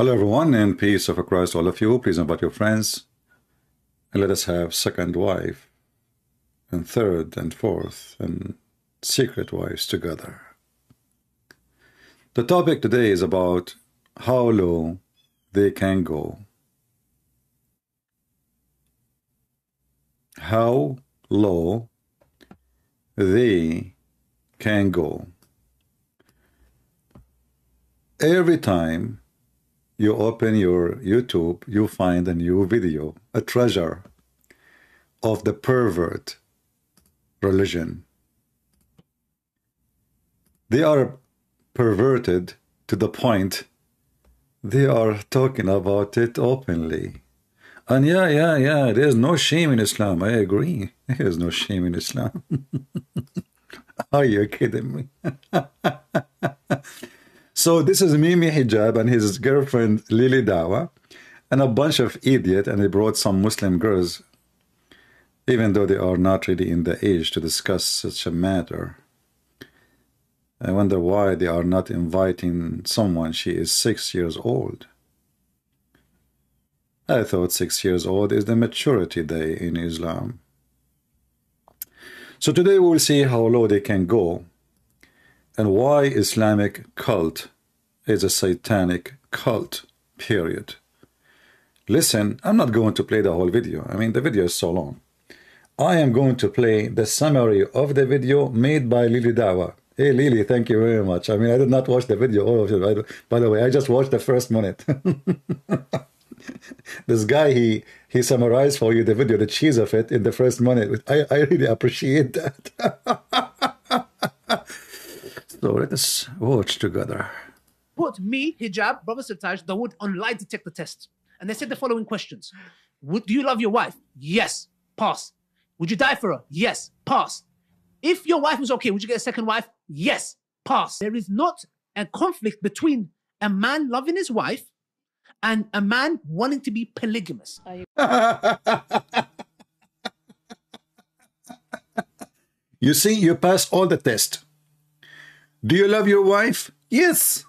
Hello everyone, and peace of Christ all of you. Please invite your friends, and let us have second wife, and third, and fourth, and secret wives together. The topic today is about how low they can go. How low they can go. Every time you open your YouTube, you find a new video, a treasure of the pervert religion. They are perverted to the point they are talking about it openly. And yeah, there's no shame in Islam. I agree. There's no shame in Islam. Are you kidding me? So this is Mimi Hijab and his girlfriend Lily Dawah and a bunch of idiots, and they brought some Muslim girls, even though they are not really in the age to discuss such a matter. I wonder why they are not inviting someone. She is 6 years old. I thought 6 years old is the maturity day in Islam. So today we will see how low they can go and why Islamic cult is a satanic cult, period. Listen, I'm not going to play the whole video. I mean, the video is so long. I am going to play the summary of the video made by Lily Dawah. Hey Lily, thank you very much. I mean, I did not watch the video, all of it. By the way, I just watched the first minute. This guy, he summarized for you the video, the cheese of it in the first minute. I really appreciate that. So let us watch together. Put me, Hijab, Brother Sataj, Dawood on lie detector test. And they said the following questions. Do you love your wife? Yes. Pass. Would you die for her? Yes. Pass. If your wife was okay, would you get a second wife? Yes. Pass. There is not a conflict between a man loving his wife and a man wanting to be polygamous. You see, you passed all the test. Do you love your wife? Yes.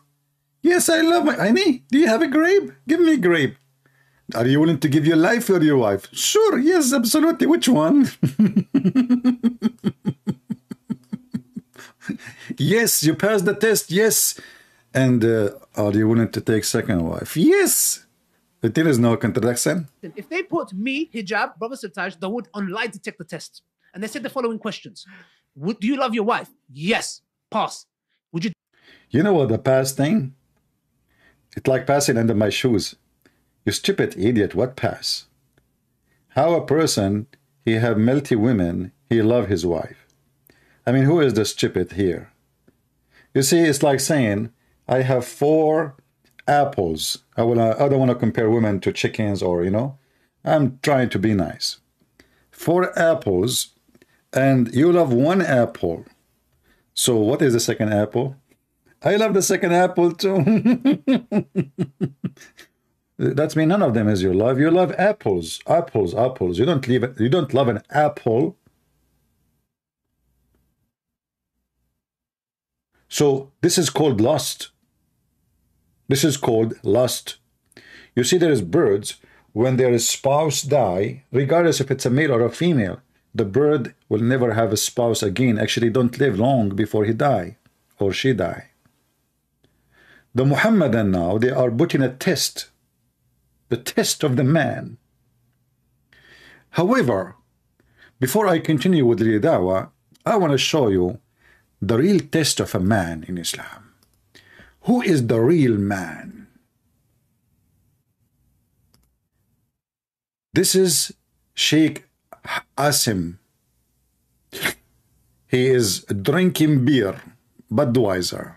Yes, I love my... Honey, do you have a grape? Give me a grape. Are you willing to give your life for your wife? Sure, yes, absolutely. Which one? Yes, you passed the test, yes. And are you willing to take second wife? Yes. There is no contradiction. If they put me, Hijab, Brother Sataj, Dawood on lie detector test, and they said the following questions. Do you love your wife? Yes. Pass. Would you... You know what the pass thing? It's like passing under my shoes. You stupid idiot, what pass? How a person, he have melty women, he love his wife. I mean, who is the stupid here? You see, it's like saying, I have 4 apples. I don't want to compare women to chickens or, you know. I'm trying to be nice. 4 apples, and you love 1 apple. So what is the second apple? I love the second apple too. That's mean none of them is your love. You love apples, apples, apples. You don't love an apple. So this is called lust. This is called lust. You see, there is birds, when their spouse die, regardless if it's a male or a female, the bird will never have a spouse again. Actually, don't live long before he die or she die. The Muhammadan now, they are putting a test, the test of the man. However, before I continue with the Dawah, I want to show you the real test of a man in Islam. Who is the real man? This is Sheikh Asim. He is drinking beer, Budweiser.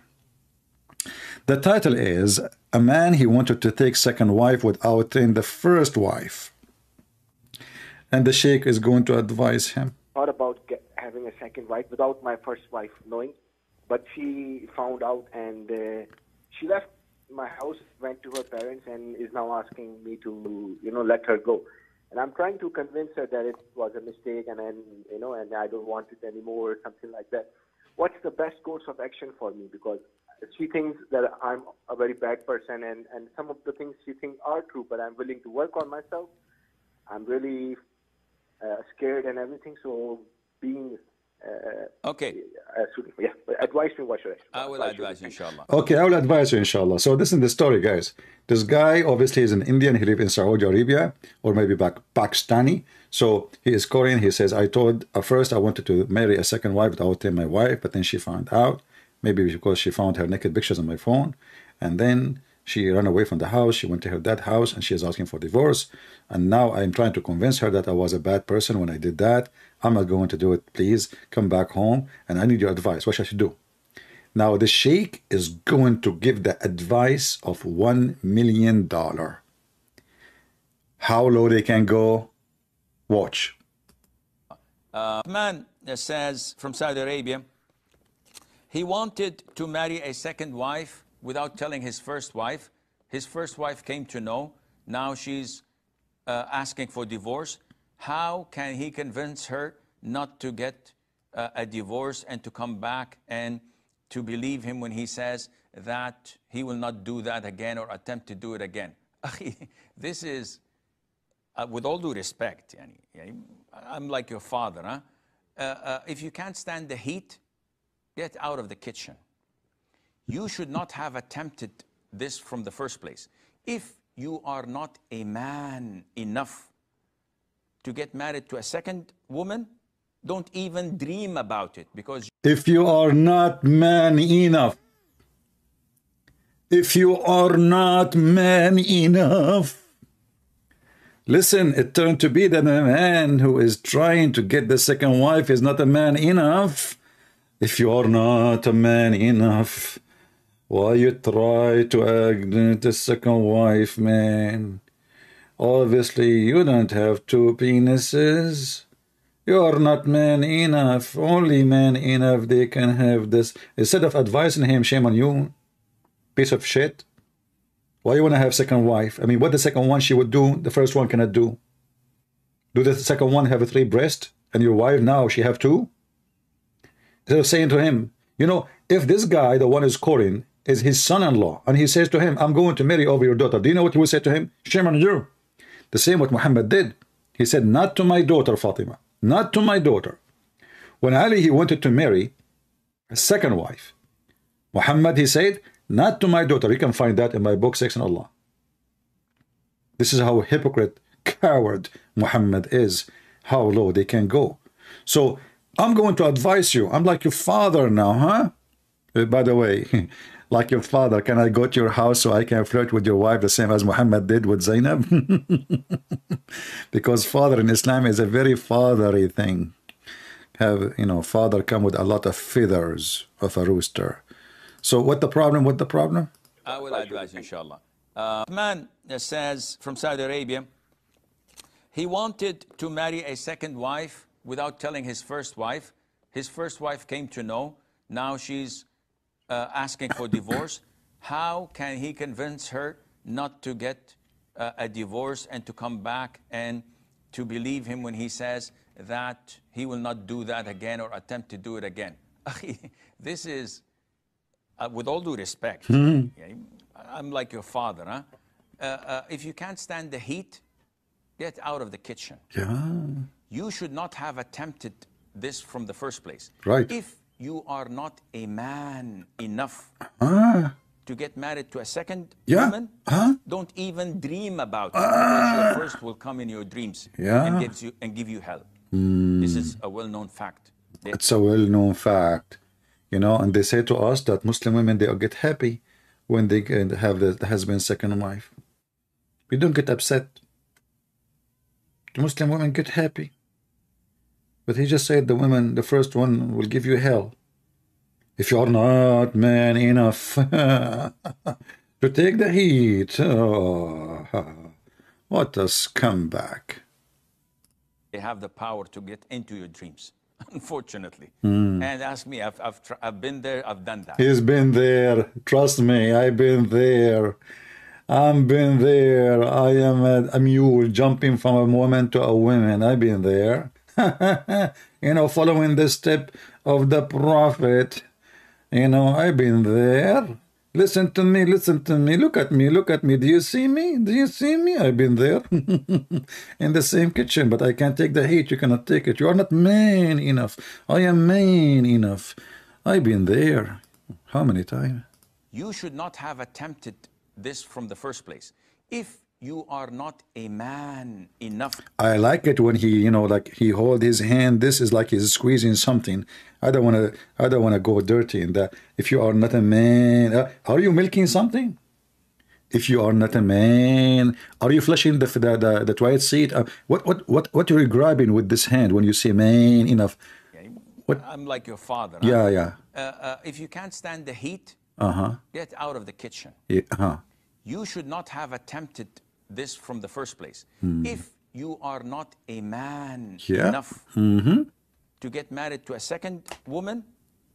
The title is A Man He Wanted to Take Second Wife Without Taking the First Wife. And the Sheikh is going to advise him. Thought about having a second wife without my first wife knowing, but she found out and she left my house, went to her parents, and is now asking me to, let her go. And I'm trying to convince her that it was a mistake, and then, and I don't want it anymore, or something like that. What's the best course of action for me? Because she thinks that I'm a very bad person, and some of the things she thinks are true, but I'm willing to work on myself. I'm really scared and everything, so being Okay. yeah, advise me what should I will advise you, inshallah. Okay, I will advise you, inshallah. So this is the story, guys. This guy obviously is an Indian. He lives in Saudi Arabia or maybe Pakistani. So he is Korean. He says, I told first I wanted to marry a second wife without telling my wife, but then she found out, maybe because she found her naked pictures on my phone, and then she ran away from the house. She went to her dad's house and she is asking for divorce. And now I'm trying to convince her that I was a bad person when I did that. I'm not going to do it. Please come back home and I need your advice. What should I do? Now the sheikh is going to give the advice of $1 million. How low they can go? Watch. Man says from Saudi Arabia, he wanted to marry a second wife without telling his first wife. His first wife came to know. Now she's asking for divorce. How can he convince her not to get a divorce and to come back and to believe him when he says that he will not do that again or attempt to do it again? This is, with all due respect, I'm like your father. Huh? If you can't stand the heat, get out of the kitchen. You should not have attempted this from the first place. If you are not a man enough to get married to a second woman, don't even dream about it, because if you are not man enough, if you are not man enough, listen, it turned to be that a man who is trying to get the second wife is not a man enough. If you are not a man enough, why you try to get the second wife, man? Obviously, you don't have two penises. You are not man enough. Only man enough they can have this. Instead of advising him, shame on you, piece of shit. Why you want to have second wife? I mean, what the second one she would do, the first one cannot do. Do the second one have a 3 breast, and your wife now she have 2? Instead of saying to him, you know, if this guy, the one who's calling, is his son-in-law, and he says to him, I'm going to marry over your daughter, do you know what he would say to him? Shame on you. The same what Muhammad did. He said, not to my daughter Fatima, not to my daughter. When Ali, he wanted to marry a second wife, Muhammad, he said, not to my daughter. You can find that in my book, Sex and Allah. This is how hypocrite, coward Muhammad is, how low they can go. So I'm going to advise you. I'm like your father now, huh? By the way, like your father, can I go to your house so I can flirt with your wife the same as Muhammad did with Zainab? Because father in Islam is a very fatherly thing. Have, you know, father come with a lot of feathers of a rooster. So what the problem? What the problem? I will advise you, inshallah. Man says from Saudi Arabia, he wanted to marry a second wife without telling his first wife. His first wife came to know. Now she's asking for divorce. How can he convince her not to get a divorce and to come back and to believe him when he says that he will not do that again or attempt to do it again? This is, with all due respect, I'm like your father. Huh? If you can't stand the heat, get out of the kitchen. Yeah. You should not have attempted this from the first place. Right. If you are not a man enough to get married to a second woman, don't even dream about it, because your first will come in your dreams and give you hell. This is a well-known fact. It's a well-known fact. You know, and they say to us that Muslim women, they get happy when they have the husband second wife. We don't get upset. The Muslim women get happy. But he just said the women, the first one will give you hell. If you're not man enough to take the heat. Oh, what a scumbag. They have the power to get into your dreams, unfortunately. And ask me, I've been there, I've done that. He's been there. Trust me, I've been there. I've been there. I am a mule jumping from a woman to a woman. I've been there. You know, following the step of the Prophet. You know, I've been there. Listen to me, listen to me. Look at me, look at me. Do you see me? Do you see me? I've been there in the same kitchen, but I can't take the heat. You cannot take it. You are not man enough. I am man enough. I've been there. How many times? You should not have attempted this from the first place. If you are not a man enough. I like it when he, you know, like he hold his hand. This is like he's squeezing something. I don't want to go dirty in that. If you are not a man, are you milking something? If you are not a man, are you flushing the toilet seat? What are you grabbing with this hand when you say man enough? What? I'm like your father. Yeah, huh? yeah. If you can't stand the heat, get out of the kitchen. Yeah, You should not have attempted this from the first place. If you are not a man enough to get married to a second woman,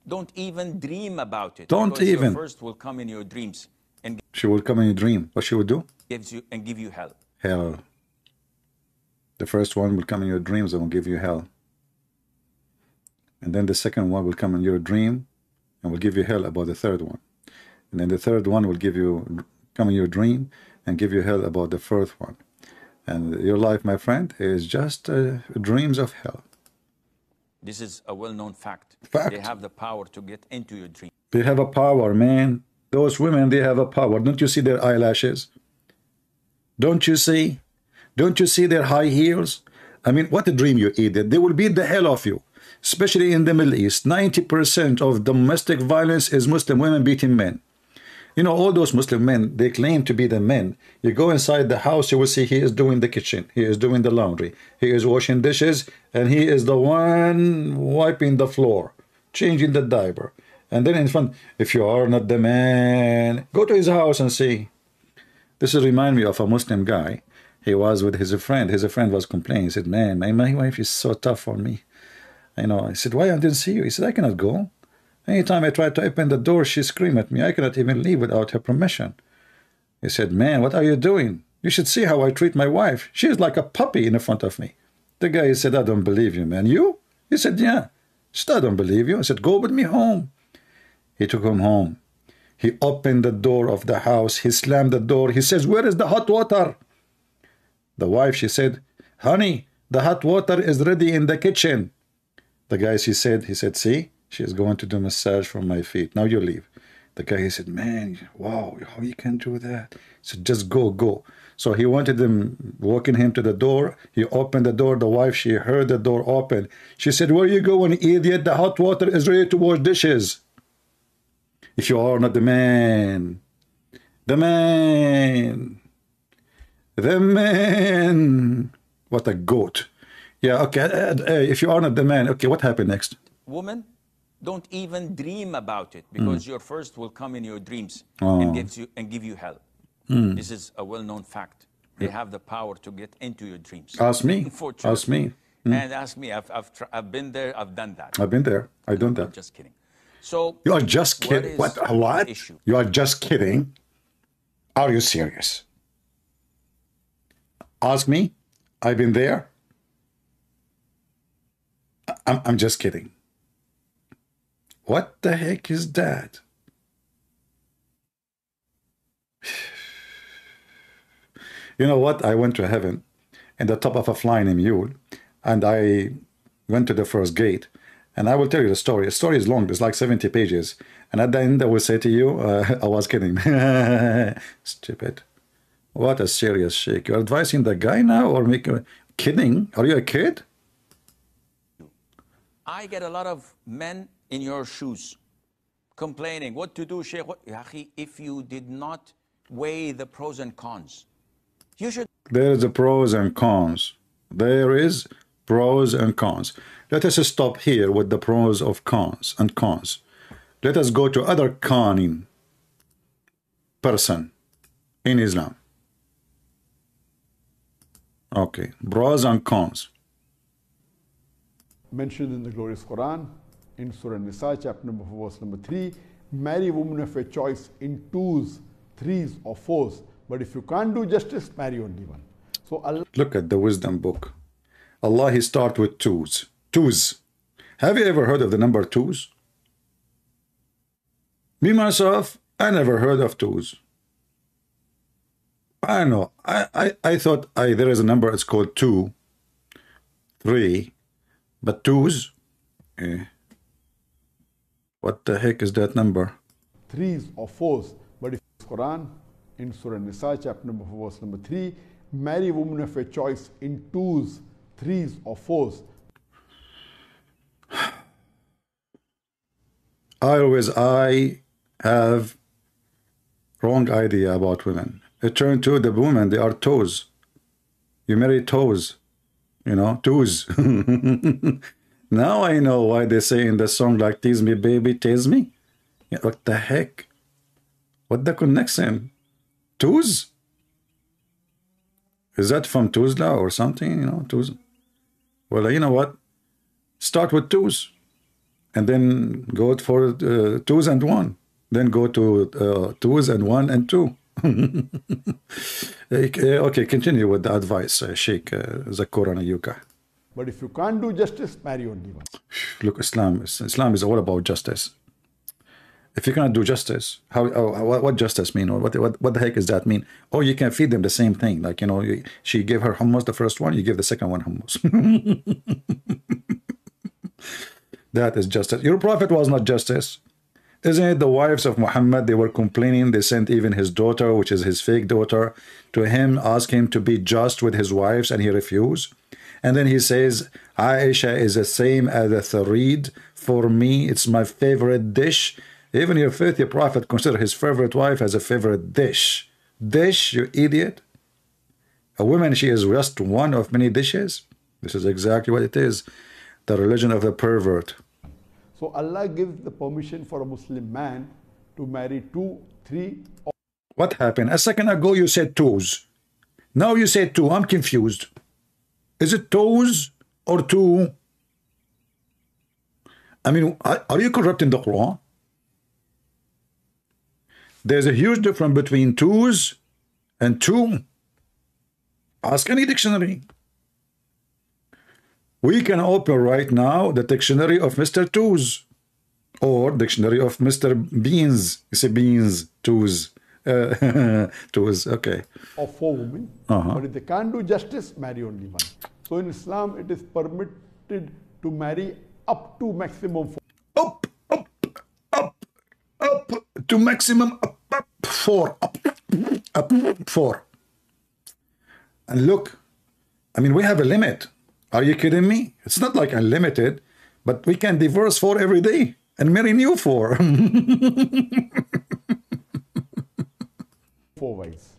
don't even dream about it. Don't even. Your first will come in your dreams and she will come in your dream. What she will do? give you hell. Hell. The first one will come in your dreams and will give you hell. And then the second one will come in your dream and will give you hell about the third one. And then the third one will come in your dream and give you hell about the fourth one. And your life, my friend, is just dreams of hell. This is a well-known fact. Fact. They have the power to get into your dream. They have a power, man. Those women, they have a power. Don't you see their eyelashes? Don't you see? Don't you see their high heels? I mean, what a dream you idiot. They will beat the hell off you. Especially in the Middle East. 90% of domestic violence is Muslim women beating men. You know, all those Muslim men, they claim to be the men. You go inside the house, you will see he is doing the kitchen. He is doing the laundry. He is washing dishes. And he is the one wiping the floor, changing the diaper. And then in front, if you are not the man, go to his house and see. This reminds me of a Muslim guy. He was with his friend. His friend was complaining. He said, man, my wife is so tough on me. You know, I said, why I didn't see you? He said, I cannot go. Anytime I try to open the door, she screams at me. I cannot even leave without her permission. He said, man, what are you doing? You should see how I treat my wife. She is like a puppy in front of me. The guy said, I don't believe you, man. You? He said, yeah. He said, I don't believe you. I said, go with me home. He took him home. He opened the door of the house. He slammed the door. He says, where is the hot water? The wife, she said, honey, the hot water is ready in the kitchen. The guy, he said, see, she is going to do massage for my feet. Now you leave. The guy, he said, man, wow, how you can do that? He said, just go, go. So he wanted him, walking him to the door. He opened the door. The wife, she heard the door open. She said, where you going, idiot? The hot water is ready to wash dishes. If you are not the man, the man, the man. What a goat. Yeah, okay. If you are not the man, okay, what happened next? Woman, don't even dream about it, because your first will come in your dreams and give you hell. This is a well-known fact. They have the power to get into your dreams. Ask me. Ask me. And ask me. I've been there. I've done that. I've been there. I've done that. I'm just kidding. So you are just kidding. What? Issue? You are just kidding. Are you serious? Ask me. I've been there. I'm just kidding. What the heck is that? You know what? I went to heaven in the top of a flying mule, and I went to the first gate. And I will tell you the story. The story is long. It's like 70 pages. And at the end, I will say to you, I was kidding. Stupid. What a serious shake. You're advising the guy now or kidding? Are you a kid? I get a lot of men in your shoes complaining, what to do, Sheikh? If you did not weigh the pros and cons, you should. There is a pros and cons. There is pros and cons. Let us stop here with the pros of cons and cons. Let us go to other conning person in Islam. Okay, pros and cons. Mentioned in the glorious Quran, in Surah Nisa, chapter number 4, verse number 3, marry a woman of your choice in twos, threes, or fours. But if you can't do justice, marry only one. So Allah. Look at the wisdom book. Allah, he starts with twos. Twos. Have you ever heard of the number twos? Me, myself, I never heard of twos. I don't know. I thought there is a number, it's called 2, 3, but twos? What the heck is that number? 3s or 4s. But if it's Quran, in Surah Nisa, chapter number 4, verse number 3, marry women of your choice in 2s, 3s or 4s. I have wrong idea about women. It turned to the women, they are toes. You marry toes, you know, twos. Now I know why they say in the song like, tease me, baby, tease me. Yeah, what the heck? What the connection? Twos? Is that from Tuzla or something? You know, twos. Well, you know what? Start with twos. And then go for 2s and 1. Then go to 2s and 1 and 2. Okay, continue with the advice, Sheikh Zakir and Ayuka. But if you can't do justice, marry only one. Look, Islam is all about justice. If you cannot do justice, what justice mean? Or what the heck does that mean? Oh, you can feed them the same thing. Like, you know, she gave her hummus the first one, you give the second one hummus. That is justice. Your prophet was not justice. Isn't it the wives of Muhammad, they were complaining, they sent even his daughter, which is his fake daughter, to him, ask him to be just with his wives, and he refused. And then he says, Aisha is the same as a tharid. For me, it's my favorite dish. Even your filthy prophet consider his favorite wife as a favorite dish. Dish, you idiot. A woman, she is just one of many dishes. This is exactly what it is. The religion of the pervert. So Allah gives the permission for a Muslim man to marry 2, 3, or... What happened? A second ago you said toes. Now you said 2. I'm confused. Is it toes or 2? I mean, are you corrupting the Quran? There's a huge difference between twos and 2. Ask any dictionary. We can open right now the dictionary of Mr. Twos or dictionary of Mr. Beans. You say beans, twos. Twos, okay. Or 4 women. But if they can't do justice, marry only one. So in Islam, it is permitted to marry up to maximum 4. Up to maximum 4. Up 4. And look, I mean, we have a limit. Are you kidding me? It's not like unlimited, but we can divorce 4 every day and marry new 4. 4 wives.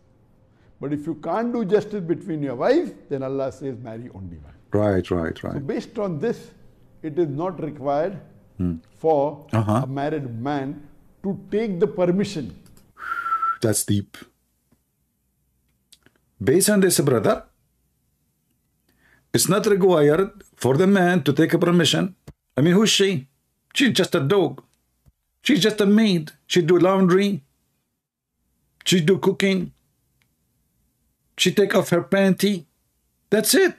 But if you can't do justice between your wives, then Allah says marry only one. Right. So based on this, it is not required for a married man to take the permission. That's deep. Based on this, brother, it's not required for the man to take a permission. I mean, who's she? She's just a dog. She's just a maid. She do laundry. She do cooking. She take off her panty. That's it.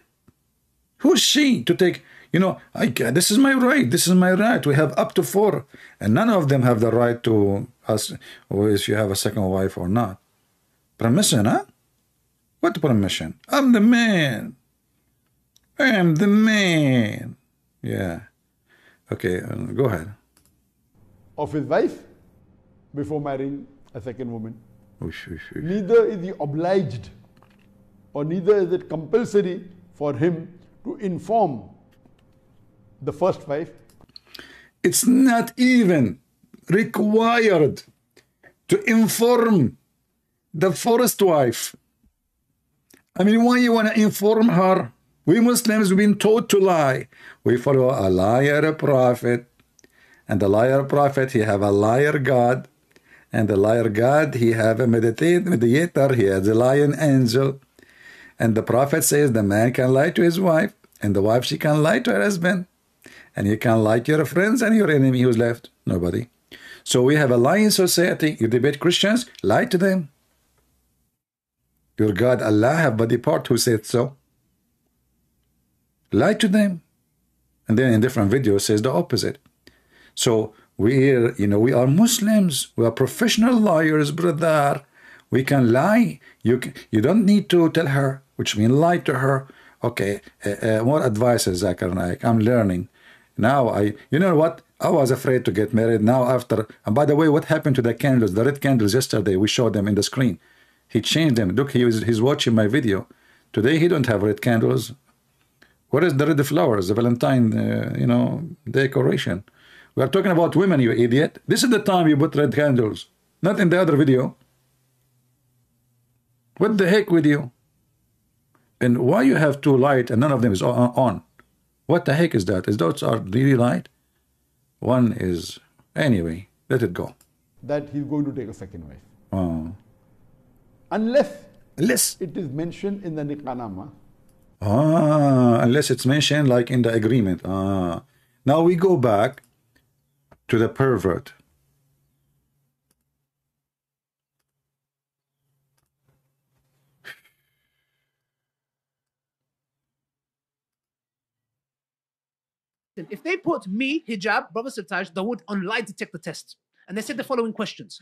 Who's she to take, you know, this is my right. This is my right. We have up to 4. And none of them have the right to ask if you have a second wife or not. Permission, huh? What permission? I'm the man. I am the man. Yeah. Okay, go ahead. Of his wife before marrying a second woman. Neither is he obliged or neither is it compulsory for him to inform the first wife. It's not even required to inform the first wife. I mean, why you want to inform her? We Muslims have been taught to lie. We follow a liar prophet. And the liar prophet, he have a liar God. And the liar God, he have a mediator. He has a lion angel. And the prophet says the man can lie to his wife. And the wife, she can lie to her husband. And you can lie to your friends and your enemy who's left. Nobody. So we have a lying society. You debate Christians, lie to them. Your God, Allah, have body part who said so. Lie to them. And then in different videos says the opposite. So we are Muslims. We are professional liars, brother. We can lie. You don't need to tell her, which means lie to her. Okay, more advices, Zakir Naik. I'm learning. Now, you know what? I was afraid to get married. Now after, and by the way, what happened to the candles, the red candles yesterday? We showed them in the screen. He changed them. Look, he's watching my video. Today he don't have red candles. Where is the red flowers, the Valentine, decoration? We are talking about women, you idiot. This is the time you put red candles, not in the other video. What the heck with you? And why you have two light and none of them is on? What the heck is that? Is those are really light? One is, anyway, let it go. That he's going to take a second wife. Oh. Unless it is mentioned in the Nikah. Unless it's mentioned like in the agreement. Now we go back to the pervert. If they put me, Hijab, Brother Sirtaj, Dawood on lie detector test, and they said the following questions: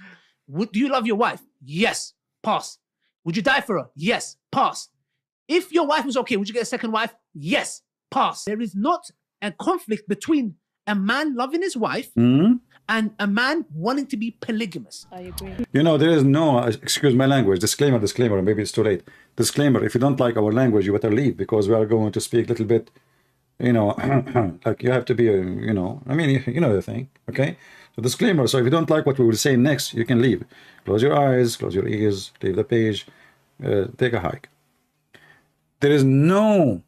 do you love your wife? Yes. Pass. Would you die for her? Yes. Pass. If your wife was okay, would you get a second wife? Yes. Pass. There is not a conflict between a man loving his wife and a man wanting to be polygamous. I agree. There is no, excuse my language, disclaimer, maybe it's too late. Disclaimer, if you don't like our language, you better leave, because we are going to speak a little bit, like you have to be, the thing, okay? So disclaimer, so if you don't like what we will say next, you can leave. Close your eyes, close your ears, leave the page, take a hike. There is no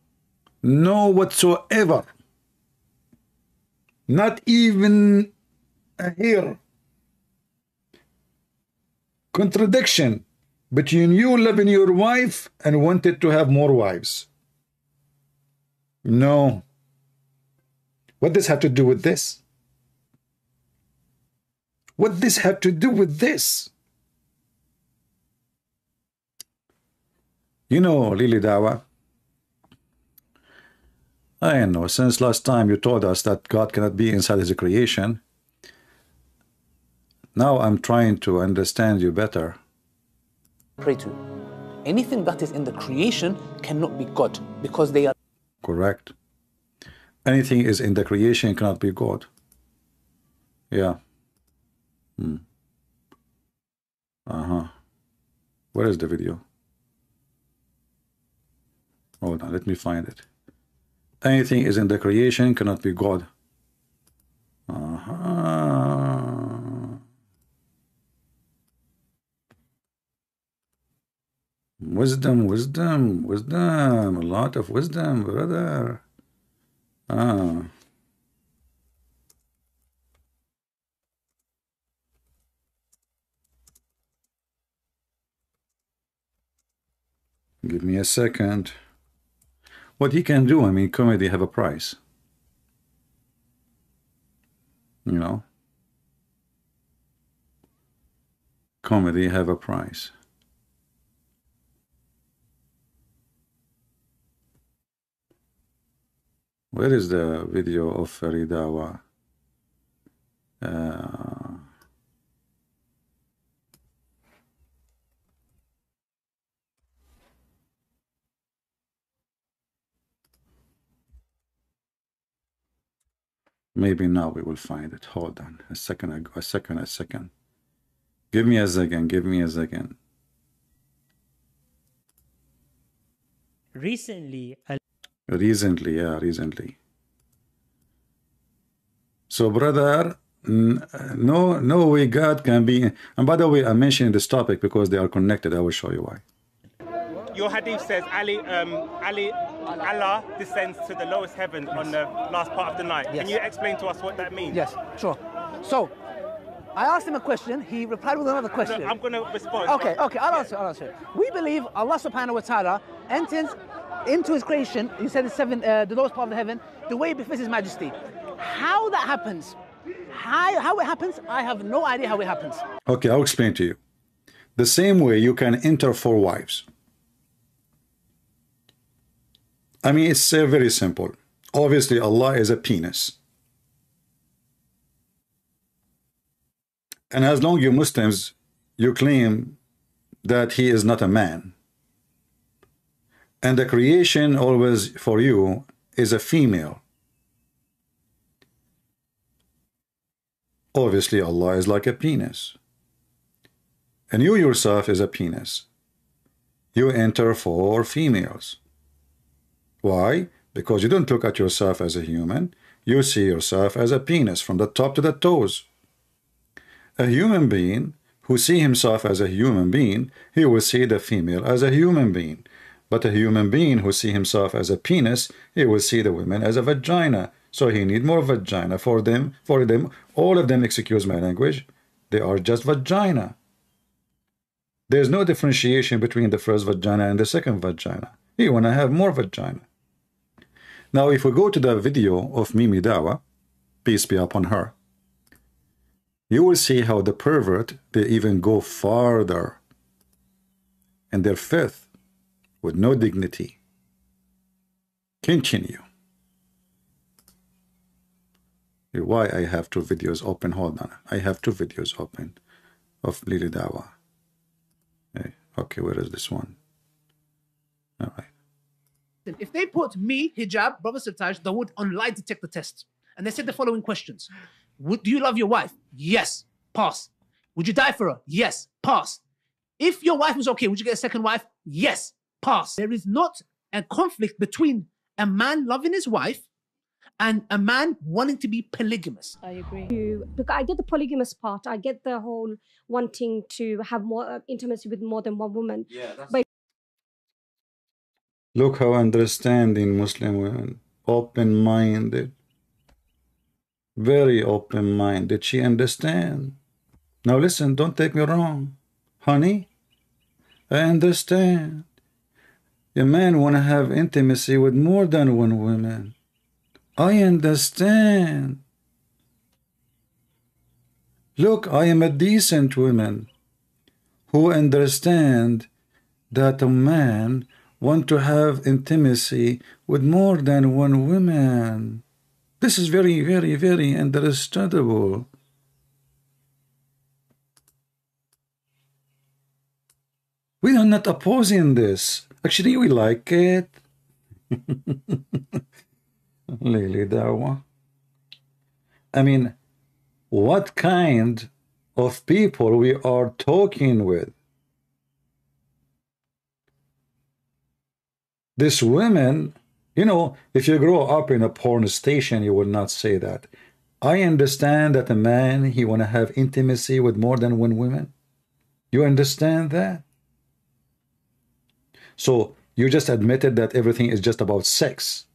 whatsoever, not even a hair, contradiction between you loving your wife and wanted to have more wives. No. What does have to do with this? What does have to do with this? Lily Dawah, I know, since last time you told us that God cannot be inside his creation, now I'm trying to understand you better. Pray to. Anything that is in the creation cannot be God, because they are... Correct. Anything is in the creation cannot be God. Yeah. Where is the video? Hold on, let me find it. Anything is in the creation cannot be God. Wisdom. A lot of wisdom, brother. Give me a second. What he can do, comedy have a price. Comedy have a price. Where is the video of Dawah? Maybe now we will find it. Hold on a second. A second. Give me a second. Recently. Recently. So, brother, no way God can be. And by the way, I'm mentioning this topic because they are connected. I will show you why. Your hadith says Allah descends to the lowest heaven on the last part of the night. Yes. Can you explain to us what that means? Yes, sure. So, I asked him a question. He replied with another question. No, I'm going to respond. Okay, I'll answer. We believe Allah subhanahu wa ta'ala enters into his creation. He said it's the lowest part of the heaven, the way it befits his majesty. How that happens, how it happens, I have no idea how it happens. Okay, I'll explain to you. The same way you can enter 4 wives. It's very simple. Obviously, Allah is a penis. And as long you Muslims, you claim that he is not a man. And the creation always for you is a female. Obviously, Allah is like a penis. And you yourself is a penis. You enter for females. Why? Because you don't look at yourself as a human. You see yourself as a penis from the top to the toes. A human being who see himself as a human being, he will see the female as a human being. But a human being who see himself as a penis, he will see the women as a vagina. So he need more vagina for them, all of them, excuse my language, they are just vagina. There's no differentiation between the first vagina and the second vagina. He want to have more vagina. Now, if we go to the video of Mimi Dawah, peace be upon her, you will see how the pervert, they even go farther in their filth with no dignity. Continue. Why I have two videos open? Hold on. I have two videos open of Lily Dawah. Okay, where is this one? All right. If they put me, Hijab, Brother Sataj, they would on lie detector test. And they said the following questions. Do you love your wife? Yes. Pass. Would you die for her? Yes. Pass. If your wife was okay, would you get a second wife? Yes. Pass. There is not a conflict between a man loving his wife and a man wanting to be polygamous. I agree. Because I get the polygamous part. I get the whole wanting to have more intimacy with more than one woman. Yeah, that's... But look how understanding Muslim women, open-minded, very open-minded. She understand. Now listen, don't take me wrong, honey. I understand. A man want to have intimacy with more than one woman. I understand. Look, I am a decent woman who understand that a man want to have intimacy with more than one woman. This is very, very, very understandable. We are not opposing this. Actually, we like it. Lily Dawah. I mean, what kind of people we are talking with? This women, you know, if you grow up in a porn station, you would not say that. I understand that a man, he want to have intimacy with more than one woman. You understand that? So you just admitted that everything is just about sex.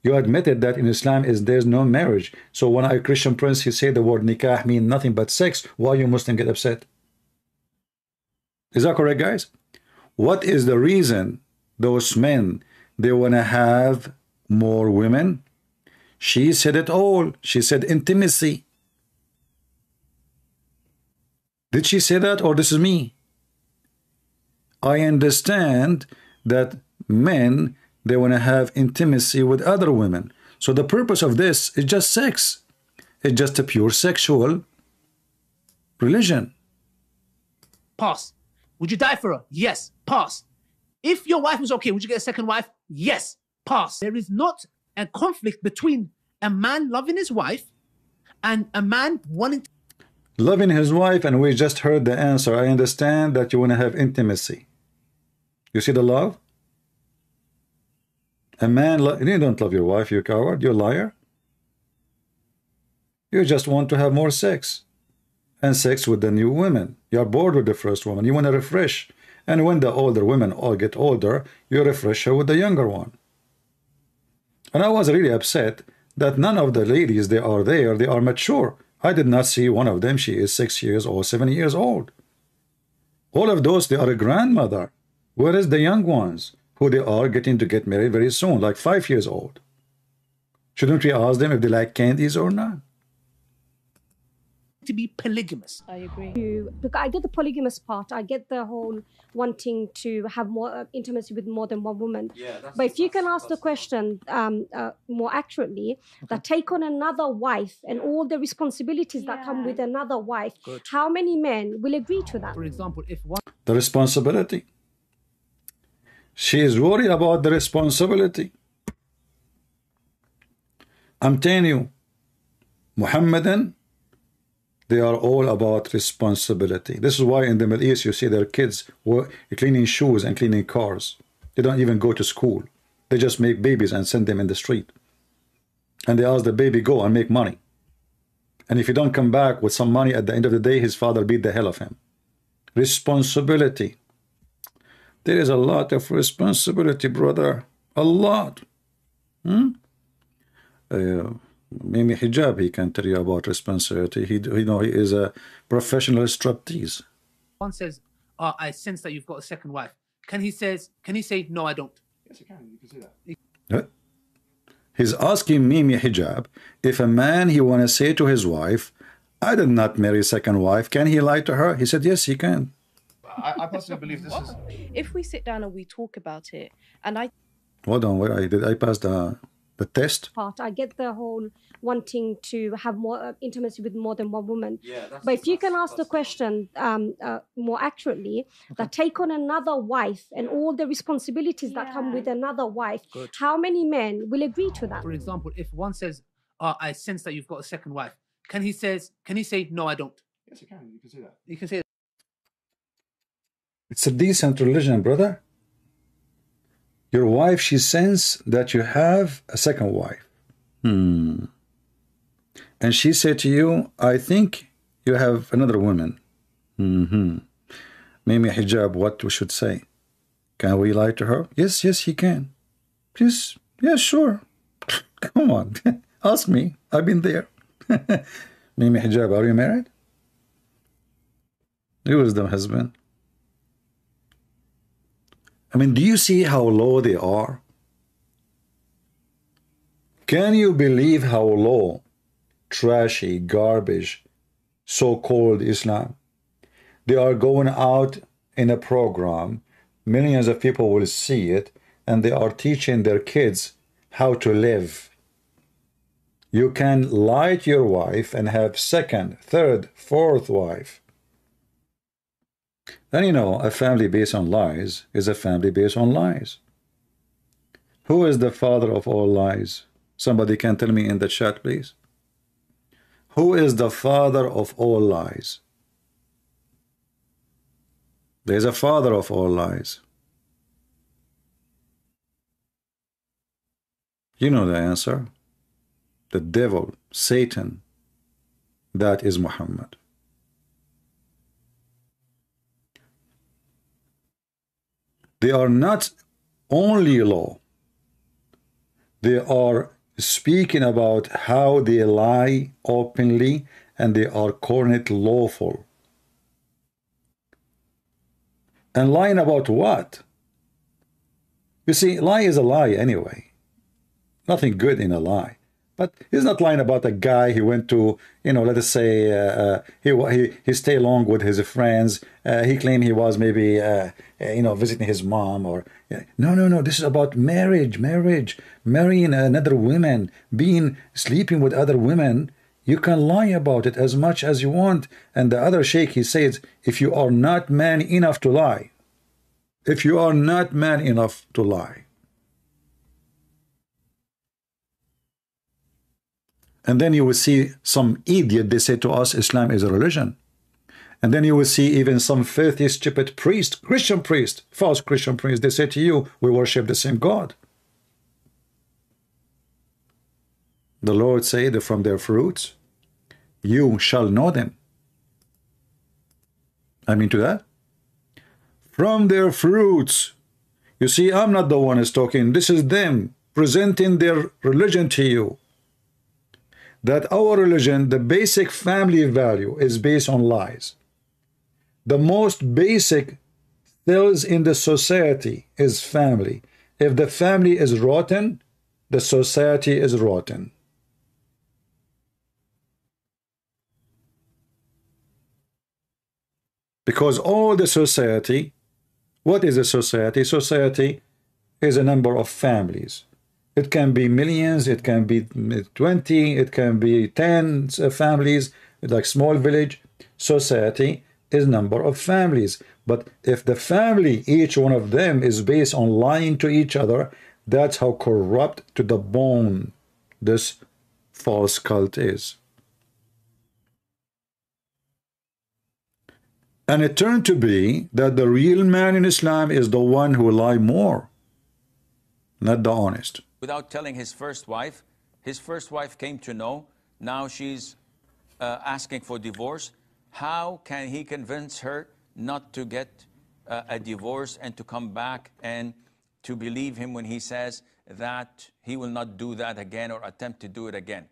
You admitted that in Islam there's no marriage. So when a Christian prince, he say the word nikah mean nothing but sex, why you Muslim get upset? Is that correct, guys? What is the reason those men, they want to have more women? She said it all. She said intimacy. Did she say that, or this is me? I understand that men, they want to have intimacy with other women. So the purpose of this is just sex. It's just a pure sexual religion. Pass. Would you die for her? Yes. Pass. If your wife was okay, would you get a second wife? Yes. Pass. There is not a conflict between a man loving his wife and a man wanting to... Loving his wife, and we just heard the answer. I understand that you want to have intimacy. You see the love? A man, you don't love your wife, you coward, you're a liar. You just want to have more sex. And sex with the new women. You're bored with the first woman. You want to refresh. And when the older women all get older, you refresh her with the younger one. And I was really upset that none of the ladies, they are there, they are mature. I did not see one of them. She is 6 years or 7 years old. All of those, they are a grandmother. Where is the young ones who they are getting to get married very soon, like 5 years old? Shouldn't we ask them if they like candies or not? to be polygamous. I agree. Look, I get the polygamous part. I get the whole wanting to have more intimacy with more than one woman. But if you can ask the question more accurately, that take on another wife and all the responsibilities that come with another wife, how many men will agree to that? For example, if one... The responsibility. She is worried about the responsibility. I'm telling you, Muhammadan, they are all about responsibility. This is why in the Middle East you see their kids cleaning shoes and cleaning cars. They don't even go to school. They just make babies and send them in the street. And they ask the baby, go and make money. And if you don't come back with some money at the end of the day, his father beat the hell of him. Responsibility. There is a lot of responsibility, brother. A lot. Maybe Hijab, he can tell you about responsibility. He is a professional striptease. One says, I sense that you've got a second wife. Can he say, no, I don't? Yes, you can. You can say that. He's asking Mimi Hijab, if a man he want to say to his wife, I did not marry a second wife, can he lie to her? He said, yes, he can. I personally believe this is... If we sit down and we talk about it, and I... Hold on, wait, did I pass the test? Part. I get the whole wanting to have more intimacy with more than one woman. But if you can ask the question more accurately, that take on another wife and all the responsibilities that come with another wife, how many men will agree to that? For example, if one says, I sense that you've got a second wife, can he say, no, I don't? Yes, you can. You can say that. You can say that. It's a decent religion, brother. Your wife, she senses that you have a second wife. And she said to you, I think you have another woman. Maybe Hijab, what we should say? Can we lie to her? Yes, he can. Yes, sure. Come on, ask me. I've been there. Maybe Hijab, are you married? Who is the husband? I mean, do you see how low they are? Can you believe how low, trashy, garbage, so-called Islam? They are going out in a program, millions of people will see it, and they are teaching their kids how to live. You can lie to your wife and have second, third, fourth wife. And a family based on lies is a family based on lies. Who is the father of all lies? Somebody can tell me in the chat, please. Who is the father of all lies? There's a father of all lies. You know the answer. The devil, Satan, that is Muhammad. They are not only law, they are speaking about how they lie openly, and they are calling it lawful. And lying about what? You see, lie is a lie anyway. Nothing good in a lie. But he's not lying about a guy he went to, let us say, he stayed long with his friends. He claimed he was maybe, visiting his mom or... No. This is about marriage, marrying another woman, sleeping with other women. You can lie about it as much as you want. And the other sheikh, he says, if you are not man enough to lie, if you are not man enough to lie, and then you will see some idiot, they say to us, Islam is a religion. And then you will see even some filthy, stupid priest, Christian priest, false Christian priest, they say to you, we worship the same God. The Lord said that from their fruits, you shall know them. I mean to that. From their fruits. You see, I'm not the one who's talking. This is them presenting their religion to you. That our religion, the basic family value is based on lies. The most basic things in the society is family. If the family is rotten, the society is rotten. Because all the society, what is a society? Society is a number of families. It can be millions, it can be 20, it can be 10 families, like small village. Society is number of families. But if the family, each one of them is based on lying to each other, that's how corrupt to the bone this false cult is. And it turned to be that the real man in Islam is the one who lie more, not the honest. Without telling his first wife came to know, now she's asking for divorce. How can he convince her not to get a divorce and to come back and to believe him when he says that he will not do that again or attempt to do it again?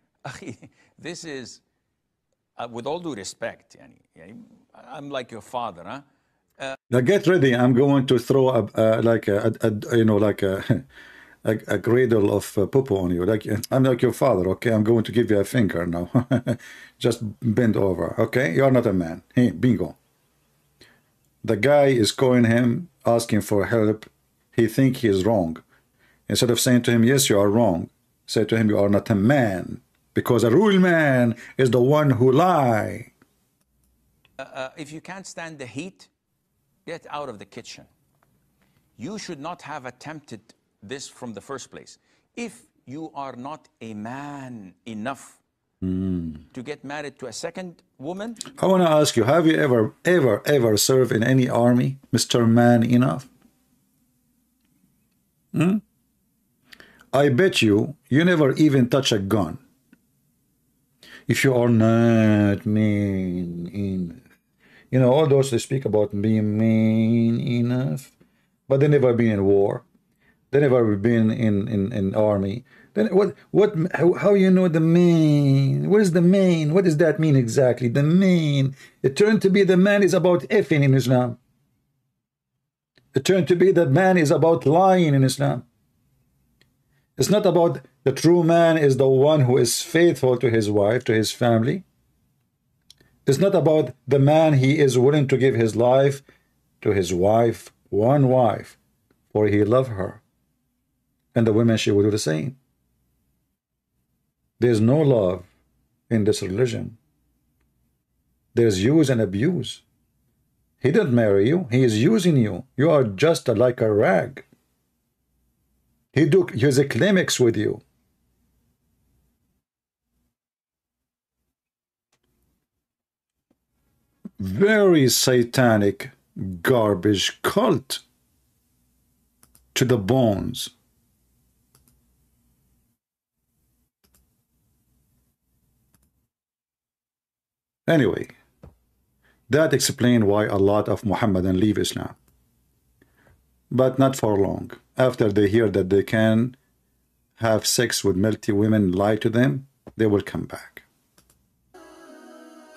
This is, with all due respect, I'm like your father, huh? Now get ready. I'm going to throw a cradle of popo on you. Like I'm like your father. Okay, I'm going to give you a finger now. Just bend over. Okay, you're not a man. Hey, bingo. The guy is calling him, asking for help. He thinks he is wrong. Instead of saying to him, yes, you are wrong, say to him, you are not a man, because a real man is the one who lie. If you can't stand the heat, get out of the kitchen. You should not have attempted this from the first place. If you are not a man enough to get married to a second woman. I want to ask you, have you ever served in any army, Mr. Man Enough? I bet you never even touch a gun. If you are not man enough. You know, all those they speak about being man enough, but they never been in war. They never been in army. Then how you know the man? What is the man? What does that mean exactly? The man. It turned to be the man is about effing in Islam. It turned to be that man is about lying in Islam. It's not about the true man is the one who is faithful to his wife, to his family. It's not about the man he is willing to give his life to his wife, one wife, for he loved her. And the women, she will do the same. There's no love in this religion. There's use and abuse. He didn't marry you. He is using you. You are just like a rag. He has a climax with you. Very satanic garbage cult to the bones. Anyway, that explains why a lot of Muhammadan leave Islam. But not for long. After they hear that they can have sex with melty women, lie to them, they will come back.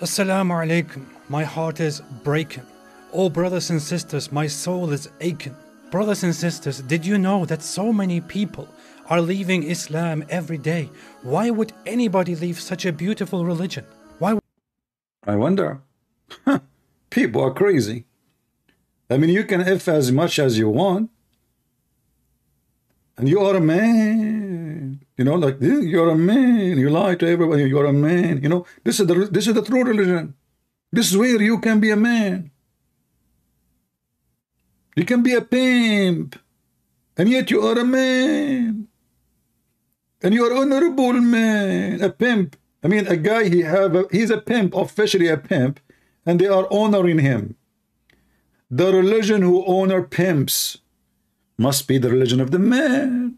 Assalamu alaikum. My heart is breaking. Oh, brothers and sisters, my soul is aching. Brothers and sisters, did you know that so many people are leaving Islam every day? Why would anybody leave such a beautiful religion? Why? I wonder. People are crazy. I mean, you can F as much as you want. And you are a man. You know, like, you're a man. You lie to everybody. You're a man. You know, this is the true religion. This is where you can be a man. You can be a pimp. And yet you are a man. And you are honorable man. A pimp. I mean, a guy, he's a pimp, officially a pimp. And they are honoring him. The religion who honor pimps must be the religion of the man.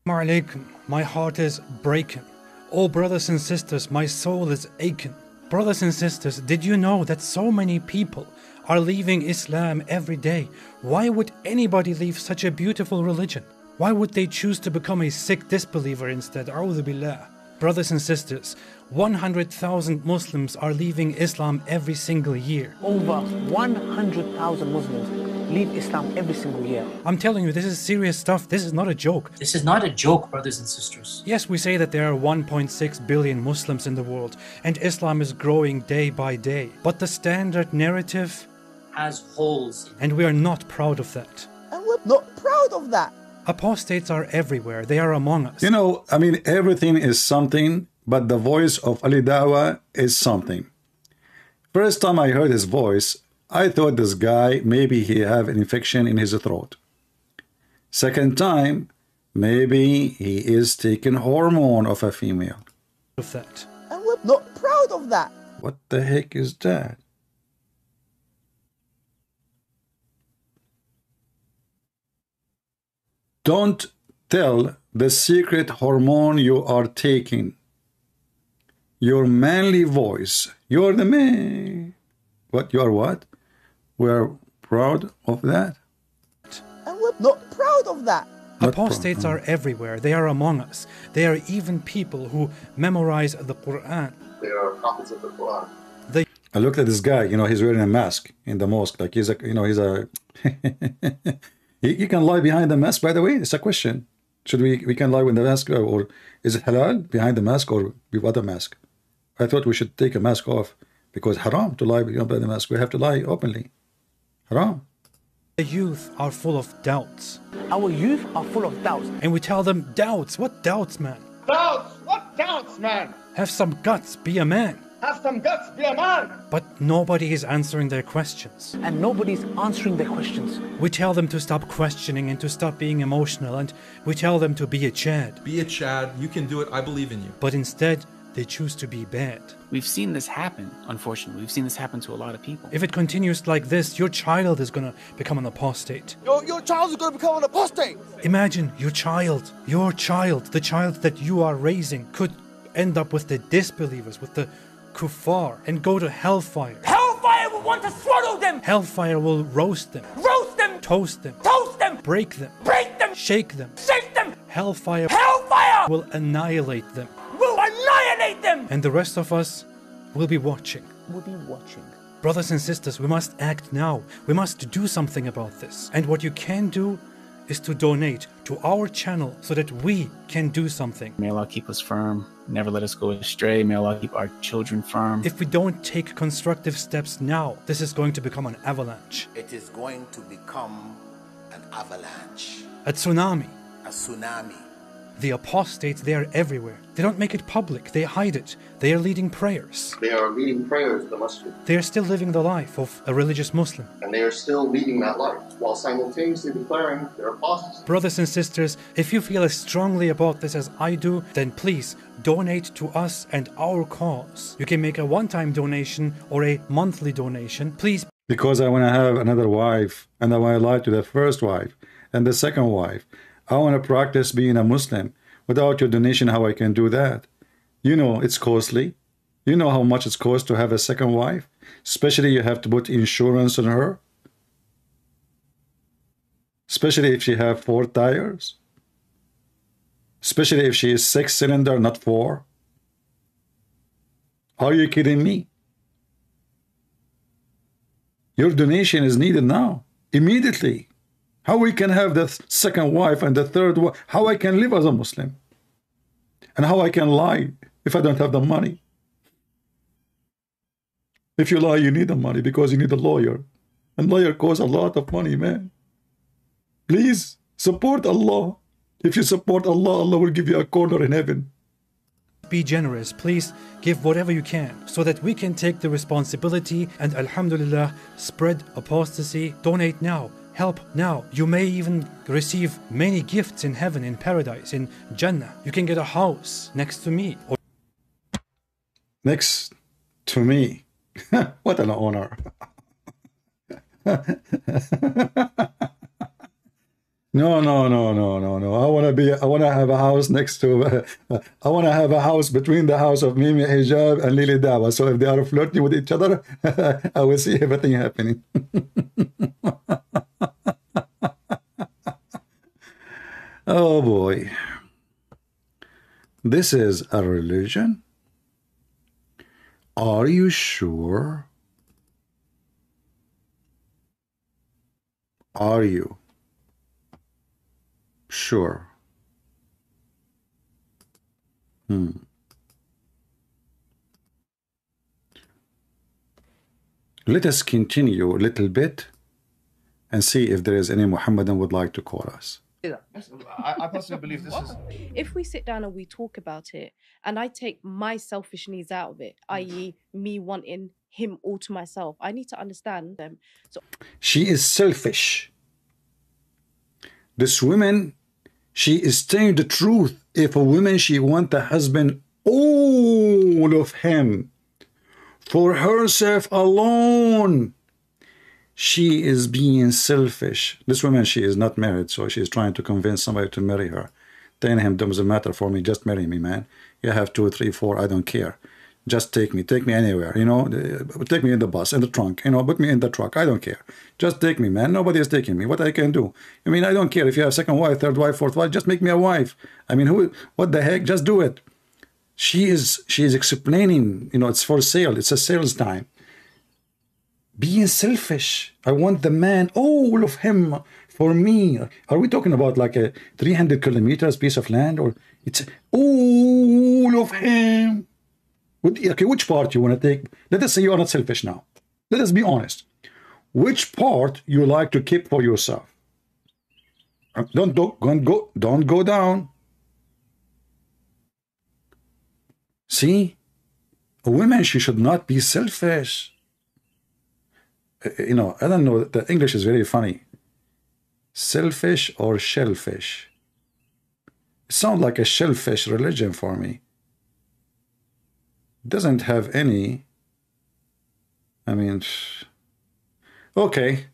Alaikum. My heart is breaking. Oh, brothers and sisters, my soul is aching. Brothers and sisters, did you know that so many people are leaving Islam every day? Why would anybody leave such a beautiful religion? Why would they choose to become a sick disbeliever instead? A'udhu billah. Brothers and sisters, 100,000 Muslims are leaving Islam every single year. Over 100,000 Muslims leave Islam every single year. I'm telling you, this is serious stuff. This is not a joke. This is not a joke, brothers and sisters. Yes, we say that there are 1.6 billion Muslims in the world, and Islam is growing day by day. But the standard narrative Has holes. and we are not proud of that. And we're not proud of that. Apostates are everywhere. They are among us. You know, I mean, everything is something, but the voice of Ali Dawah is something. First time I heard his voice, I thought this guy, maybe he have an infection in his throat. Second time, maybe he is taking hormone of a female. Of that. And we're not proud of that. What the heck is that? Don't tell the secret hormone you are taking. Your manly voice. You're the man. What? You are what? We're proud of that. And we're not proud of that. Apostates are everywhere. They are among us. They are even people who memorize the Qur'an. They are copies of the Qur'an. I looked at this guy, you know, he's wearing a mask in the mosque. Like he's a, you know, he's a... you can lie behind the mask, by the way. It's a question. Should we can lie with the mask, or is it halal behind the mask or without a mask? I thought we should take a mask off because haram to lie behind the mask. We have to lie openly. Haram. The youth are full of doubts. Our youth are full of doubts. And we tell them, doubts? What doubts, man? Doubts? What doubts, man? Have some guts, be a man. Have some guts, be a man. But nobody is answering their questions. And nobody's answering their questions. We tell them to stop questioning and to stop being emotional, and we tell them to be a Chad. Be a Chad, you can do it, I believe in you. But instead, they choose to be bad. We've seen this happen, unfortunately. We've seen this happen to a lot of people. If it continues like this, your child is gonna become an apostate. Your child is going to become an apostate. Imagine your child, the child that you are raising could end up with the disbelievers, with the kuffar, and go to hellfire. Hellfire will want to swallow them. Hellfire will roast them. Roast them. Toast them. Toast them. Break them. Break them. Shake them. Shake them. Hellfire will annihilate them. Will annihilate them. And the rest of us will be watching. We'll be watching. Brothers and sisters, we must act now. We must do something about this. And what you can do is to donate to our channel so that we can do something. May Allah keep us firm, never let us go astray. May Allah keep our children firm. If we don't take constructive steps now, this is going to become an avalanche. It is going to become an avalanche. A tsunami. A tsunami. The apostates, they are everywhere. They don't make it public. They hide it. They are leading prayers. They are leading prayers in the masjid. They are still living the life of a religious Muslim. And they are still leading that life while simultaneously declaring their apostasy. Brothers and sisters, if you feel as strongly about this as I do, then please donate to us and our cause. You can make a one-time donation or a monthly donation. Please. Because I want to have another wife, and I want to lie to the first wife and the second wife. I want to practice being a Muslim. Without your donation, how I can do that? You know it's costly. You know how much it costs to have a second wife? Especially you have to put insurance on her. Especially if she have 4 tires. Especially if she is 6-cylinder, not 4. Are you kidding me? Your donation is needed now, immediately. How we can have the second wife and the third wife? How I can live as a Muslim? And how I can lie if I don't have the money? If you lie, you need the money because you need a lawyer. And lawyer costs a lot of money, man. Please, support Allah. If you support Allah, Allah will give you a corner in heaven. Be generous. Please give whatever you can so that we can take the responsibility and, alhamdulillah, spread apostasy. Donate now. Help now. You may even receive many gifts in heaven, in paradise, in Jannah. You can get a house next to me. Next to me. What an honor. No. I want to have a house next to, I want to have a house between the house of Mimi Hijab and Lily Dawah. So if they are flirting with each other, I will see everything happening. Oh boy. This is a religion? Are you sure? Are you sure? Let us continue a little bit and see if there is any Muhammadan would like to call us. I personally believe this is... If we sit down and we talk about it, and I take my selfish needs out of it, i.e. me wanting him all to myself, I need to understand them. So she is selfish. This woman, she is telling the truth. If a woman, she want the husband, all of him, for herself alone, she is being selfish. This woman, she is not married, so she is trying to convince somebody to marry her. Telling him, doesn't matter for me, just marry me, man. You have 2, 3, 4, I don't care. Just take me anywhere, you know, take me in the bus, in the trunk, you know, put me in the truck, I don't care. Just take me, man, nobody is taking me, what I can do? I mean, I don't care if you have second wife, third wife, fourth wife, just make me a wife. I mean, what the heck, just do it. She is explaining, you know, it's for sale, it's a sales time. Being selfish. I want the man, all of him, for me. Are we talking about like a 300 kilometers piece of land, or it's all of him? Okay, which part you want to take? Let us say you are not selfish now. Let us be honest. Which part you like to keep for yourself? Don't go down. See, a woman, she should not be selfish. You know, I don't know, the English is very funny. Selfish or shellfish? It sounds like a shellfish religion for me. Doesn't have any, I mean, okay.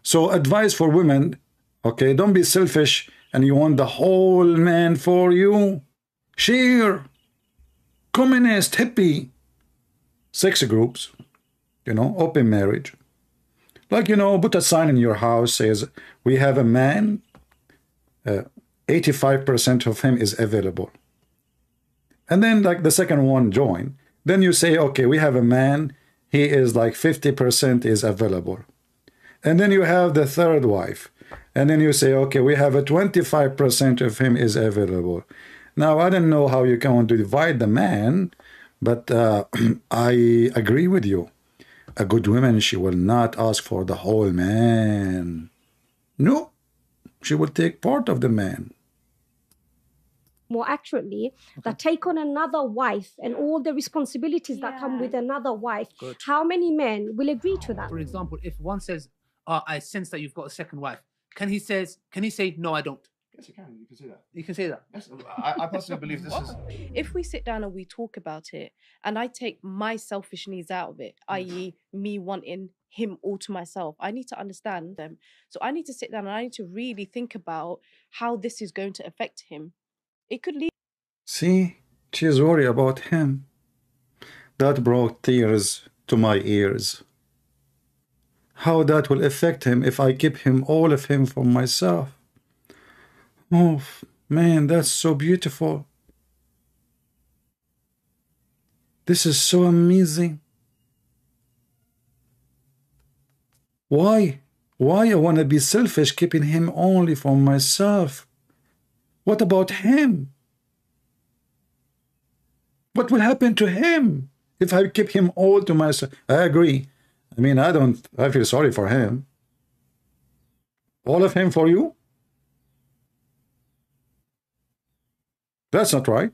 So advice for women, okay, don't be selfish and you want the whole man for you. Share. Communist, hippie, sex groups, you know, open marriage. Like, you know, put a sign in your house, says, we have a man, 85% of him is available. And then like the second one join. Then you say, okay, we have a man, he is like 50% is available. And then you have the third wife. And then you say, okay, we have a 25% of him is available. Now, I don't know how you're going to divide the man, but I agree with you. A good woman, she will not ask for the whole man. No, she will take part of the man. More accurately, that take on another wife and all the responsibilities that come with another wife. Good. How many men will agree to that? For example, if one says, I sense that you've got a second wife, can he say, no, I don't? Yes, you can. You can say that. You can say that. Yes, I personally believe this is... if we sit down and we talk about it, and I take my selfish needs out of it, i.e. me wanting him all to myself, I need to understand them. So I need to sit down and I need to really think about how this is going to affect him. It could lead... See, she's worried about him. That brought tears to my ears. How that will affect him if I keep him, all of him, for myself. Oh, man, that's so beautiful. This is so amazing. Why? Why I want to be selfish, keeping him only for myself? What about him? What will happen to him if I keep him all to myself? I agree. I mean, I feel sorry for him. All of him for you? That's not right.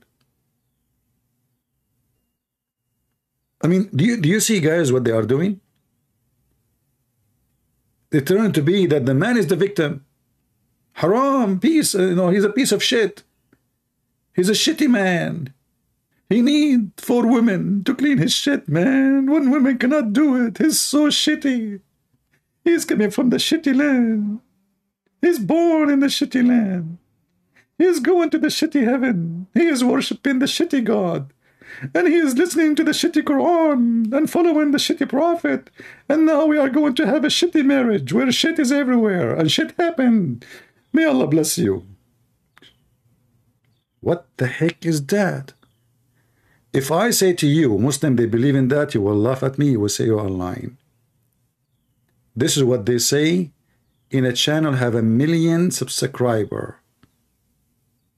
I mean, do you see, guys, what they are doing? They turn to be that the man is the victim. Haram, peace, you know, he's a piece of shit. He's a shitty man. He needs 4 women to clean his shit, man. 1 woman cannot do it. He's so shitty. He's coming from the shitty land. He's born in the shitty land. He is going to the shitty heaven. He is worshipping the shitty God. And he is listening to the shitty Quran and following the shitty prophet. And now we are going to have a shitty marriage where shit is everywhere and shit happened. May Allah bless you. What the heck is that? If I say to you, Muslim, they believe in that, you will laugh at me. You will say you are lying. This is what they say in a channel have 1 million subscriber,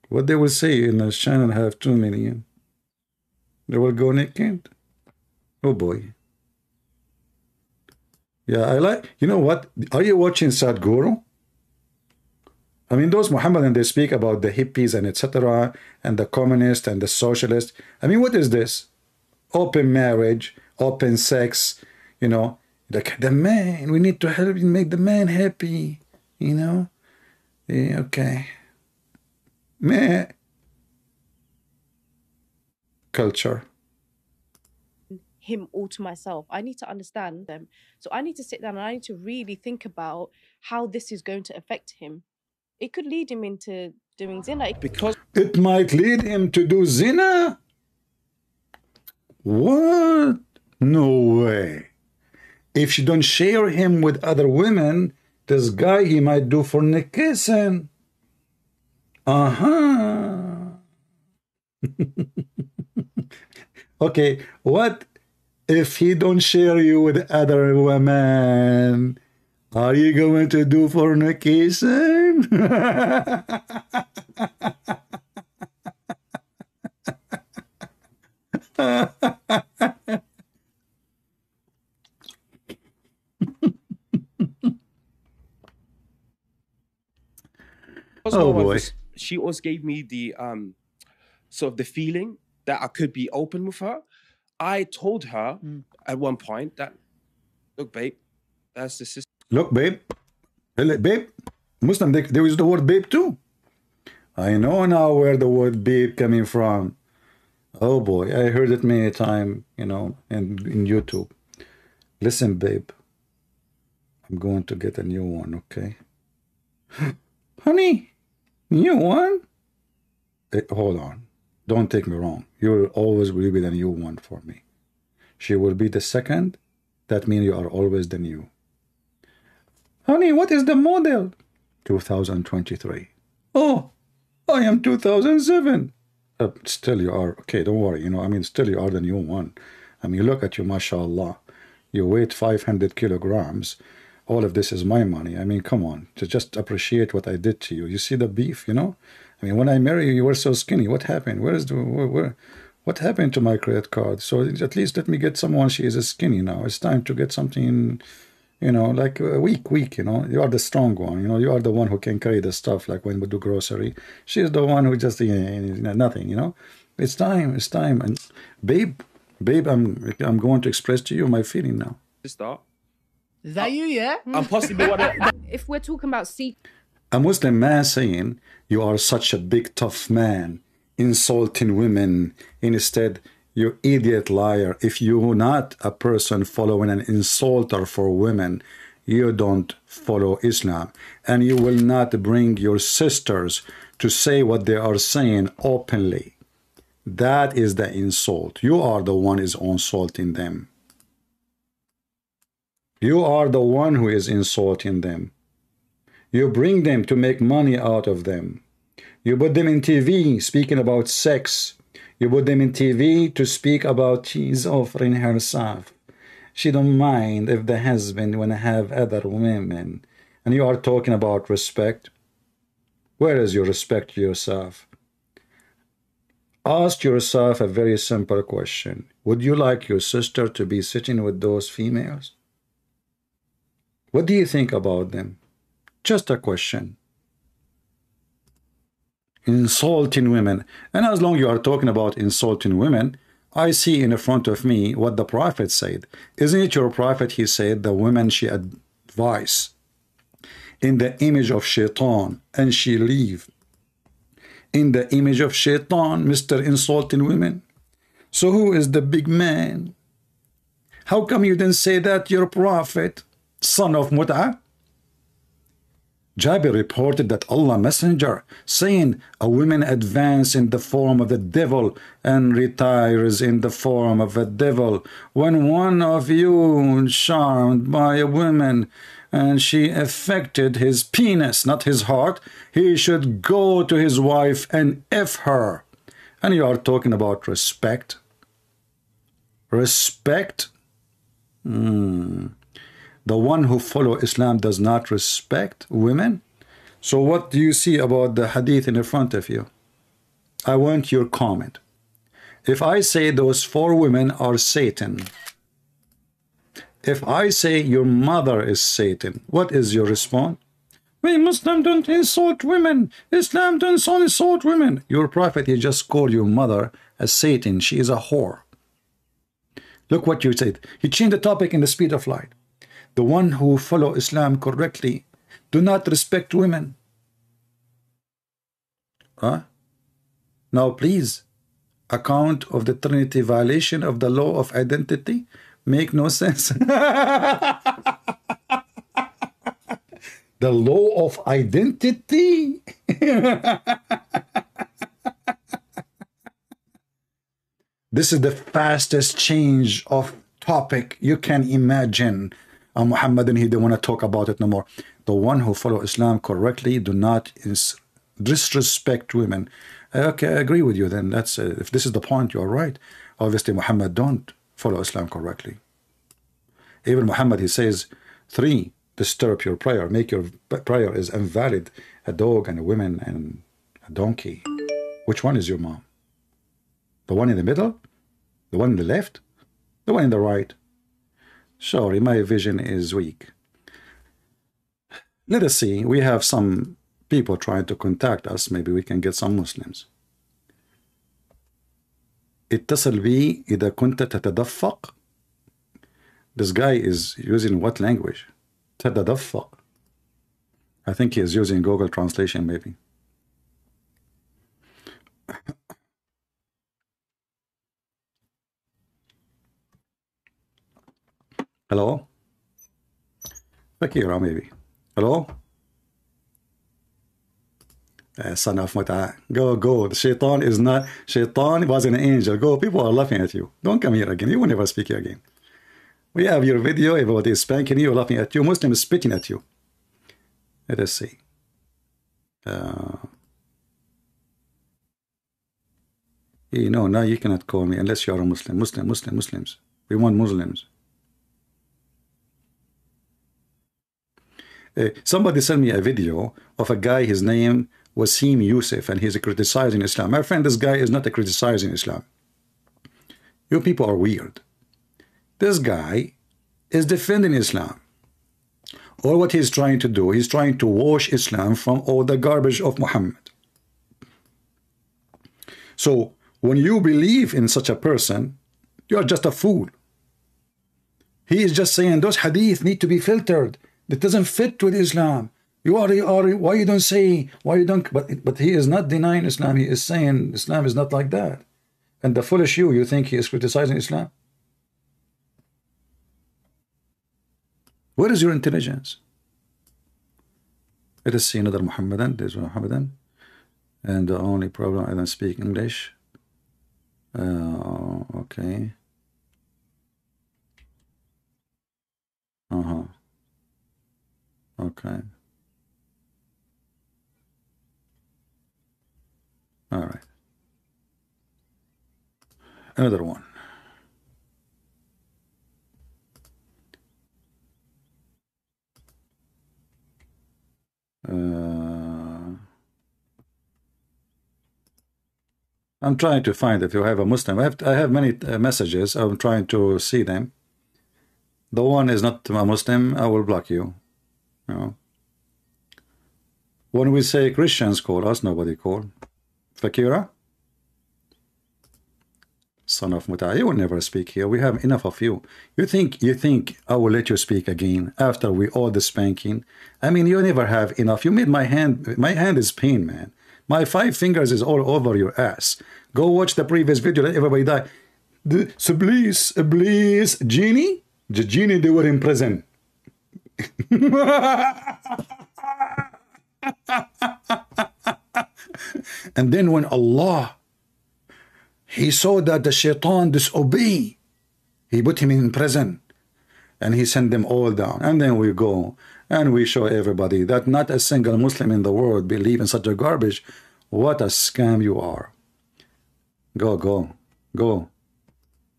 what they will say in a channel have 2 million? They will go naked. Oh boy. Yeah, I like, you know what? Are you watching Sadhguru? I mean, those Muhammadan, they speak about the hippies and etc. and the communists and the socialists. I mean, what is this? Open marriage, open sex, you know, like the man, we need to help make the man happy, you know? Yeah, okay. Meh. Culture. Him all to myself. I need to understand them. So I need to sit down and I need to really think about how this is going to affect him. It could lead him into doing zina. Because it might lead him to do zina? What? No way. If you don't share him with other women, this guy, he might do fornication. Okay, what if he don't share you with other women? Are you going to do fornication? Oh boy. She also gave me the sort of the feeling that I could be open with her. I told her at one point that, look, babe, that's the sister. Look, babe. Babe. Muslim, there is the word babe too. I know now where the word babe coming from. Oh boy, I heard it many times, you know, in YouTube. Listen, babe. I'm going to get a new one, okay? Honey, new one? Hold on. Don't take me wrong. You always will be the new one for me. She will be the second. That means you are always the new. Honey, what is the model? 2023. Oh, I am 2007. Still you are. Okay, don't worry. You know, I mean, still you are the new one. I mean, look at you, mashallah. You weigh 500 kilograms. All of this is my money. I mean, come on. To just appreciate what I did to you. You see the beef, you know? I mean, when I married you, you were so skinny. What happened? What happened to my credit card? So at least let me get someone. She is skinny now. It's time to get something, you know, like weak, you know. You are the strong one, you know. You are the one who can carry the stuff, like when we do grocery. She is the one who just, nothing, you know. It's time. And babe, I'm going to express to you my feeling now. Sister. Is that you, yeah? I'm possibly one of... If we're talking about a Muslim man saying, you are such a big tough man, insulting women. Instead, you idiot liar. If you're not a person following an insulter for women, you don't follow Islam. And you will not bring your sisters to say what they are saying openly. That is the insult. You are the one is insulting them. You are the one who is insulting them. You bring them to make money out of them. You put them in TV speaking about sex. You put them in TV to speak about she's offering herself. She don't mind if the husband wanna have other women. And you are talking about respect. Where is your respect to yourself? Ask yourself a very simple question. Would you like your sister to be sitting with those females? What do you think about them? Just a question. Insulting women. And as long as you are talking about insulting women, I see in front of me what the Prophet said. Isn't it your Prophet? He said the women she advise in the image of shaitan and she leave in the image of shaitan, Mr. Insulting women. So who is the big man? How come you didn't say that your Prophet, son of Mut'ah? Jabir reported that Allah Messenger saying a woman advances in the form of the devil and retires in the form of a devil. When one of you charmed by a woman and she affected his penis, not his heart, he should go to his wife and F her. And you are talking about respect? Respect? The one who follow Islam does not respect women. So what do you see about the hadith in front of you? I want your comment. If I say those 4 women are Satan, if I say your mother is Satan, what is your response? We Muslims don't insult women. Islam don't insult women. Your prophet, he just called your mother as Satan. She is a whore. Look what you said. He changed the topic in the speed of light. The one who follow Islam correctly do not respect women. Huh? Now please, account of the Trinity violation of the law of identity make no sense. The law of identity. This is the fastest change of topic you can imagine. Muhammad and he don't want to talk about it no more. The one who follow Islam correctly do not disrespect women. Okay, I agree with you then. That's if this is the point, you're right. Obviously, Muhammad don't follow Islam correctly. Even Muhammad, he says, 3, disturb your prayer. Make your prayer is invalid. A dog and a woman and a donkey. Which one is your mom? The one in the middle? The one in the left? The one in the right? Sorry, my vision is weak. Let us see. We have some people trying to contact us. Maybe we can get some Muslims. اتصل بي إذا كنت تتدفق. This guy is using what language? تتدفق. I think he is using Google Translation maybe. Hello? Zakir maybe. Hello? Son of Mut'a. Go. The shaitan is not. Shaitan was an angel. Go. People are laughing at you. Don't come here again. You will never speak here again. We have your video. Everybody is spanking you, laughing at you. Muslim is spitting at you. Let us see. No, now you cannot call me unless you are a Muslim. Muslims. We want Muslims. Somebody sent me a video of a guy, his name Wasim Yusuf, and he's criticizing Islam. My friend, this guy is not criticizing Islam. You people are weird. This guy is defending Islam. Or what he's trying to do, he's trying to wash Islam from all the garbage of Muhammad. So when you believe in such a person, you are just a fool. He is just saying those hadith need to be filtered. That doesn't fit with Islam. You are why you don't say, why you don't, but he is not denying Islam. He is saying Islam is not like that. And the foolish you think he is criticizing Islam? Where is your intelligence? Let us see another Muhammadan. There's Muhammadan. And the only problem, I don't speak English. Okay. Okay. All right. Another one. I'm trying to find if you have a Muslim. I have many messages. I'm trying to see them. The one is not a Muslim, I will block you. You know. When we say Christians call us, nobody call. Fakira? Son of Mut'a, you will never speak here. We have enough of you. You think I will let you speak again after we all the spanking? I mean, you never have enough. You made my hand is pain, man. My 5 fingers is all over your ass. Go watch the previous video, let everybody die. So please, Genie? The Genie, they were in prison. And then when Allah, he saw that the shaitan disobey, he put him in prison and he sent them all down. And then we go and we show everybody that not a single Muslim in the world believe in such a garbage. What a scam you are. Go.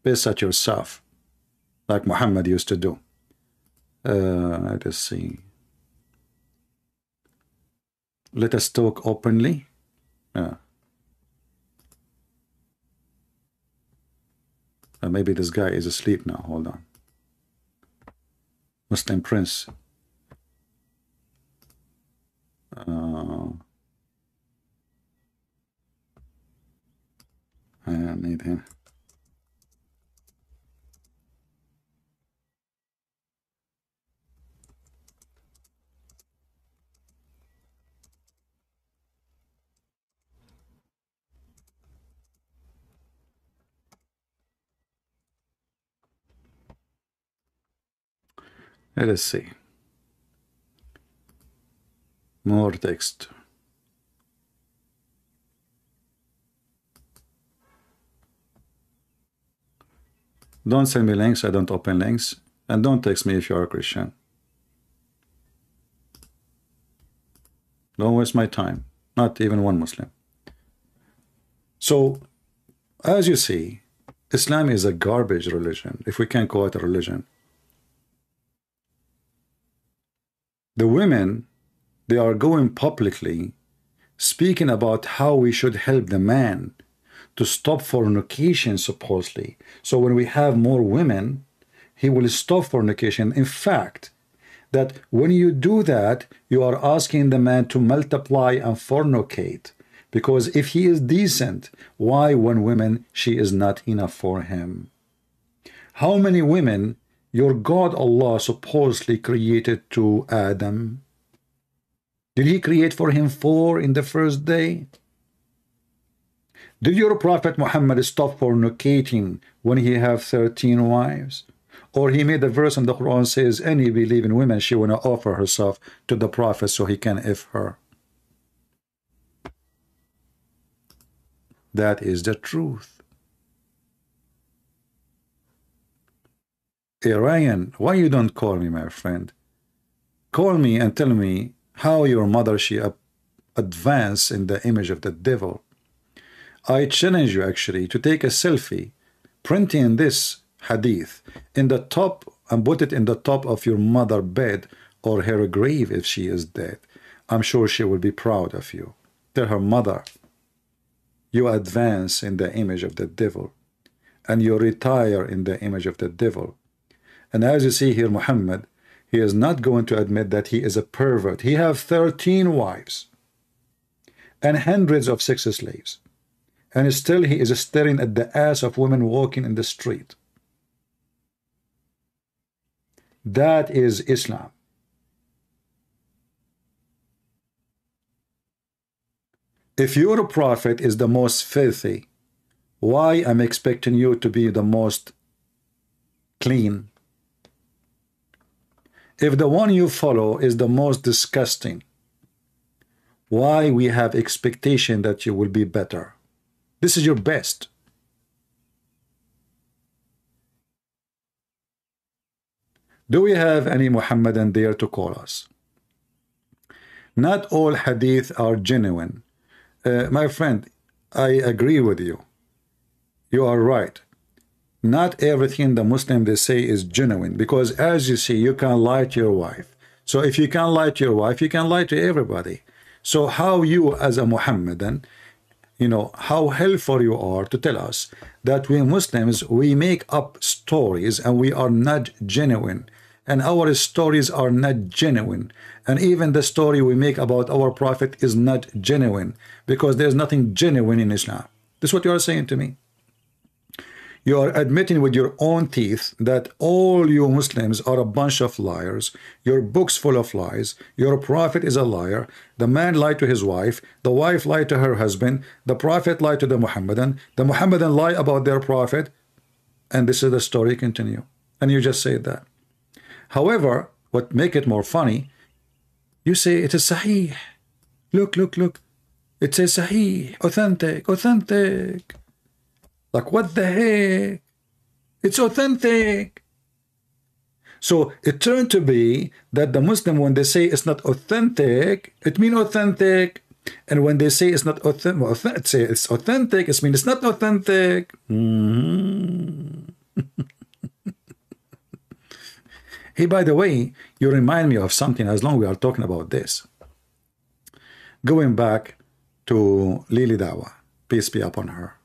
Piss at yourself like Muhammad used to do. Let us see. Let us talk openly. Maybe this guy is asleep now. Hold on. Muslim Prince. I need him. Let us see. More text. Don't send me links. I don't open links. And don't text me if you are a Christian. Don't waste my time. Not even one Muslim. So, as you see, Islam is a garbage religion, if we can call it a religion. The women, they are going publicly speaking about how we should help the man to stop fornication, supposedly. So when we have more women, he will stop fornication. In fact, that when you do that, you are asking the man to multiply and fornicate. Because if he is decent, why one woman, she is not enough for him? How many women your God Allah supposedly created to Adam? Did he create for him 4 in the first day? Did your Prophet Muhammad stop fornicating when he have 13 wives? Or he made a verse in the Quran says, any believing woman, she want to offer herself to the Prophet so he can if her. That is the truth. Hey, Ryan, why you don't call me, my friend? Call me and tell me how your mother, she advanced in the image of the devil. I challenge you actually to take a selfie, printing this hadith in the top and put it in the top of your mother bed or her grave if she is dead. I'm sure she will be proud of you. Tell her, mother, you advance in the image of the devil and you retire in the image of the devil. And as you see here, Muhammad, he is not going to admit that he is a pervert. He have 13 wives and hundreds of sex slaves. And still he is staring at the ass of women walking in the street. That is Islam. If your prophet is the most filthy, why am I expecting you to be the most clean? If the one you follow is the most disgusting, why we have expectation that you will be better? This is your best. Do we have any Muhammadan there to call us? Not all hadith are genuine. My friend, I agree with you. You are right. Not everything the Muslim they say is genuine, because as you see, you can lie to your wife. So if you can lie to your wife, you can lie to everybody. So how you as a Muhammadan, you know, how helpful you are to tell us that we Muslims, we make up stories and we are not genuine. And our stories are not genuine. And even the story we make about our prophet is not genuine, because there's nothing genuine in Islam. This is what you are saying to me. You are admitting with your own teeth that all you Muslims are a bunch of liars. Your book's full of lies. Your prophet is a liar. The man lied to his wife. The wife lied to her husband. The prophet lied to the Muhammadan. The Muhammadan lie about their prophet. And this is the story continue. And you just say that. However, what make it more funny, you say it is sahih. Look, look, look. It says sahih, authentic, authentic. Like, what the heck? It's authentic. So it turned to be that the Muslim, when they say it's not authentic, it means authentic. And when they say it's not authentic, say it's authentic, it means it's not authentic. Hey, by the way, you remind me of something as long as we are talking about this. Going back to Lily Dawah, peace be upon her.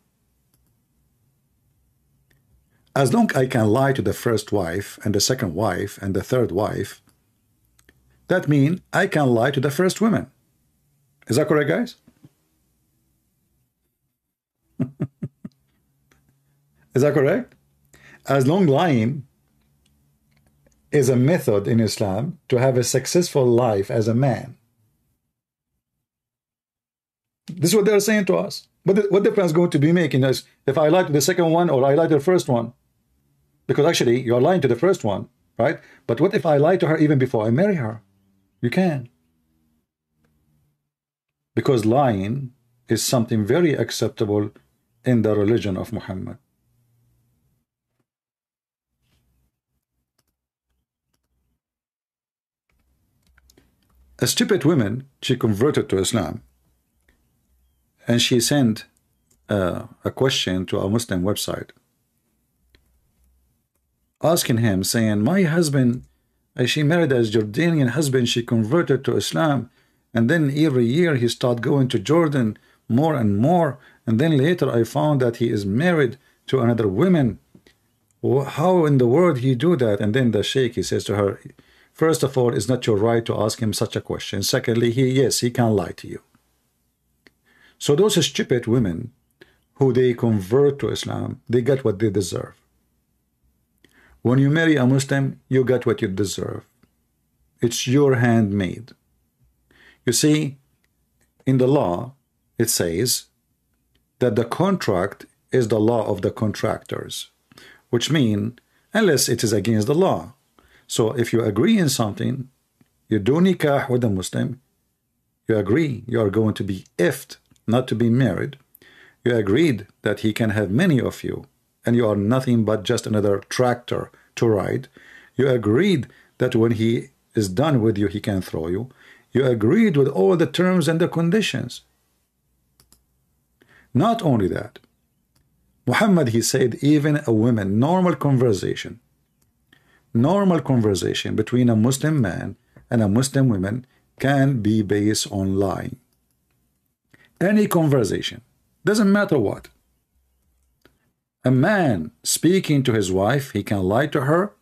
As long as I can lie to the first wife and the second wife and the third wife, that means I can lie to the first women. Is that correct, guys? Is that correct? As long lying is a method in Islam to have a successful life as a man. This is what they're saying to us. But what difference going to be making us if I lie to the second one or I lie to the first one? Because actually, you're lying to the first one, right? But what if I lie to her even before I marry her? You can. Because lying is something very acceptable in the religion of Muhammad. A stupid woman, she converted to Islam, and she sent a question to a Muslim website, asking him, saying, my husband, she married a Jordanian husband, she converted to Islam, and then every year he started going to Jordan more and more, and then later I found that he is married to another woman. How in the world he do that? And then the sheikh, he says to her, first of all, it's not your right to ask him such a question. Secondly, yes, he can lie to you. So those stupid women who they convert to Islam, they get what they deserve. When you marry a Muslim, you get what you deserve. It's your handmade. You see, in the law, it says that the contract is the law of the contractors, which means unless it is against the law. So if you agree in something, you do nikah with a Muslim, you agree you are going to be ifed, not to be married. You agreed that he can have many of you, and you are nothing but just another tractor to ride. You agreed that when he is done with you, he can throw you. You agreed with all the terms and the conditions. Not only that, Muhammad, he said, even a woman, normal conversation between a Muslim man and a Muslim woman can be based on lying. Any conversation, doesn't matter what. A man speaking to his wife, he can lie to her,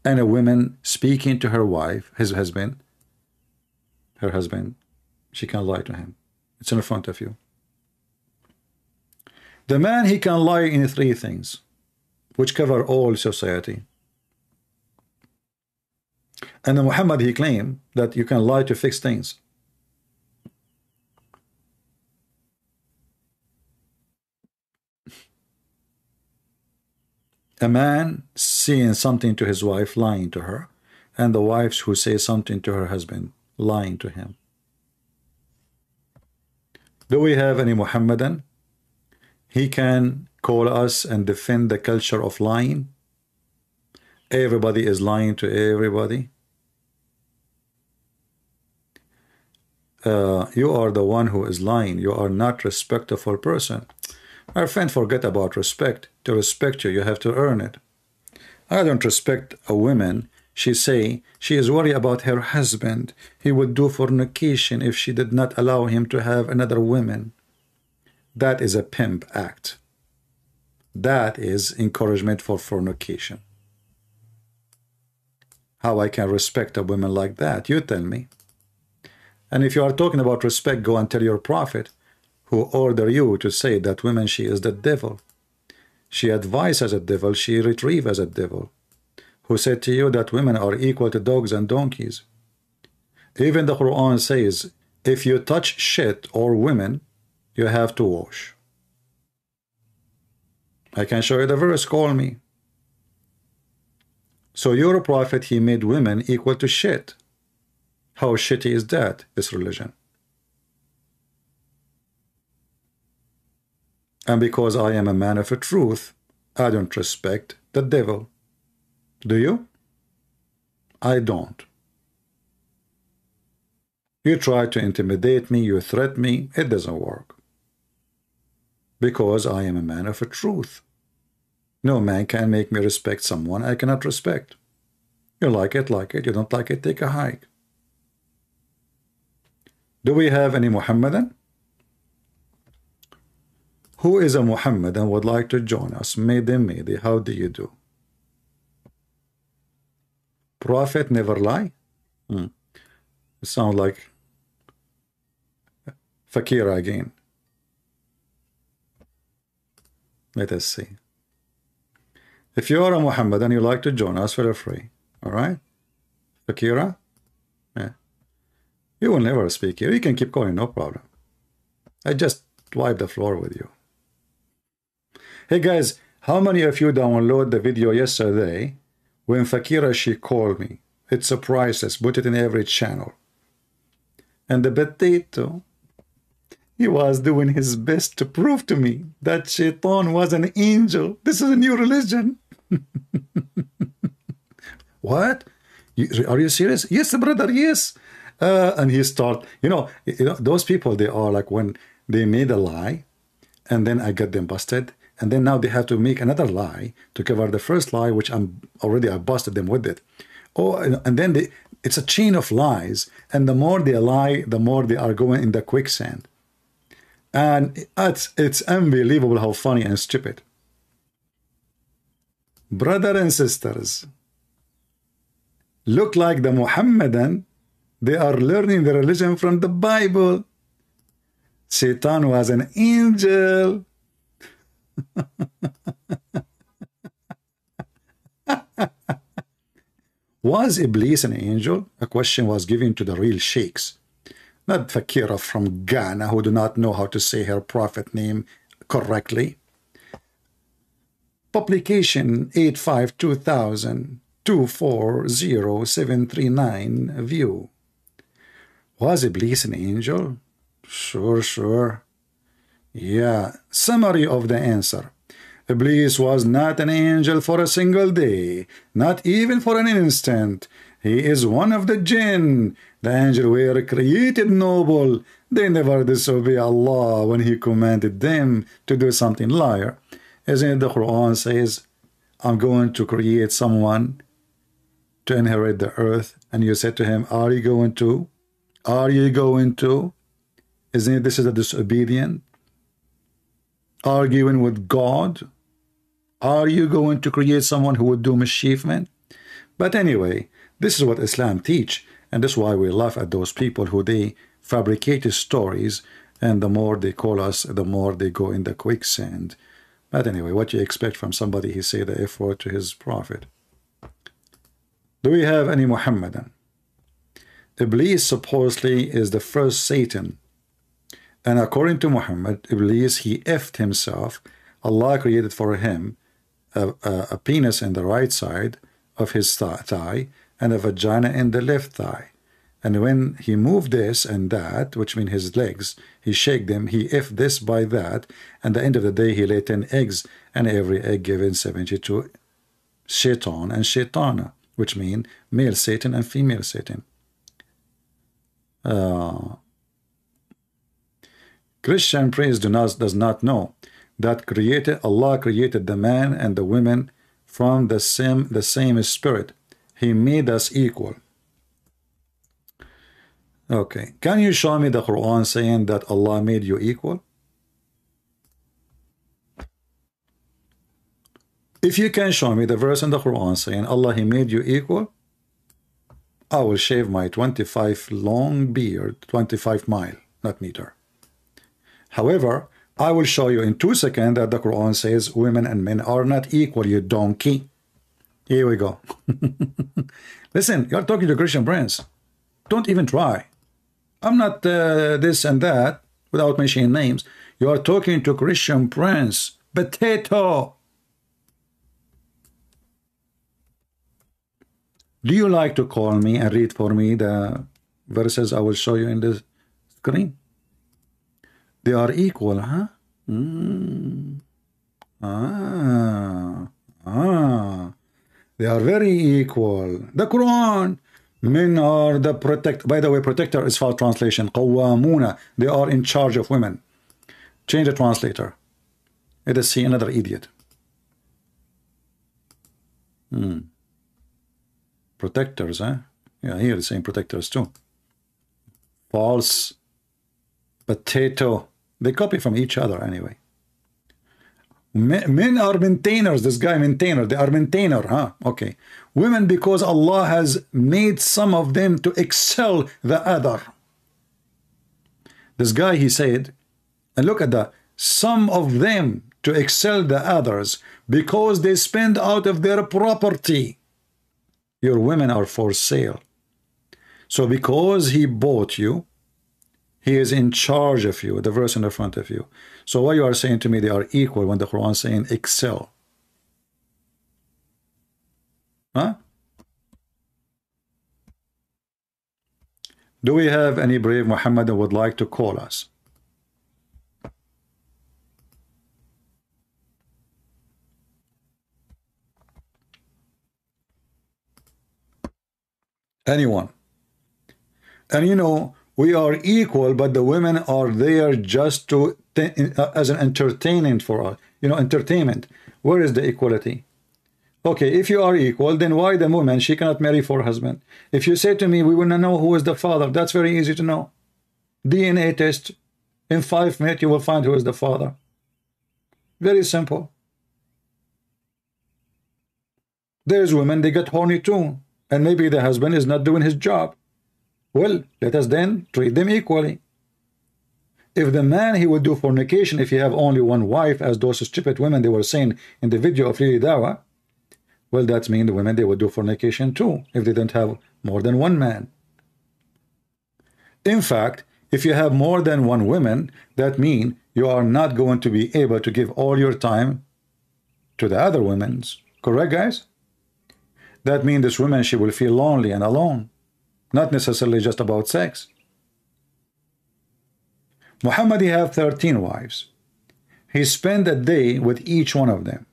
and a woman speaking to her wife, her husband, she can lie to him. It's in front of you. The man, he can lie in 3 things, which cover all society. And Muhammad, he claimed that you can lie to fix things. A man saying something to his wife, lying to her, and the wives who say something to her husband, lying to him. Do we have any Muhammadan? He can call us and defend the culture of lying. Everybody is lying to everybody. You are the one who is lying. You are not a respectful person. Our friend, forget about respect. To respect you, you have to earn it. I don't respect a woman. She say she is worried about her husband. He would do fornication if she did not allow him to have another woman. That is a pimp act. That is encouragement for fornication. How I can respect a woman like that? You tell me. And if you are talking about respect, go and tell your prophet who order you to say that woman, she is the devil. She advised as a devil, she retrieved as a devil. Who said to you that women are equal to dogs and donkeys. Even the Qur'an says, if you touch shit or women, you have to wash. I can show you the verse, call me. So your prophet, he made women equal to shit. How shitty is that, this religion? And because I am a man of a truth, I don't respect the devil. Do you? I don't. You try to intimidate me, you threat me, it doesn't work. Because I am a man of a truth. No man can make me respect someone I cannot respect. You like it, like it. You don't like it, take a hike. Do we have any Muhammadan? Who is a Muhammadan would like to join us? Mayday, how do you do? Prophet never lie? It sounds like Fakir again. Let us see. If you are a Muhammadan, you like to join us, feel free. All right? Fakira? Yeah. You will never speak here. You can keep calling, no problem. I just wipe the floor with you. Hey guys, how many of you downloaded the video yesterday when Fakira, she called me? It's a priceless. Put it in every channel. And the potato, he was doing his best to prove to me that Shaitan was an angel. This is a new religion. What? Are you serious? Yes, brother, yes. And he started, you know, those people, they are like when they made a lie and then I got them busted. And then now they have to make another lie to cover the first lie, which I busted them with it. Oh, and then it's a chain of lies. And the more they lie, the more they are going in the quicksand. And it's unbelievable how funny and stupid. Brother and sisters, look like the Muhammadan, they are learning the religion from the Bible. Satan was an angel. Was Iblis an angel? A question was given to the real sheikhs, not Fakira from Ghana who do not know how to say her prophet name correctly. Publication 85-2000-240739 view. Was Iblis an angel? Sure. Yeah. Summary of the answer. Iblis was not an angel for a single day, not even for an instant. He is one of the jinn. The angels were created noble. They never disobey Allah when He commanded them to do something liar. Isn't it the Quran says, I'm going to create someone to inherit the earth, and you said to him, are you going to? Are you going to? Isn't it this is a disobedient? Arguing with God? Are you going to create someone who would do mischievement? But anyway, this is what Islam teach, and this is why we laugh at those people who they fabricate stories, and the more they call us, the more they go in the quicksand. But anyway, what you expect from somebody who say the F word to his prophet? Do we have any Muhammadan? Iblis supposedly is the first Satan. And according to Muhammad, Iblis, he effed himself. Allah created for him a penis in the right side of his thigh and a vagina in the left thigh. And when he moved this and that, which means his legs, he shake them, he effed this by that, and at the end of the day, he laid 10 eggs, and every egg given 72 shaitan and shaitana, which mean male Satan and female Satan. Christian priest does not know that Allah created the man and the women from the same spirit. He made us equal. Okay, can you show me the Quran saying that Allah made you equal? If you can show me the verse in the Quran saying Allah, He made you equal, I will shave my 25 long beard, 25 mile, not meter. However, I will show you in 2 seconds that the Quran says women and men are not equal, you donkey. Here we go. Listen, you're talking to Christian friends. Don't even try. I'm not this and that without mentioning names. You are talking to Christian prince. Potato. Do you like to call me and read for me the verses I will show you in the screen? They are equal, huh? They are very equal. The Quran. Men are the protector. By the way, protector is false translation. Qawwamuna. They are in charge of women. Change the translator. Let us see another idiot. Protectors, huh? Yeah, here it's saying protectors too. False. Potato. They copy from each other anyway. Men are maintainers. This guy maintainer. They are maintainer, huh? Okay. Women, because Allah has made some of them to excel the other. This guy, he said, and look at that, some of them to excel the others because they spend out of their property. Your women are for sale. So because he bought you, he is in charge of you, the verse in the front of you. So why you are saying to me they are equal when the Quran is saying excel? Huh? Do we have any brave Muhammad that would like to call us? Anyone? And you know, we are equal, but the women are there just to as an entertainment for us. You know, entertainment. Where is the equality? Okay, if you are equal, then why the woman, she cannot marry for husband? If you say to me, we want to know who is the father, that's very easy to know. DNA test, in 5 minutes you will find who is the father. Very simple. There's women, they get horny too, and maybe the husband is not doing his job. Well, let us then treat them equally. If the man, he would do fornication if he have only one wife, as those stupid women they were saying in the video of Lily Dawah, well, that means the women, they would do fornication too if they don't have more than one man. In fact, if you have more than one woman, that means you are not going to be able to give all your time to the other women's. Correct, guys? That means this woman, she will feel lonely and alone. Not necessarily just about sex. Muhammad, he had 13 wives. He spent a day with each one of them.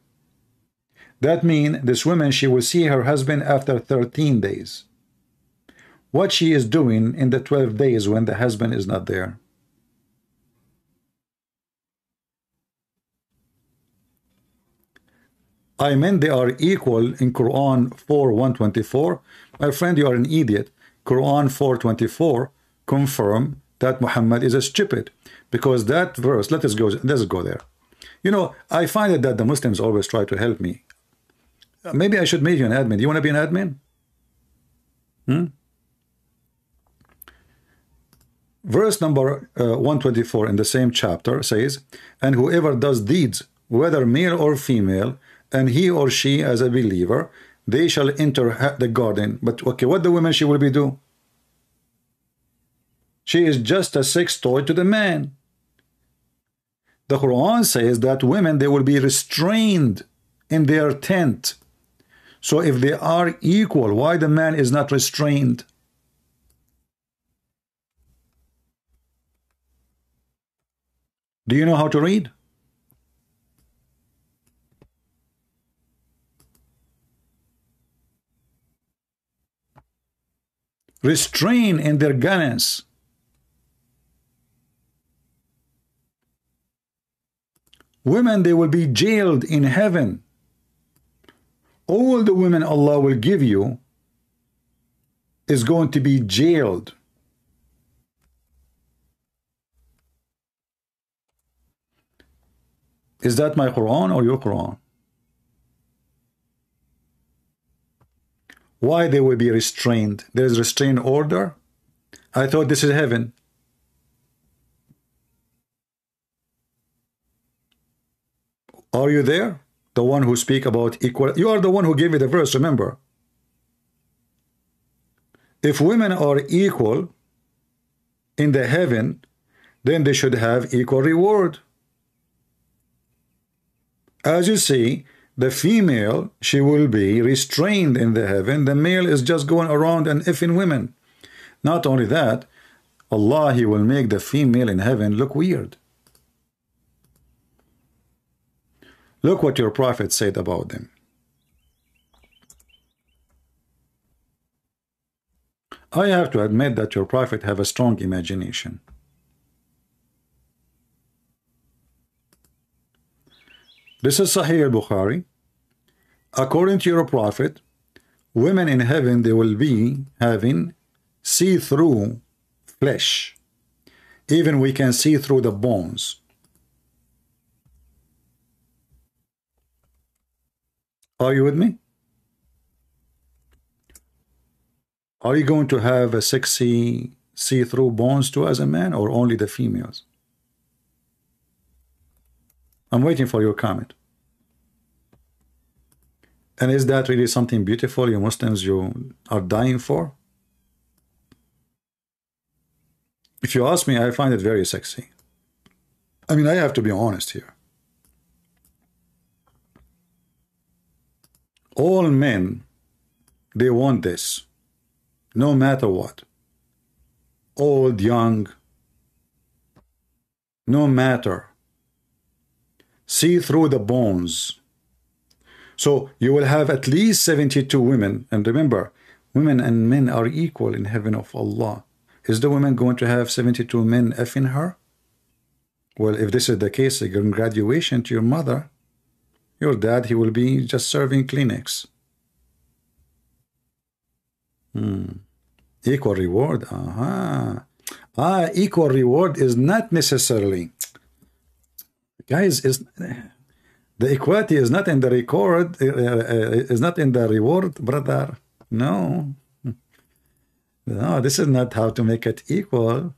That means this woman, she will see her husband after 13 days. What she is doing in the 12 days when the husband is not there? I meant they are equal in Quran 4:124. My friend, you are an idiot. Quran 4:24 confirm that Muhammad is a stupid, because that verse, let's go there. You know, I find it that the Muslims always try to help me. Maybe I should make you an admin. You want to be an admin? Verse number 124 in the same chapter says, and whoever does deeds, whether male or female, and he or she as a believer, they shall enter the garden. But okay, what the woman she will be do? She is just a sex toy to the man. The Quran says that women, they will be restrained in their tent. So if they are equal, why the man is not restrained? Do you know how to read? Restrain in their guidance. Women, they will be jailed in heaven. All the women Allah will give you is going to be jailed. Is that my Quran or your Quran? Why they will be restrained? There is restraint order. I thought this is heaven. Are you there? The one who speak about equal. You are the one who gave me the verse, remember. If women are equal in the heaven, then they should have equal reward. As you see, the female, she will be restrained in the heaven. The male is just going around and effing women. Not only that, Allah, he will make the female in heaven look weird. Look what your prophet said about them. I have to admit that your prophet have a strong imagination. This is Sahih al-Bukhari. According to your prophet, women in heaven, they will be having see-through flesh. Even we can see through the bones. Are you with me? Are you going to have a sexy see-through bones too as a man, or only the females? I'm waiting for your comment. And is that really something beautiful, you Muslims, you are dying for? If you ask me, I find it very sexy. I mean, I have to be honest here. All men, they want this, no matter what. Old, young, no matter. See through the bones. So you will have at least 72 women. And remember, women and men are equal in heaven of Allah. Is the woman going to have 72 men effing her? Well, if this is the case, congratulations to your mother. Your dad, he will be just serving Kleenex. Equal reward. Equal reward is not necessarily. Guys, is the equality is not in the record, is not in the reward, brother. No. No, this is not how to make it equal.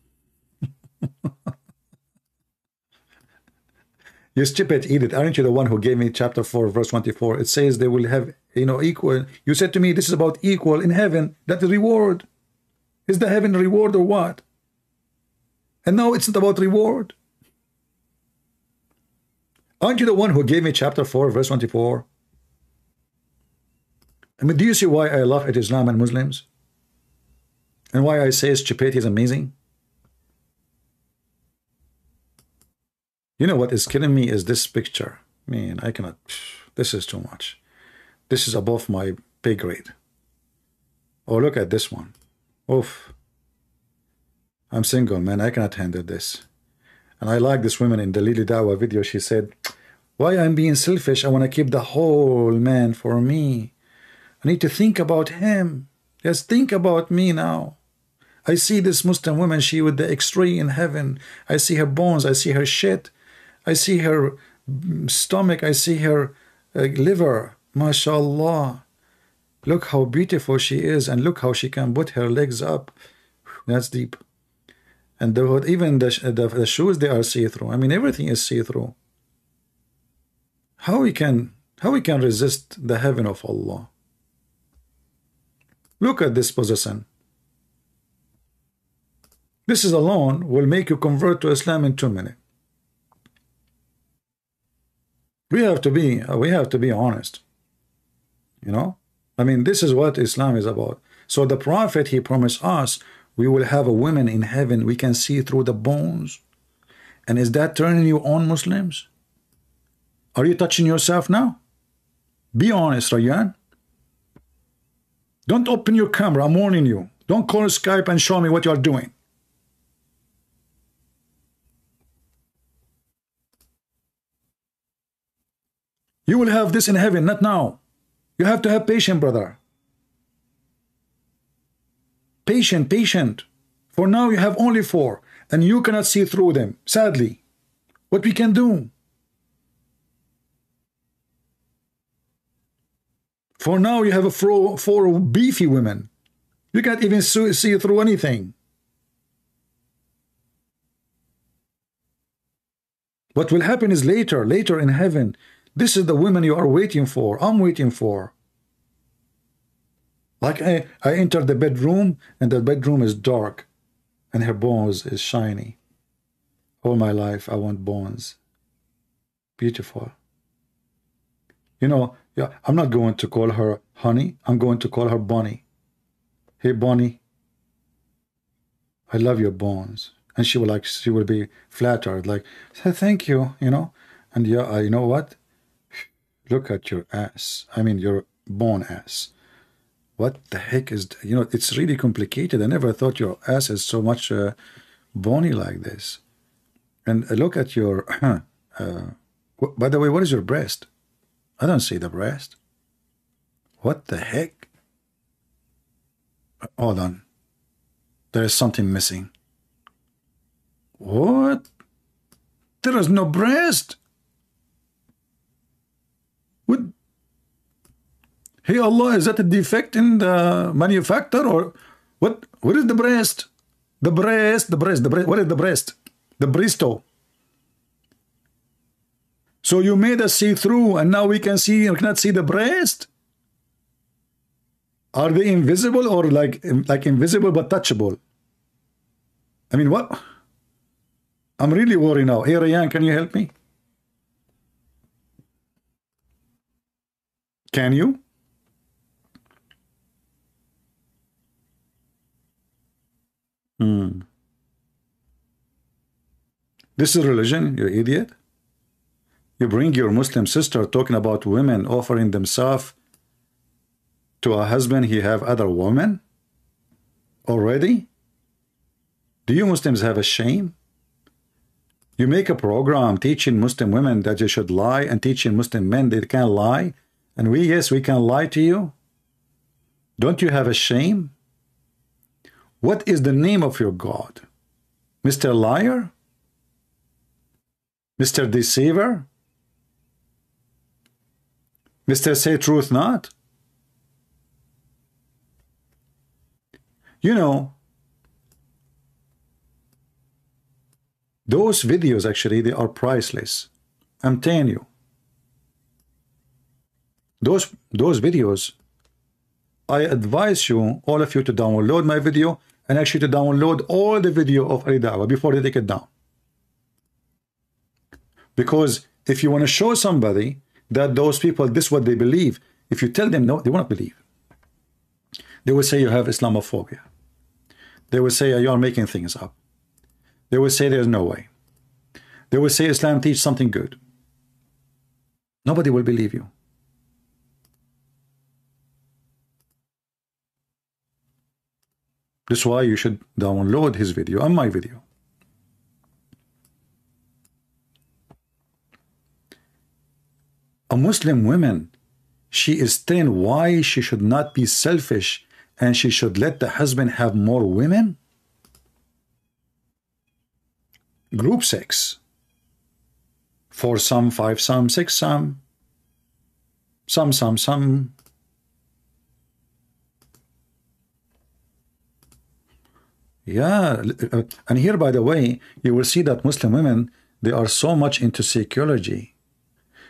You stupid idiot, aren't you the one who gave me chapter 4 verse 24? It says they will have, equal. You said to me this is about equal in heaven. That is reward. Is the heaven reward or what? And now it's not about reward. Aren't you the one who gave me chapter 4 verse 24? I mean, do you see why I laugh at Islam and Muslims? And why I say stupidity is amazing? You know what is killing me is this picture. Man, I cannot. This is too much. This is above my pay grade. Oh, look at this one. Oof. I'm single, man. I cannot handle this. And I like this woman in the Lily Dawah video. She said, why I'm being selfish? I want to keep the whole man for me. I need to think about him. Just think about me now. I see this Muslim woman, she with the X-ray in heaven. I see her bones. I see her shit. I see her stomach. I see her liver. MashaAllah. Look how beautiful she is. And look how she can put her legs up. That's deep. And even the shoes, they are see-through. I mean, everything is see-through. How we can resist the heaven of Allah? Look at this possession. This is alone will make you convert to Islam in 2 minutes. We have to be honest. I mean, this is what Islam is about. So the Prophet, he promised us, we will have a woman in heaven. We can see through the bones. And is that turning you on, Muslims? Are you touching yourself now? Be honest, Rayyan. Don't open your camera. I'm warning you. Don't call Skype and show me what you are doing. You will have this in heaven, not now. You have to have patience, brother. Patient. For now, you have only 4, and you cannot see through them, sadly. What we can do? For now, you have 4 beefy women. You can't even see through anything. What will happen is later in heaven. This is the women you are waiting for. I'm waiting for. Like I enter the bedroom, and the bedroom is dark, and her bones is shiny. All my life, I want bones. Beautiful. Yeah, I'm not going to call her honey. I'm going to call her Bonnie. Hey, Bonnie. I love your bones. And she will be flattered, like, thank you, And yeah, you know what? Look at your ass. I mean, your bone ass. What the heck is, it's really complicated. I never thought your ass is so much bony like this. And look at your, by the way, what is your breast? I don't see the breast. What the heck? Hold on. There is something missing. What? There is no breast. What? Hey Allah, is that a defect in the manufacturer or what? What is the breast? The breast. What is the breast? The bristo. So you made us see through, and now we can see. We cannot see the breast. Are they invisible or like invisible but touchable? I mean, what? I'm really worried now. Hey, Rayan, can you help me? Can you? This is religion, you idiot. You bring your Muslim sister talking about women offering themselves to a husband he have other women already? Do you Muslims have a shame? You make a program teaching Muslim women that they should lie and teaching Muslim men they can't lie, and yes, we can lie to you. Don't you have a shame? What is the name of your God? Mr. Liar? Mr. Deceiver? Mr. Say Truth Not? You know, those videos actually, they are priceless. I'm telling you. Those videos, I advise you, all of you, to download my video and actually to download all the video of Dawah before they take it down. Because if you want to show somebody that those people, this is what they believe, if you tell them no, they won't believe. They will say you have Islamophobia. They will say you are making things up. They will say there's no way. They will say Islam teaches something good. Nobody will believe you. That's why you should download his video and my video. A Muslim woman, she is telling why she should not be selfish and she should let the husband have more women? Group sex. 4 some, 5 some, 6 some. Some. Yeah, and here, by the way, you will see that Muslim women, they are so much into psychology.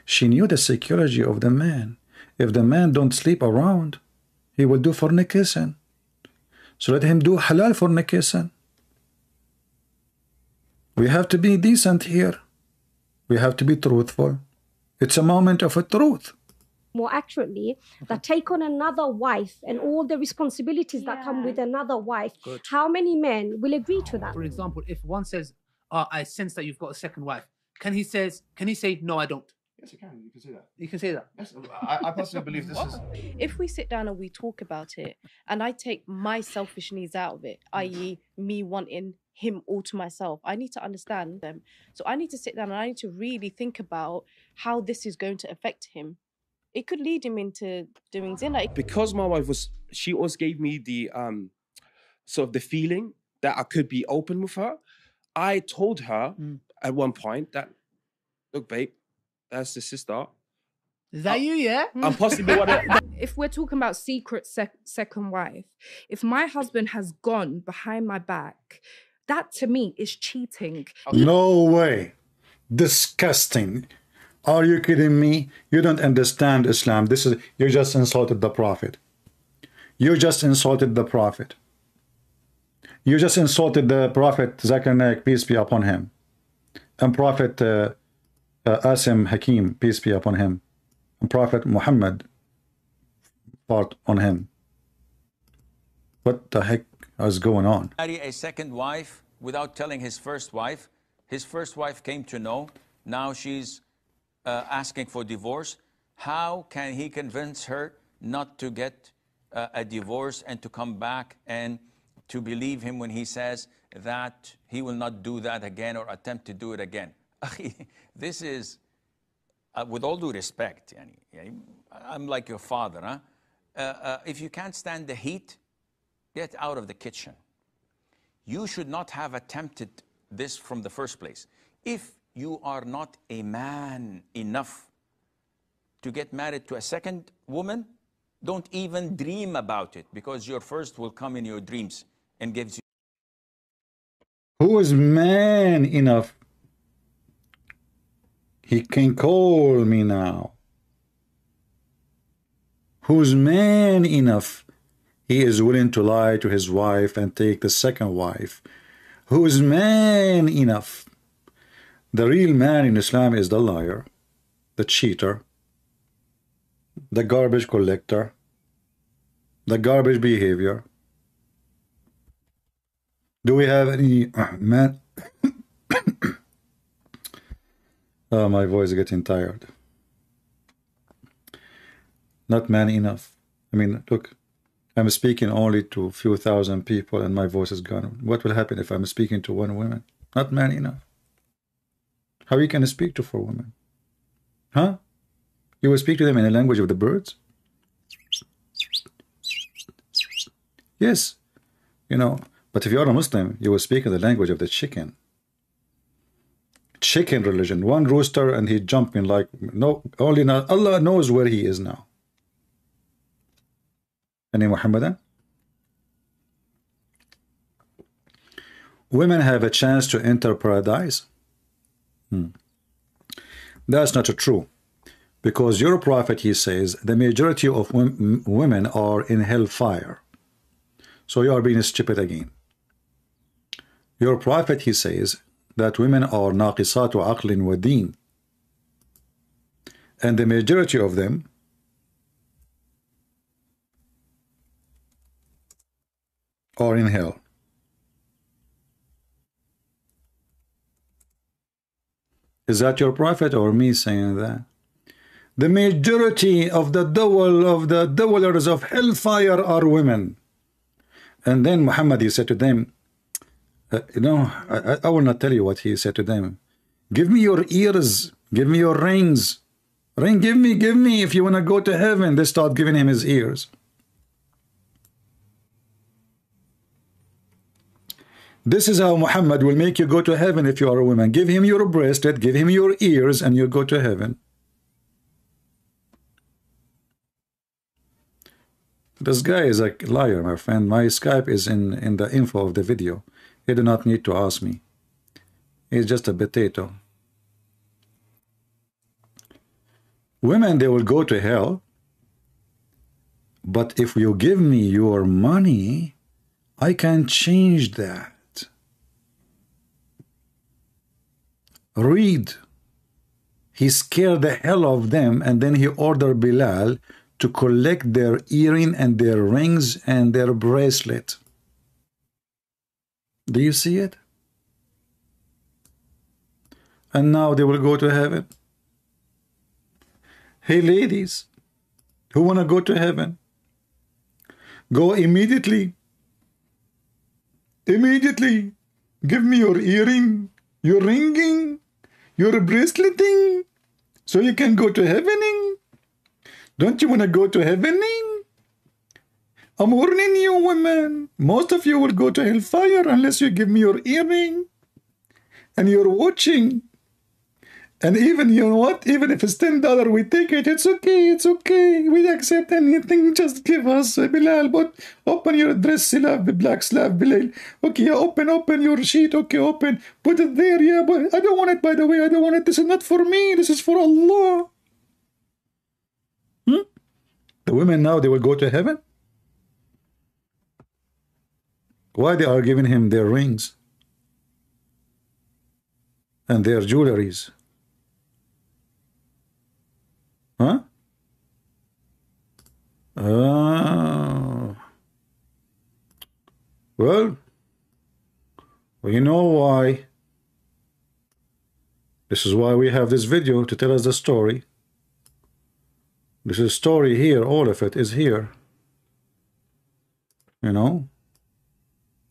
She knew the psychology of the man. If the man don't sleep around, he will do fornication. So let him do halal fornication. We have to be decent here. We have to be truthful. It's a moment of a truth. More accurately, that take on another wife and all the responsibilities that come with another wife. Good. How many men will agree to that? For example, if one says, I sense that you've got a second wife, can he say, no, I don't? Yes, you can. You can say that. You can say that. Yes, I personally believe this is. If we sit down and we talk about it, and I take my selfish needs out of it, i.e., me wanting him all to myself, I need to understand them. So I need to sit down and I need to really think about how this is going to affect him. It could lead him into doing zina. Because my wife she always gave me the sort of the feeling that I could be open with her. I told her at one point that, look, babe, that's the sister. Is that you, yeah? I'm possibly one of... If we're talking about secret second wife, if my husband has gone behind my back, that to me is cheating. No way. Disgusting. Are you kidding me? You don't understand Islam. You just insulted the Prophet. You just insulted the Prophet. You just insulted the Prophet Zakir, Naik, peace be upon him. And Prophet Asim Hakim, peace be upon him. And Prophet Muhammad, part on him. What the heck is going on? Marry a second wife without telling his first wife. His first wife came to know. Now she's asking for divorce. How can he convince her not to get a divorce and to come back and to believe him when he says that he will not do that again or attempt to do it again? This is, with all due respect, I'm like your father. Huh? If you can't stand the heat, Get out of the kitchen. You should not have attempted this from the first place. If you are not a man enough to get married to a second woman, don't even dream about it, because your first will come in your dreams and gives you. Who is man enough? He can call me now. Who's man enough? He is willing to lie to his wife and take the second wife. Who's man enough? The real man in Islam is the liar, the cheater, the garbage collector, the garbage behavior. Do we have any man? Oh, my voice is getting tired. Not man enough. I mean, look, I'm speaking only to a few thousand people and my voice is gone. What will happen if I'm speaking to one woman? Not man enough. How you can speak to 4 women? Huh? You will speak to them in the language of the birds? Yes. You know, but if you're a Muslim, you will speak in the language of the chicken. Chicken religion. One rooster and he jumping like, no, only now. Allah knows where he is now. Any Muhammadan? Women have a chance to enter paradise. That's not true, because your prophet, he says, the majority of women are in hellfire. So you are being stupid again. Your prophet, he says that women are naqisatu aqlin wa deen, and the majority of them are in hell. Is that your prophet or me saying that? The majority of the dwellers of hellfire are women. And then Muhammad, he said to them, I will not tell you what he said to them. Give me your ears, give me your rings. Give me if you want to go to heaven. They start giving him his ears. This is how Muhammad will make you go to heaven if you are a woman. Give him your bracelet, give him your ears, and you go to heaven. This guy is a liar, my friend. My Skype is in the info of the video. You do not need to ask me. He's just a potato. Women, they will go to hell. But if you give me your money, I can change that. Read. He scared the hell of them, and then he ordered Bilal to collect their earring and their rings and their bracelet. Do you see it? And now they will go to heaven. Hey ladies, who want to go to heaven? Go immediately. Immediately. Give me your earring, your ringing, your braceleting, so you can go to heavening. Don't you want to go to heavening? I'm warning you, women. Most of you will go to hellfire unless you give me your earring and your watching. And even, you know what? Even if it's $10, we take it. It's okay. It's okay. We accept anything. Just give us, Bilal. But open your dress, slave, black slave, Bilal. Okay, open your sheet. Okay, open. Put it there. Yeah, but I don't want it, by the way. I don't want it. This is not for me. This is for Allah. The women now, they will go to heaven? Why they are giving him their rings and their jewelries? Huh? Well, you know why. This is why we have this video, to tell us the story. This is story here, all of it is here. You know?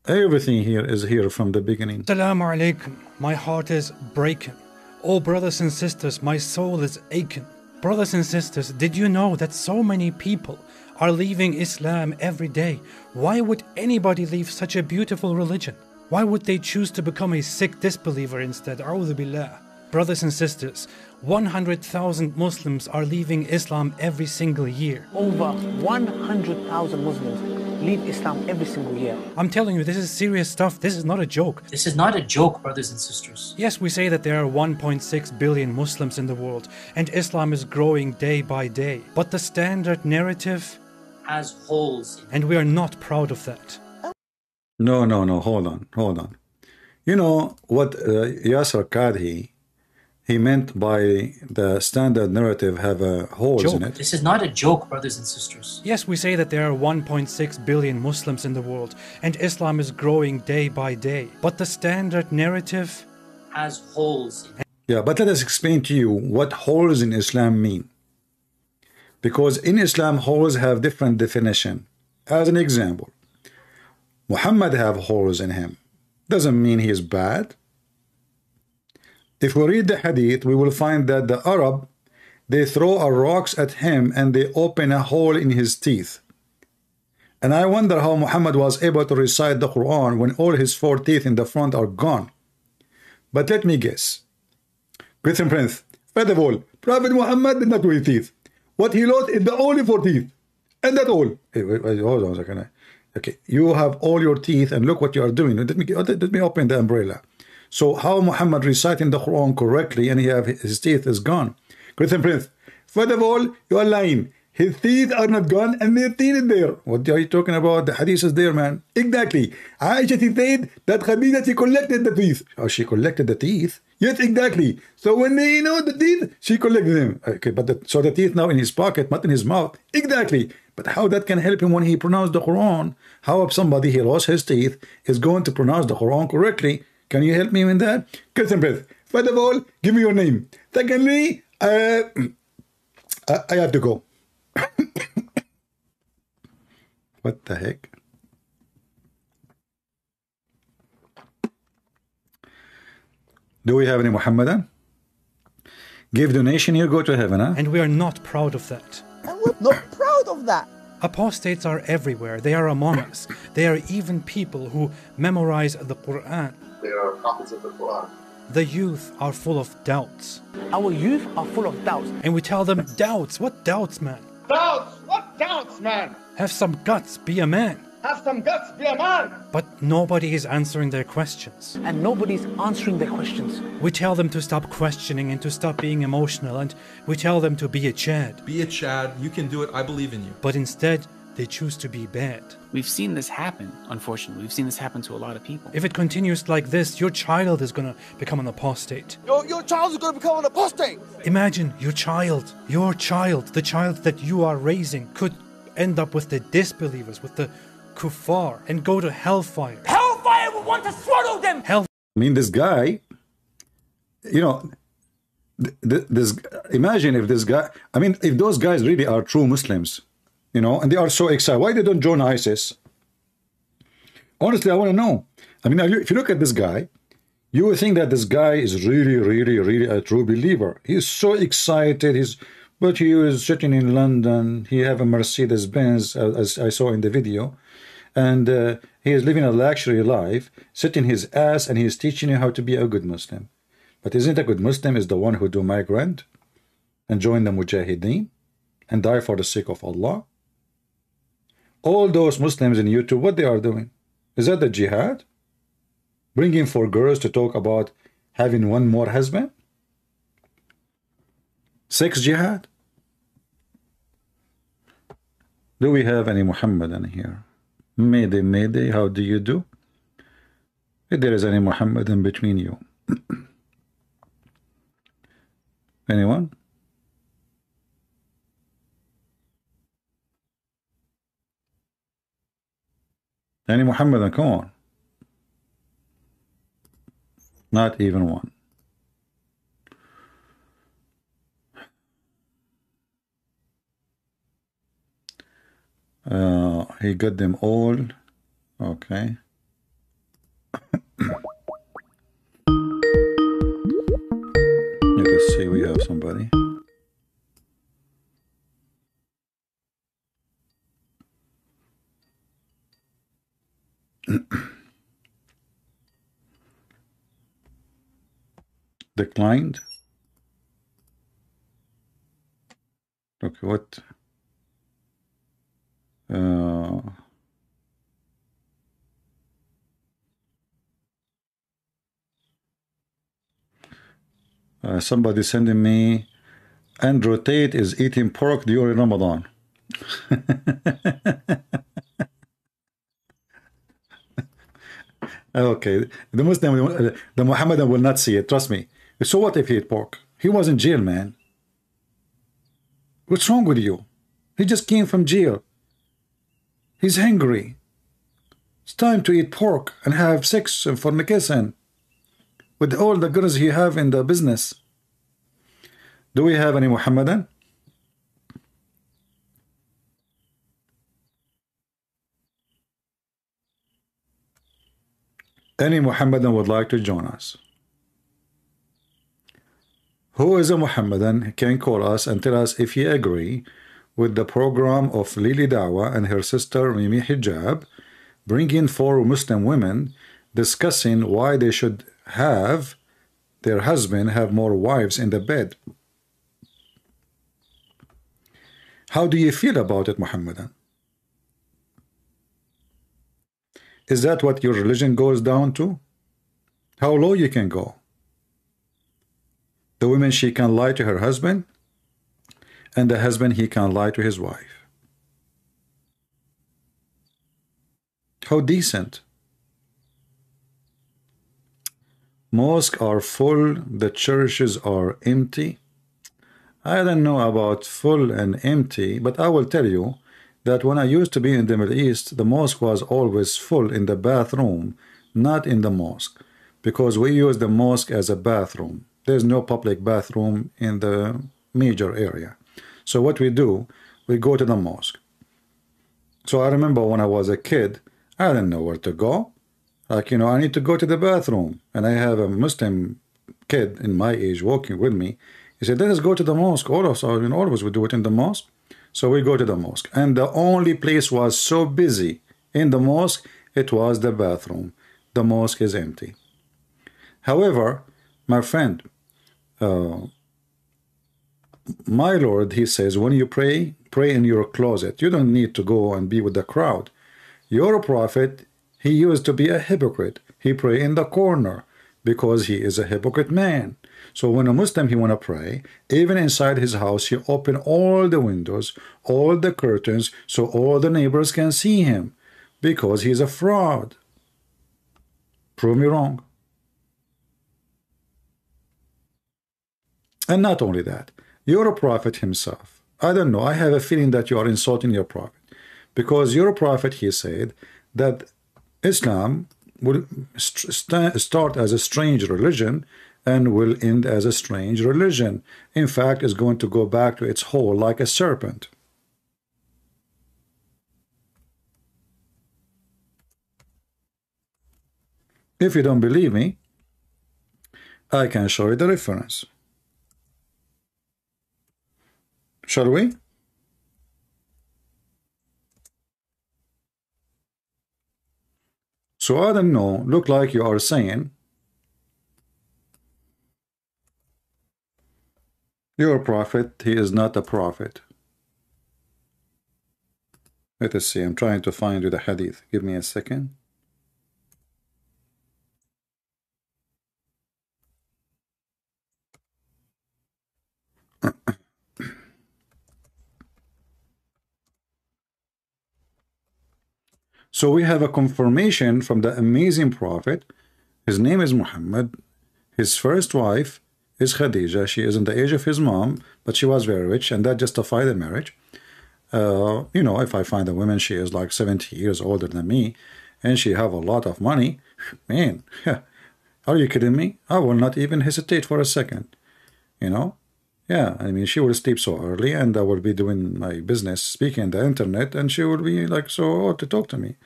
Everything here is here from the beginning. Assalamu alaikum. My heart is breaking. Oh, brothers and sisters, my soul is aching. Brothers and sisters, did you know that so many people are leaving Islam every day. Why would anybody leave such a beautiful religion? Why would they choose to become a sick disbeliever instead? A'udhu billah. Brothers and sisters, 100,000 Muslims are leaving Islam every single year. Over 100,000 Muslims leave Islam every single year. I'm telling you, this is serious stuff. This is not a joke. This is not a joke, brothers and sisters. Yes, we say that there are 1.6 billion Muslims in the world, and Islam is growing day by day. But the standard narrative has holes in it. And we are not proud of that. No, hold on. You know what Yasser Qadhi, he meant by the standard narrative have holes in it. This is not a joke, brothers and sisters. Yes, we say that there are 1.6 billion Muslims in the world, and Islam is growing day by day. But the standard narrative has holes in it. Yeah, but let us explain to you what holes in Islam mean. Because in Islam, holes have different definition. As an example, Muhammad have holes in him. Doesn't mean he is bad. If we read the hadith, we will find that the Arab, they throw rocks at him and they open a hole in his teeth. And I wonder how Muhammad was able to recite the Quran when all his 4 teeth in the front are gone. But let me guess. Question Prince, first of all, Prophet Muhammad did not lose teeth. What he lost is the only 4 teeth. And that's all. Hey, wait, hold on a second. Okay, you have all your teeth and look what you are doing. Let me open the umbrella. So how Muhammad reciting the Quran correctly and his teeth is gone? Christian Prince, first of all, you are lying. His teeth are not gone and their teeth is there. What are you talking about? The hadith is there, man. Exactly. Aisha said that Khadija, she collected the teeth. Oh, she collected the teeth? Yes, exactly. So when they know the teeth, she collected them. Okay, but so the teeth now in his pocket, not in his mouth. Exactly. But how that can help him when he pronounced the Quran? How if somebody he lost his teeth is going to pronounce the Quran correctly? Can you help me with that? Christian Prince, first of all, give me your name. Secondly, I have to go. What the heck? Do we have any Muhammadan? Give donation, you go to heaven, huh? And we are not proud of that. And we're not proud of that. Apostates are everywhere. They are among us. They are even people who memorize the Qur'an. They are copies of the Quran. The youth are full of doubts. Our youth are full of doubts. And we tell them, doubts? What doubts, man? Doubts? What doubts, man? Have some guts, be a man. Have some guts, be a man. But nobody is answering their questions. And nobody's answering their questions. We tell them to stop questioning and to stop being emotional, and we tell them to be a Chad. Be a Chad, you can do it, I believe in you. But instead, they choose to be bad. We've seen this happen, unfortunately. We've seen this happen to a lot of people. If it continues like this, your child is going to become an apostate. Your child is going to become an apostate. Imagine your child, the child that you are raising could end up with the disbelievers, with the kuffar, and go to hellfire. Hellfire will want to swallow them. I mean, this guy, you know, imagine if this guy, I mean, if those guys really are true Muslims, you know, and they are so excited, why they don't join ISIS? Honestly, I want to know. I mean, if you look at this guy, you would think that this guy is really a true believer. He's so excited. But he was sitting in London. He have a Mercedes Benz, as I saw in the video, and he is living a luxury life, sitting his ass, and he is teaching you how to be a good Muslim. But isn't a good Muslim is the one who do migrant and join the Mujahideen and die for the sake of Allah? All those Muslims in YouTube, what they are doing? Is that the jihad? Bringing 4 girls to talk about having one more husband? Sex jihad? Do we have any Muhammadan here? Mayday, how do you do? If there is any Muhammadan between you. Anyone? Any Muhammadan, come on. Not even one. He got them all. Okay. Let's see, we have somebody. Declined. Okay, what? Somebody sending me, Andrew Tate is eating pork during Ramadan. Okay, the Muslim, the Muhammadan will not see it, trust me. So what if he ate pork? He was in jail, man. What's wrong with you? He just came from jail. He's hungry. It's time to eat pork and have sex and fornication with all the girls he have in the business. Do we have any Muhammadan? Any Muhammadan would like to join us? Who is a Muhammadan can call us and tell us if he agree with the program of Lily Dawah and her sister Mimi Hijjab, bringing 4 Muslim women discussing why they should have their husband have more wives in the bed. How do you feel about it, Muhammadan? Is that what your religion goes down to? How low you can go? The woman, she can lie to her husband, and the husband, he can lie to his wife. How decent. Mosques are full, the churches are empty. I don't know about full and empty, but I will tell you that when I used to be in the Middle East, the mosque was always full in the bathroom, not in the mosque, because we use the mosque as a bathroom. There's no public bathroom in the major area. So what we do, we go to the mosque. So I remember when I was a kid, I didn't know where to go. Like, you know, I need to go to the bathroom. And I have a Muslim kid in my age walking with me. He said, let us go to the mosque. All of us would do it in the mosque. So we go to the mosque. And the only place was so busy in the mosque, it was the bathroom. The mosque is empty. However, my friend, my Lord, he says, when you pray, pray in your closet. You don't need to go and be with the crowd. Your prophet, he used to be a hypocrite. He pray in the corner because he is a hypocrite man. So when a Muslim, he want to pray, even inside his house, he open all the windows, all the curtains, so all the neighbors can see him, because he's a fraud. Prove me wrong. And not only that, you're a prophet himself. I don't know, I have a feeling that you are insulting your prophet, because your prophet, he said that Islam will start as a strange religion and will end as a strange religion. In fact, it's going to go back to its hole like a serpent. If you don't believe me, I can show you the reference. Shall we? So I don't know, look like you are saying your prophet, he is not a prophet. Let us see, I'm trying to find you the hadith. Give me a second. So we have a confirmation from the amazing prophet. His name is Muhammad. His first wife is Khadija. She is in the age of his mom, but she was very rich, and that justified the marriage. You know, if I find a woman, she is like 70 years older than me, and she have a lot of money, man, are you kidding me? I will not even hesitate for a second, you know? Yeah, I mean, she will sleep so early, and I will be doing my business, speaking on the internet, and she will be like so to talk to me.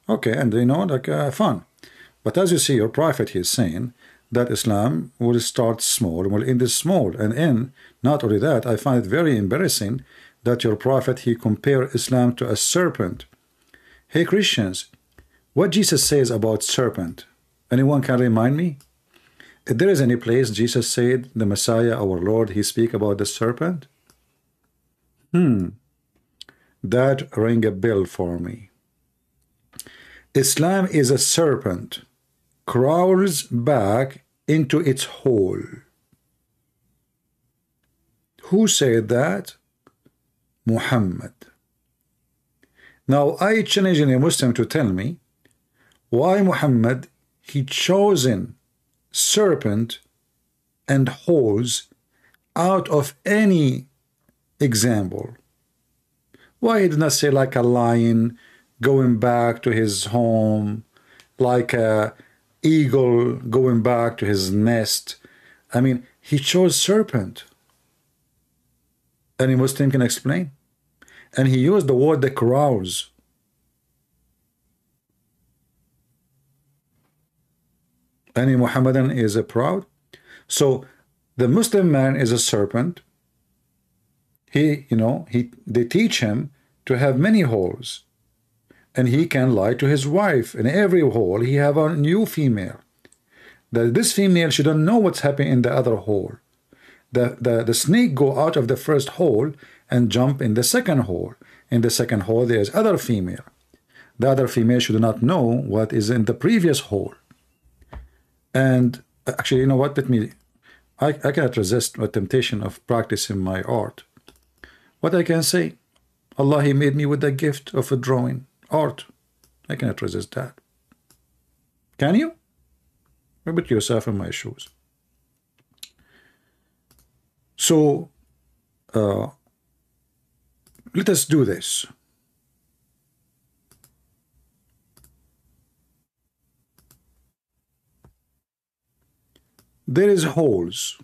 Okay, and you know, like fun. But as you see, your prophet, he is saying that Islam will start small and will end small. And in not only that, I find it very embarrassing that your prophet, he compared Islam to a serpent. Hey Christians, what Jesus says about serpent. Anyone can remind me? If there is any place Jesus said, the Messiah, our Lord, he speak about the serpent? That ring a bell for me. Islam is a serpent, crawls back into its hole. Who said that? Muhammad. Now I challenge any Muslim to tell me why Muhammad, he chosen serpent and holes out of any example. Why he did not say like a lion going back to his home, like a eagle going back to his nest? I mean, he chose serpent. Any Muslim can explain? And he used the word the crawls. Any Muhammadan is a proud. So the Muslim man is a serpent. He, they teach him to have many holes, and he can lie to his wife. In every hole, he have a new female. This female, she don't know what's happening in the other hole. The snake go out of the first hole and jump in the second hole. In the second hole, there is other female. The other female should not know what is in the previous hole. And actually, you know what? I cannot resist the temptation of practicing my art. What I can say, Allah, he made me with the gift of a drawing, art. I cannot resist that. Can you? Put yourself in my shoes. So, let us do this. There is holes.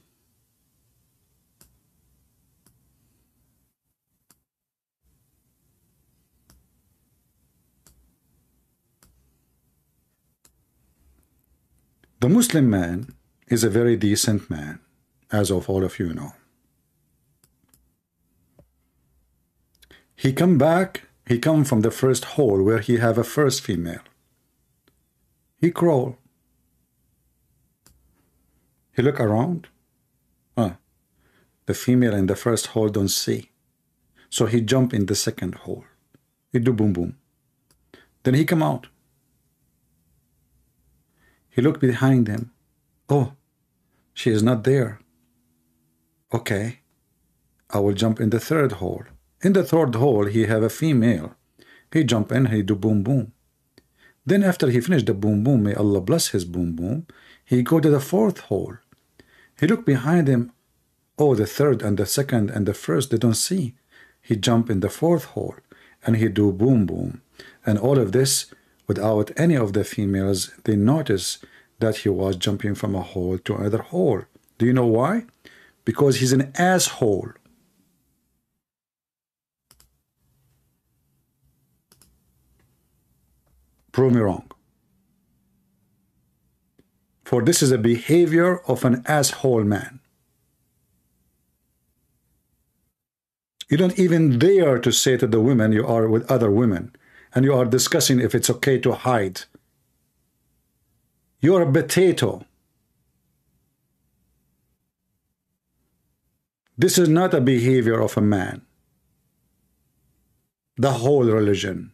The Muslim man is a very decent man, as of all of you know. He come from the first hole where he have a first female. He crawl. He look around. The female in the first hole don't see. So he jump in the second hole. He do boom boom. Then he come out. He looked behind him. Oh, she is not there. Okay, I will jump in the third hole. In the third hole, he have a female. He jump in, he do boom boom. Then after he finished the boom boom, may Allah bless his boom boom, he go to the fourth hole. He look behind him. Oh, the third and the second and the first, they don't see. He jump in the fourth hole and he do boom boom. And all of this without any of the females, they notice that he was jumping from a hole to another hole. Do you know why? Because he's an asshole. Prove me wrong. For this is a behavior of an asshole man. You don't even dare to say to the women you are with other women, and you are discussing if it's okay to hide. You're a potato. This is not a behavior of a man. The whole religion.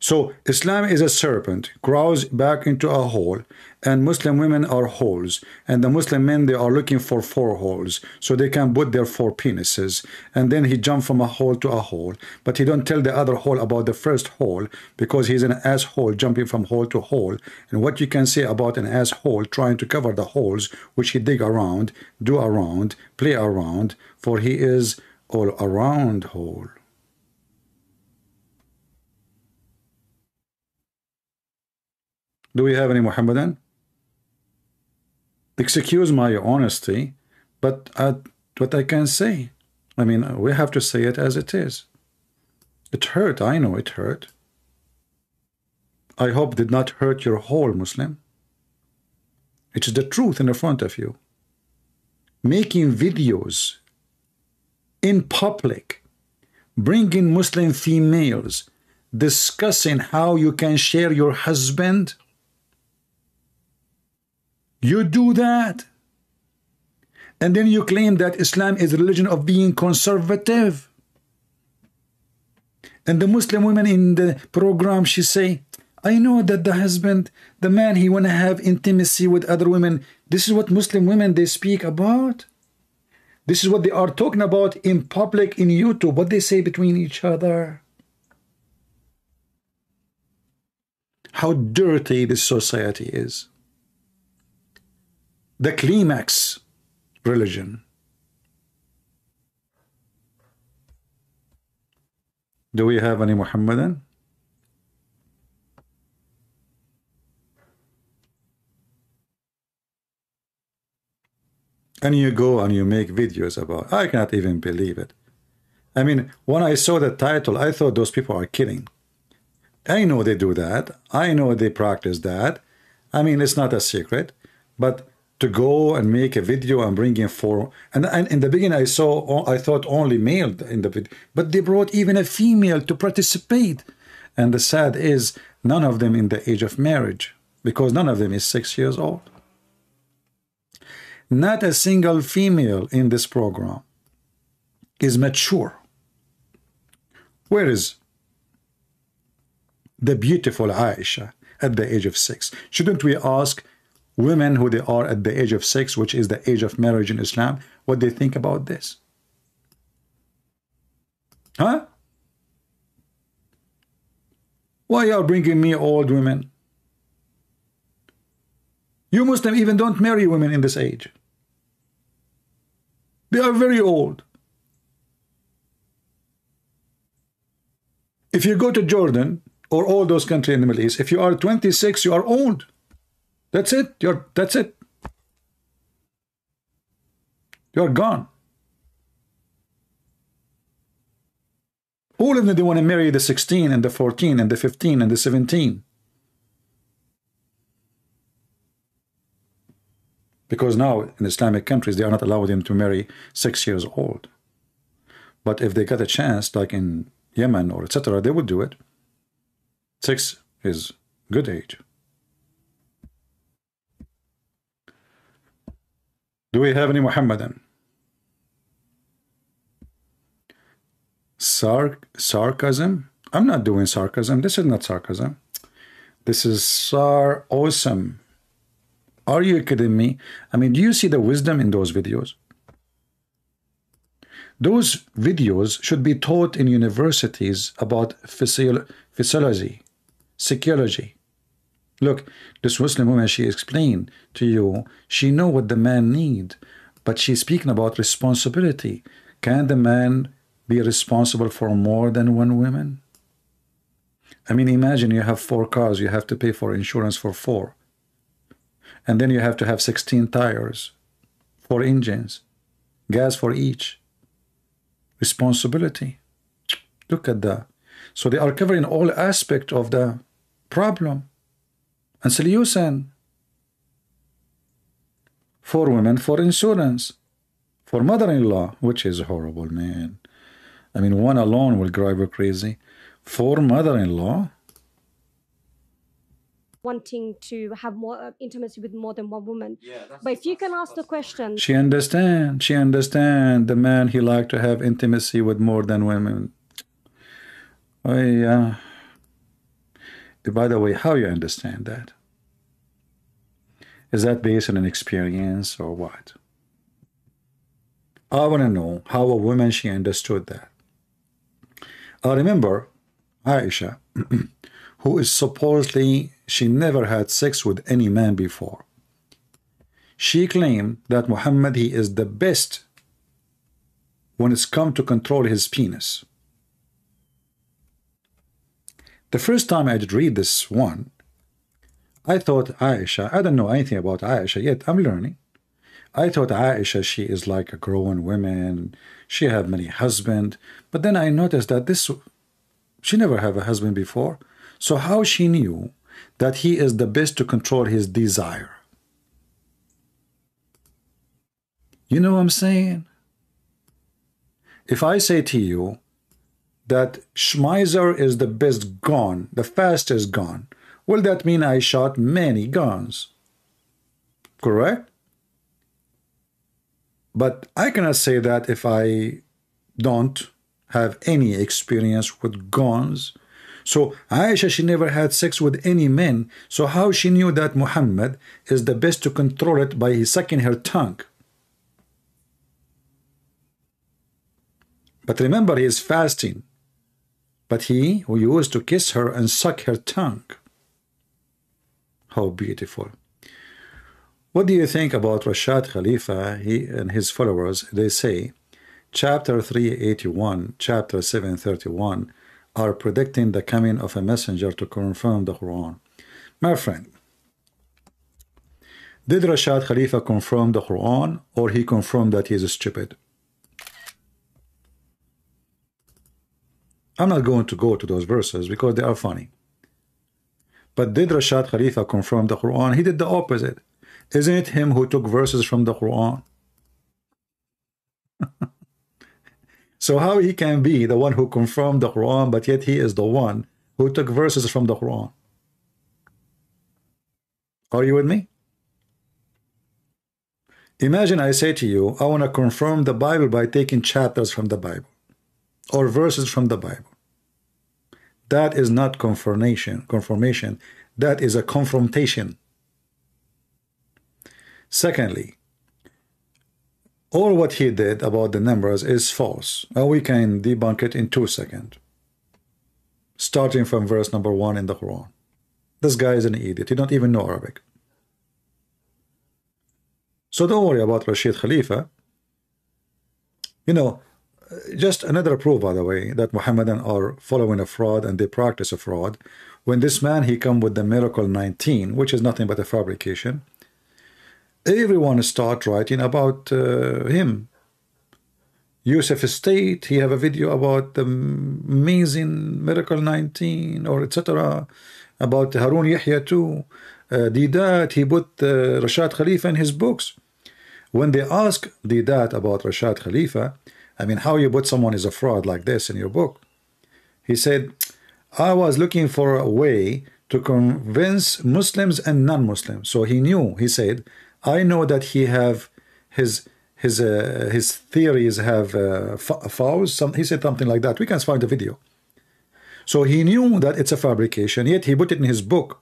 So Islam is a serpent, crawls back into a hole, and Muslim women are holes, and the Muslim men, they are looking for 4 holes, so they can put their 4 penises, and then he jumped from a hole to a hole, but he don't tell the other hole about the first hole, because he's an asshole jumping from hole to hole. And what you can say about an asshole trying to cover the holes, which he dig around, do around, play around, for he is all around hole. Do we have any Muhammadan? Excuse my honesty, but what I can say, I mean, we have to say it as it is. It hurt, I know it hurt. I hope it did not hurt your whole Muslim. It is the truth in the front of you. Making videos in public, bringing Muslim females, discussing how you can share your husband? You do that. And then you claim that Islam is a religion of being conservative. And the Muslim women in the program, she say, I know that the husband, the man, he want to have intimacy with other women. This is what Muslim women, they speak about. This is what they are talking about in public, in YouTube, what they say between each other. How dirty this society is. The climax religion. Do we have any Muhammadan? And you go and you make videos about, I cannot even believe it. I mean, when I saw the title, I thought those people are kidding. I know they do that. I know they practice that. I mean, it's not a secret. But to go and make a video and bring in four, and in the beginning I thought only male in the video, but they brought even a female to participate. And the sad is, none of them in the age of marriage, because none of them is 6 years old. Not a single female in this program is mature. Where is the beautiful Aisha at the age of 6? Shouldn't we ask women who they are at the age of 6, which is the age of marriage in Islam, what they think about this? Huh? Why are you bringing me old women? You Muslims even don't marry women in this age. They are very old. If you go to Jordan or all those countries in the Middle East, if you are 26, you are old. That's it. That's it. You're gone. All of them, they want to marry the 16 and the 14 and the 15 and the 17. Because now in Islamic countries, they are not allowing them to marry 6 years old. But if they got a chance, like in Yemen or etc., they would do it. 6 is good age. Do we have any Muhammadan? Sarcasm? I'm not doing sarcasm. This is not sarcasm. This is awesome. Are you kidding me? I mean, do you see the wisdom in those videos? Those videos should be taught in universities about physiology, psychology. Look, this Muslim woman, she explained to you, she know what the man need, but she's speaking about responsibility. Can the man be responsible for more than one woman? I mean, imagine you have 4 cars, you have to pay for insurance for 4. And then you have to have 16 tires, 4 engines, gas for each. Responsibility. Look at that. So they are covering all aspects of the problem. And solution. For women, for insurance. For mother-in-law, which is horrible, man. I mean, one alone will drive you crazy. For mother-in-law. Wanting to have more intimacy with more than one woman. But if you can ask the question... She understands. She understands. The man, he like to have intimacy with more than women. Oh, yeah. By the way, how you understand that? Is that based on an experience or what? I want to know how a woman, she understood that. I remember Aisha, who is supposedly, she never had sex with any man before. She claimed that Muhammad, he is the best when it's come to control his penis. The first time I did read this one, I thought Aisha, I don't know anything about Aisha yet, I'm learning. I thought Aisha, she is like a grown woman, she have many husbands, but then I noticed that she never have a husband before. So how she knew that he is the best to control his desire? You know what I'm saying? If I say to you, that Schmeiser is the best gun, the fastest gun. Well, that mean I shot many guns. Correct? But I cannot say that if I don't have any experience with guns. So Aisha, she never had sex with any men. So how she knew that Muhammad is the best to control it by sucking her tongue? But remember, he is fasting. But he who used to kiss her and suck her tongue. How beautiful. What do you think about Rashad Khalifa? He and his followers, they say, chapter 381, chapter 731 are predicting the coming of a messenger to confirm the Quran. My friend, did Rashad Khalifa confirm the Quran, or he confirmed that he is stupid? I'm not going to go to those verses because they are funny. But did Rashad Khalifa confirm the Quran? He did the opposite. Isn't it him who took verses from the Quran? So how he can be the one who confirmed the Quran, but yet he is the one who took verses from the Quran? Are you with me? Imagine I say to you, I want to confirm the Bible by taking chapters from the Bible or verses from the Bible. That is not confirmation. That is a confrontation. Secondly, all what he did about the numbers is false, and we can debunk it in 2 seconds. Starting from verse number 1 in the Quran. This guy is an idiot. He don't even know Arabic. So don't worry about Rashid Khalifa. You know, just another proof, by the way, that Muhammadan are following a fraud and they practice a fraud. When this man, he come with the miracle 19, which is nothing but a fabrication, everyone start writing about him. Yusuf State, he have a video about the amazing miracle 19, or etc. About Harun Yahya too. Debat, he put Rashad Khalifa in his books. When they ask Debat about Rashad Khalifa, I mean, how you put someone is a fraud like this in your book? He said, I was looking for a way to convince Muslims and non-Muslims. So he knew, he said, I know that he have his theories have flaws. He said something like that. We can find the video. So he knew that it's a fabrication, yet he put it in his book.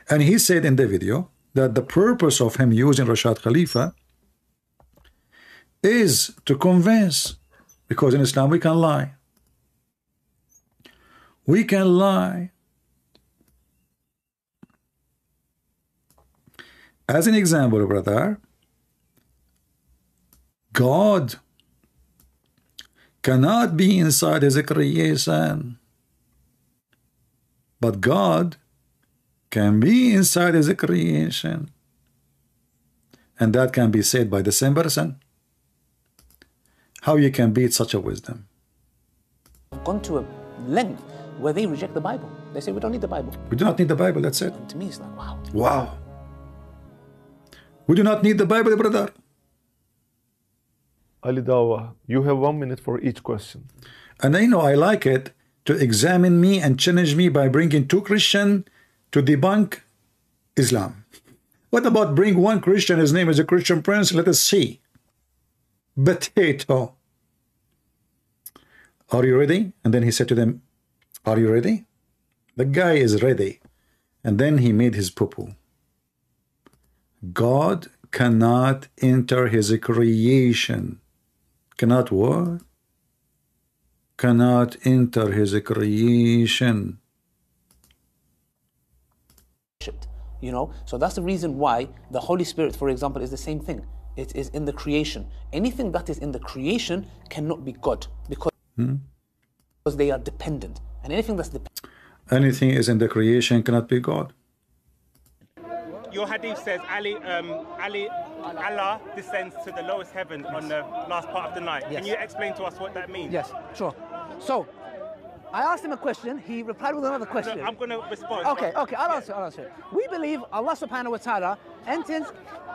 And he said in the video that the purpose of him using Rashad Khalifa is to convince, because in Islam we can lie. We can lie. As an example, brother, God cannot be inside his creation, but God can be inside his creation, and that can be said by the same person. How you can beat such a wisdom? Gone to a length where they reject the Bible. They say we don't need the Bible. We do not need the Bible, that's it. And to me, it's like, wow. Wow. We do not need the Bible, brother. Ali Dawah, you have 1 minute for each question. And I know I like it to examine me and challenge me by bringing 2 Christians to debunk Islam. What about bring 1 Christian, his name is a Christian Prince, let us see. Potato. Are you ready? And then he said to them, are you ready? The guy is ready. And then he made his poo-poo. God cannot enter his creation. Cannot what? Cannot enter his creation. You know, so that's the reason why the Holy Spirit, for example, is the same thing. It is in the creation. Anything that is in the creation cannot be God, because they are dependent. And anything that's dependent. Anything is in the creation cannot be God. Your hadith says Allah descends to the lowest heaven on the last part of the night. Yes. Can you explain to us what that means? Yes, sure. So, I asked him a question, he replied with another question. No, I'm going to respond. Okay, I'll answer. We believe Allah subhanahu wa ta'ala enters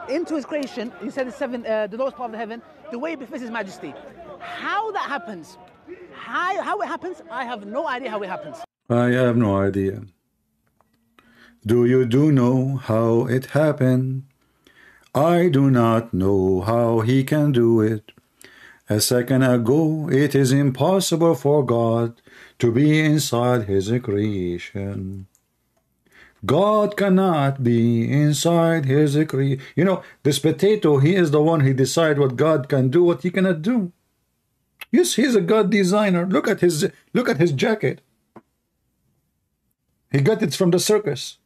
into his creation, he said the lowest part of the heaven, the way it befits his majesty. How that happens, How it happens, I have no idea how it happens. I have no idea. Do you know how it happened? I do not know how he can do it. A second ago, it is impossible for God to be inside his creation. God cannot be inside his creation. You know, this potato, he is the one who decides what God can do, what he cannot do. Yes, he's a God designer. Look at his jacket. He got it from the circus.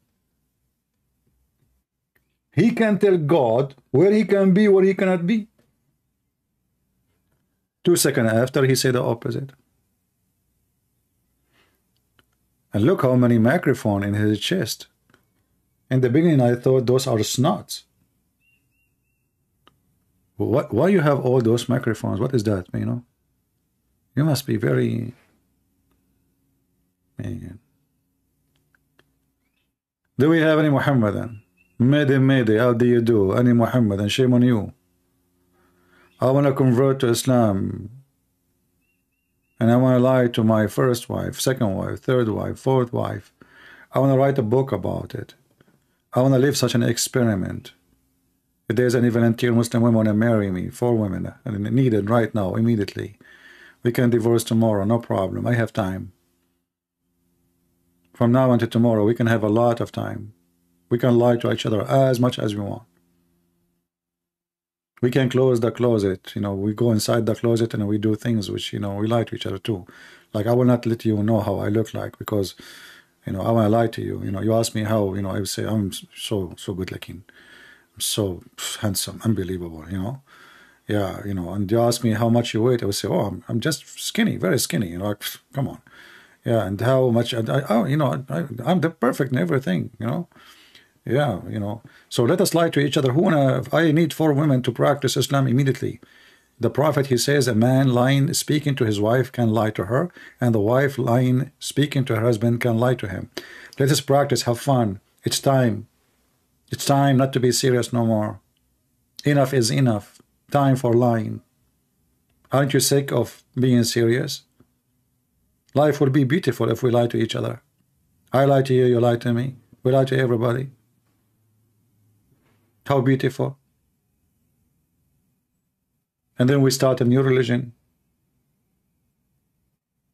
He can tell God where he can be, where he cannot be. 2 seconds after, he said the opposite. And look how many microphones in his chest. In the beginning, I thought those are snots. Why you have all those microphones? What is that, you know? You must be very... Man. Do we have any Muhammadan? Mayday, how do you do? Any Muhammadan? Shame on you. I want to convert to Islam. And I want to lie to my first wife, second wife, third wife, fourth wife. I want to write a book about it. I want to live such an experiment. If there's any volunteer Muslim women want to marry me, 4 women, and needed right now, immediately. We can divorce tomorrow, no problem. I have time. From now until tomorrow, we can have a lot of time. We can lie to each other as much as we want. We can close the closet, you know, we go inside the closet and we do things which, you know, we lie to each other too. Like, I will not let you know how I look like because, you know, I want to lie to you. You know, you ask me how, you know, I would say, I'm so good looking. I'm so handsome, unbelievable, you know. Yeah, you know, and you ask me how much you weigh, I would say, oh, I'm just skinny, very skinny, you know, like, come on. Yeah, and how much, you know, I'm the perfect in everything, you know. Yeah, you know. So let us lie to each other. I need 4 women to practice Islam immediately. The Prophet, he says, a man lying, speaking to his wife can lie to her, and the wife lying, speaking to her husband can lie to him. Let us practice, have fun. It's time. It's time not to be serious no more. Enough is enough. Time for lying. Aren't you sick of being serious? Life would be beautiful if we lie to each other. I lie to you, you lie to me. We lie to everybody. How beautiful. And then we start a new religion.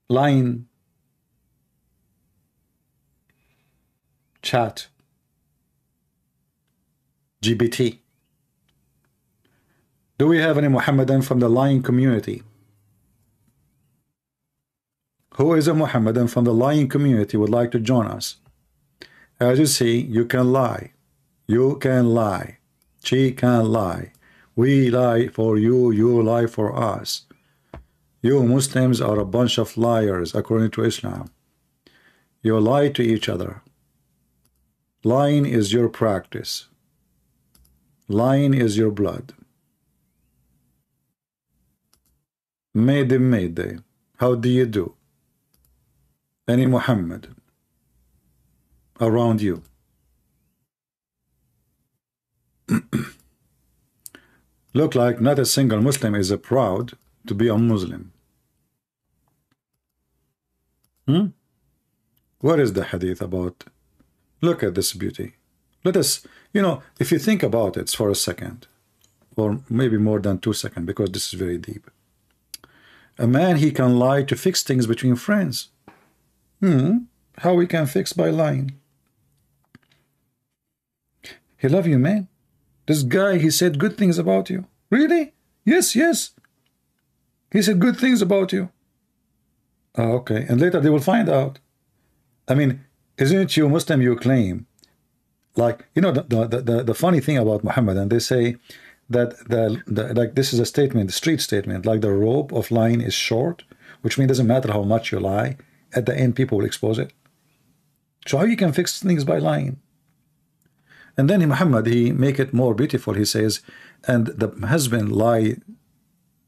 Lying. Chat. GBT. Do we have any Muhammadan from the lying community? Who is a Muhammadan from the lying community would like to join us? As you see, you can lie. You can lie. She can lie. We lie for you, you lie for us. You Muslims are a bunch of liars according to Islam. You lie to each other. Lying is your practice. Lying is your blood. Mayday. How do you do? Any Muhammad around you? Look like not a single Muslim is proud to be a Muslim. What is the hadith about? Look at this beauty. Let us, you know, if you think about it for a second, or maybe more than 2 seconds, because this is very deep. A man, he can lie to fix things between friends. How we can fix by lying? He love you, man. This guy, he said good things about you. Really? Yes. He said good things about you. Oh, okay. And later they will find out. I mean, isn't it you Muslim you claim? Like, you know, the funny thing about Muhammad, and they say that like this is a statement, a street statement, like the rope of lying is short, which means it doesn't matter how much you lie, at the end people will expose it. So how you can fix things by lying? And then Muhammad, he make it more beautiful. He says, and the husband lie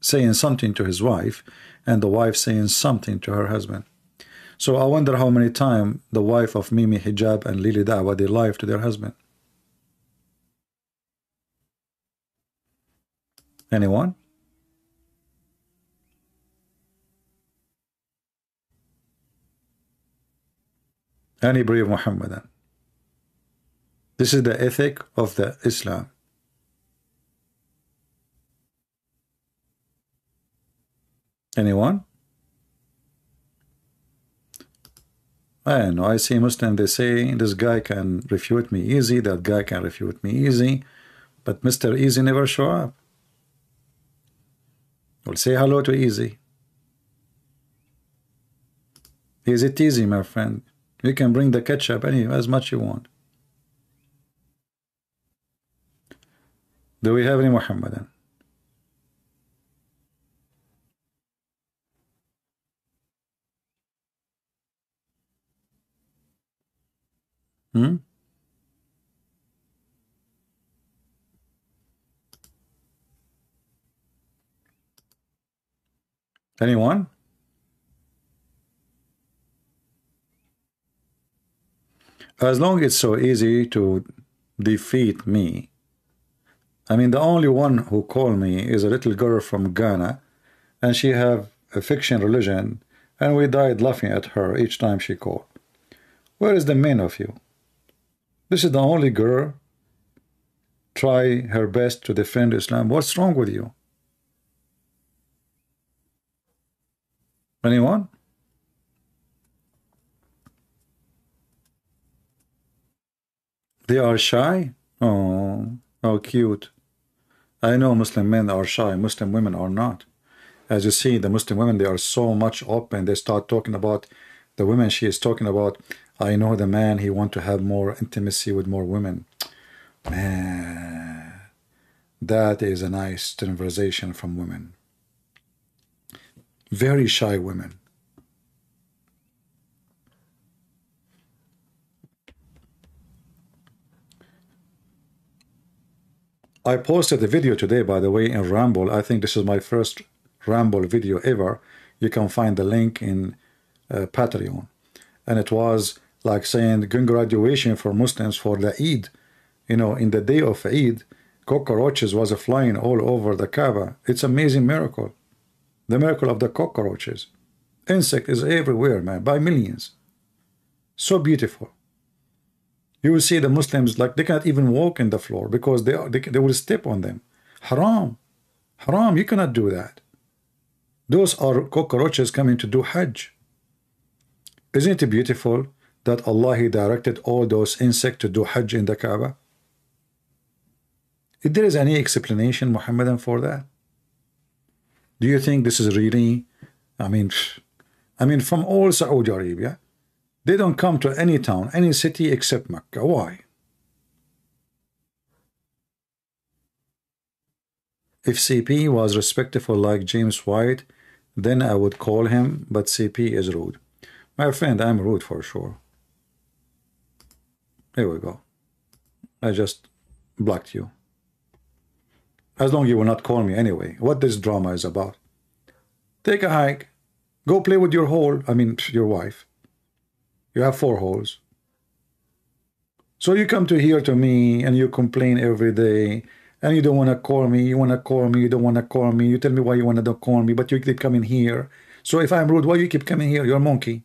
saying something to his wife, and the wife saying something to her husband. So I wonder how many times the wife of Mimi Hijab and Lili Dawah, they lie to their husband. Anyone? Any brave Muhammadan. This is the ethic of the Islam. Anyone? I don't know. I see Muslim, they say this guy can refute me easy, that guy can refute me easy, but Mr. Easy never show up. Well, say hello to Easy. Is it easy, my friend? You can bring the ketchup as much you want. Do we have any Muhammadan? Hmm? Anyone? As long as it's so easy to defeat me. I mean, the only one who called me is a little girl from Ghana, and she have a fiction religion, and we died laughing at her each time she called. Where is the men of you? This is the only girl try her best to defend Islam. What's wrong with you? Anyone? They are shy? Oh, how cute. I know Muslim men are shy, Muslim women are not. As you see, the Muslim women, they are so much open. They start talking about the women she is talking about. I know the man, he want to have more intimacy with more women. Man, that is a nice conversation from women. Very shy women. I posted a video today, by the way, in Ramble. I think this is my first Ramble video ever. You can find the link in Patreon. And it was like saying congratulations for Muslims for the Eid. You know, in the day of Eid, cockroaches was flying all over the Kaaba. It's an amazing miracle. The miracle of the cockroaches. Insect is everywhere, man, by millions. So beautiful. You will see the Muslims, like, they cannot even walk in the floor because they will step on them. Haram. Haram, you cannot do that. Those are cockroaches coming to do Hajj. Isn't it beautiful that Allah, He directed all those insects to do Hajj in the Kaaba? If there is any explanation, Muhammadan, for that? Do you think this is really, I mean, from all Saudi Arabia, they don't come to any town, any city except Mecca. Why? If CP was respectful like James White, then I would call him, but CP is rude. My friend, I'm rude for sure. Here we go. I just blocked you. As long as you will not call me anyway. What this drama is about. Take a hike. Go play with your your wife. You have 4 holes. So you come to here to me and you complain every day and you don't want to call me, you want to call me, you don't want to call me, you tell me why you want to call me, but you keep coming here. So if I'm rude, why you keep coming here? You're a monkey.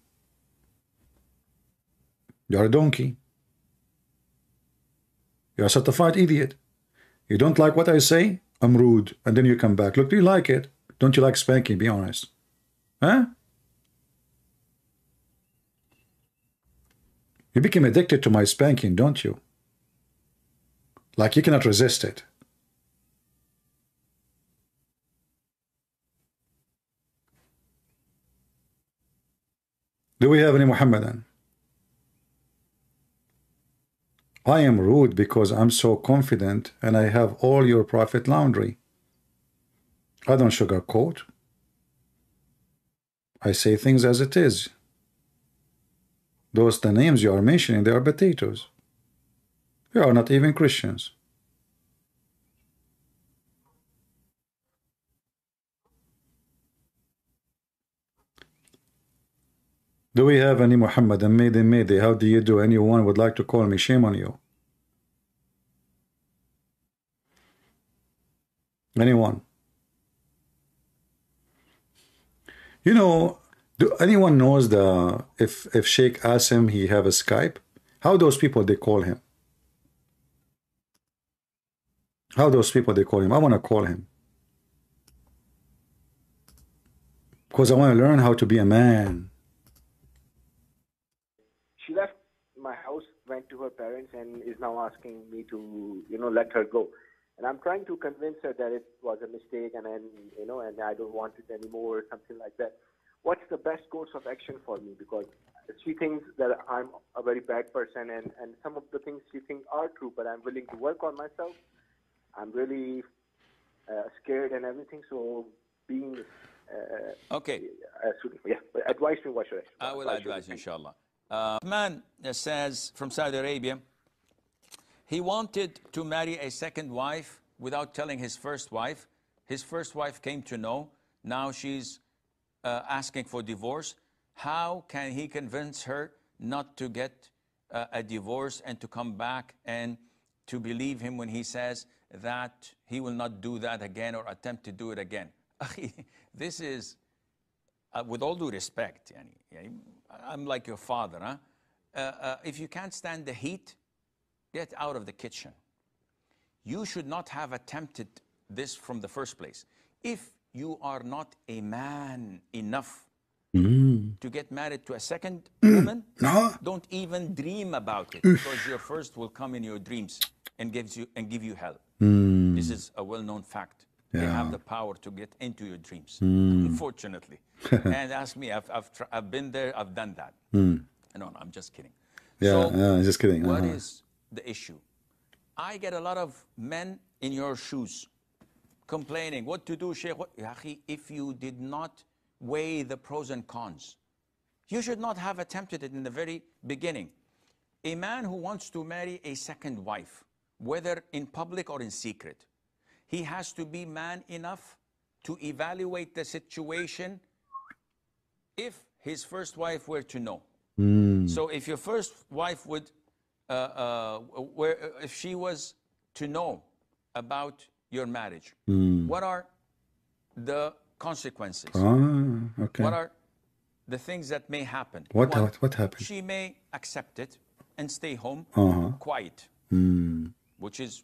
You're a donkey. You're a certified idiot. You don't like what I say? I'm rude. And then you come back. Look, do you like it? Don't you like spanking? Be honest. Huh? You became addicted to my spanking, don't you? Like you cannot resist it. Do we have any Muhammadan? I am rude because I'm so confident and I have all your prophet laundry. I don't sugarcoat. I say things as it is. Those the names you are mentioning, they are potatoes. They are not even Christians. Do we have any Muhammadan? Mayday. How do you do? Anyone would like to call me? Shame on you. Anyone? You know, Do anyone knows if Sheikh asks him he have a Skype? How those people they call him? How those people they call him? I want to call him. Because I want to learn how to be a man. She left my house, went to her parents, and is now asking me to, let her go. And I'm trying to convince her that it was a mistake, and and I don't want it anymore, or something like that. What's the best course of action for me? Because she thinks that I'm a very bad person, and some of the things she thinks are true, but I'm willing to work on myself. I'm really scared and everything, so being... okay. Advise me, what should I... I will advise you, inshallah. Man says from Saudi Arabia, he wanted to marry a second wife without telling his first wife. His first wife came to know. Now she's asking for divorce. How can he convince her not to get a divorce and to come back and to believe him when he says that he will not do that again or attempt to do it again? This is, with all due respect, I'm like your father. Huh? If you can't stand the heat, get out of the kitchen. You should not have attempted this from the first place. If you are not a man enough to get married to a second woman, don't even dream about it, because your first will come in your dreams and give you hell. This is a well-known fact. They have the power to get into your dreams, unfortunately. And ask me, I've been there, I've done that. No, I'm just kidding. Just kidding. What is the issue? I get a lot of men in your shoes complaining, what to do, Sheikh? If you did not weigh the pros and cons, you should not have attempted it in the very beginning. A man who wants to marry a second wife, whether in public or in secret, he has to be man enough to evaluate the situation if his first wife were to know. So if your first wife would, if she was to know about your marriage, what are the consequences? Okay. What are the things that may happen? What happened? She may accept it and stay home quiet, which is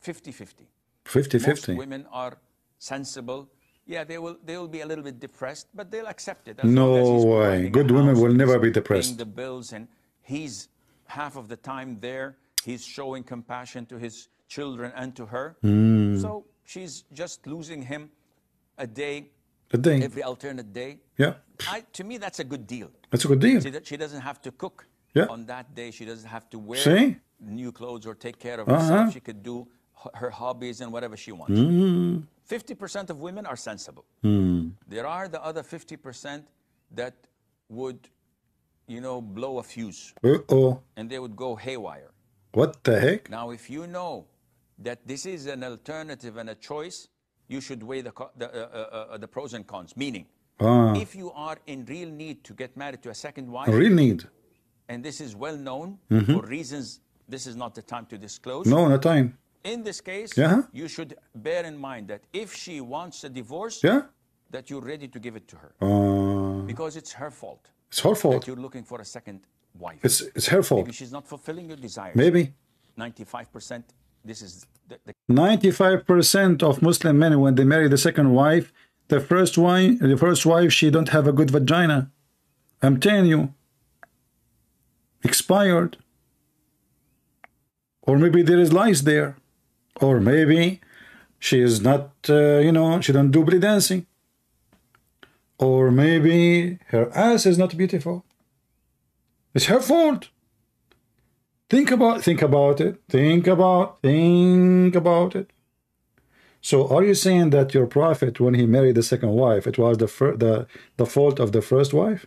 50-50. 50-50. Most women are sensible. Yeah, they will be a little bit depressed, but they'll accept it. No way. Good women will never be depressed. Paying the bills, and he's half of the time there. He's showing compassion to his children and to her. So she's just losing him a day, every alternate day. Yeah. To me, that's a good deal. That's a good deal. She doesn't have to cook on that day. She doesn't have to wear new clothes or take care of herself. She could do her hobbies and whatever she wants. 50% of women are sensible. There are the other 50% that would, blow a fuse. And they would go haywire. What the heck? Now, if you know that this is an alternative and a choice, you should weigh the pros and cons. Meaning, if you are in real need to get married to a second wife, real need, and this is well known for reasons this is not the time to disclose. No, no time. In this case, you should bear in mind that if she wants a divorce, that you're ready to give it to her. Because it's her fault. It's her fault. That you're looking for a second wife. It's her fault. Maybe she's not fulfilling your desires. Maybe. 95%, this is the 95% of Muslim men, when they marry the second wife, the first wife, she don't have a good vagina. I'm telling you. Expired. Or maybe there is lies there. Or maybe she is not, she don't do belly dancing. Or maybe her ass is not beautiful. It's her fault. Think about it. Think about it. So are you saying that your prophet, when he married the second wife, it was the fault of the first wife?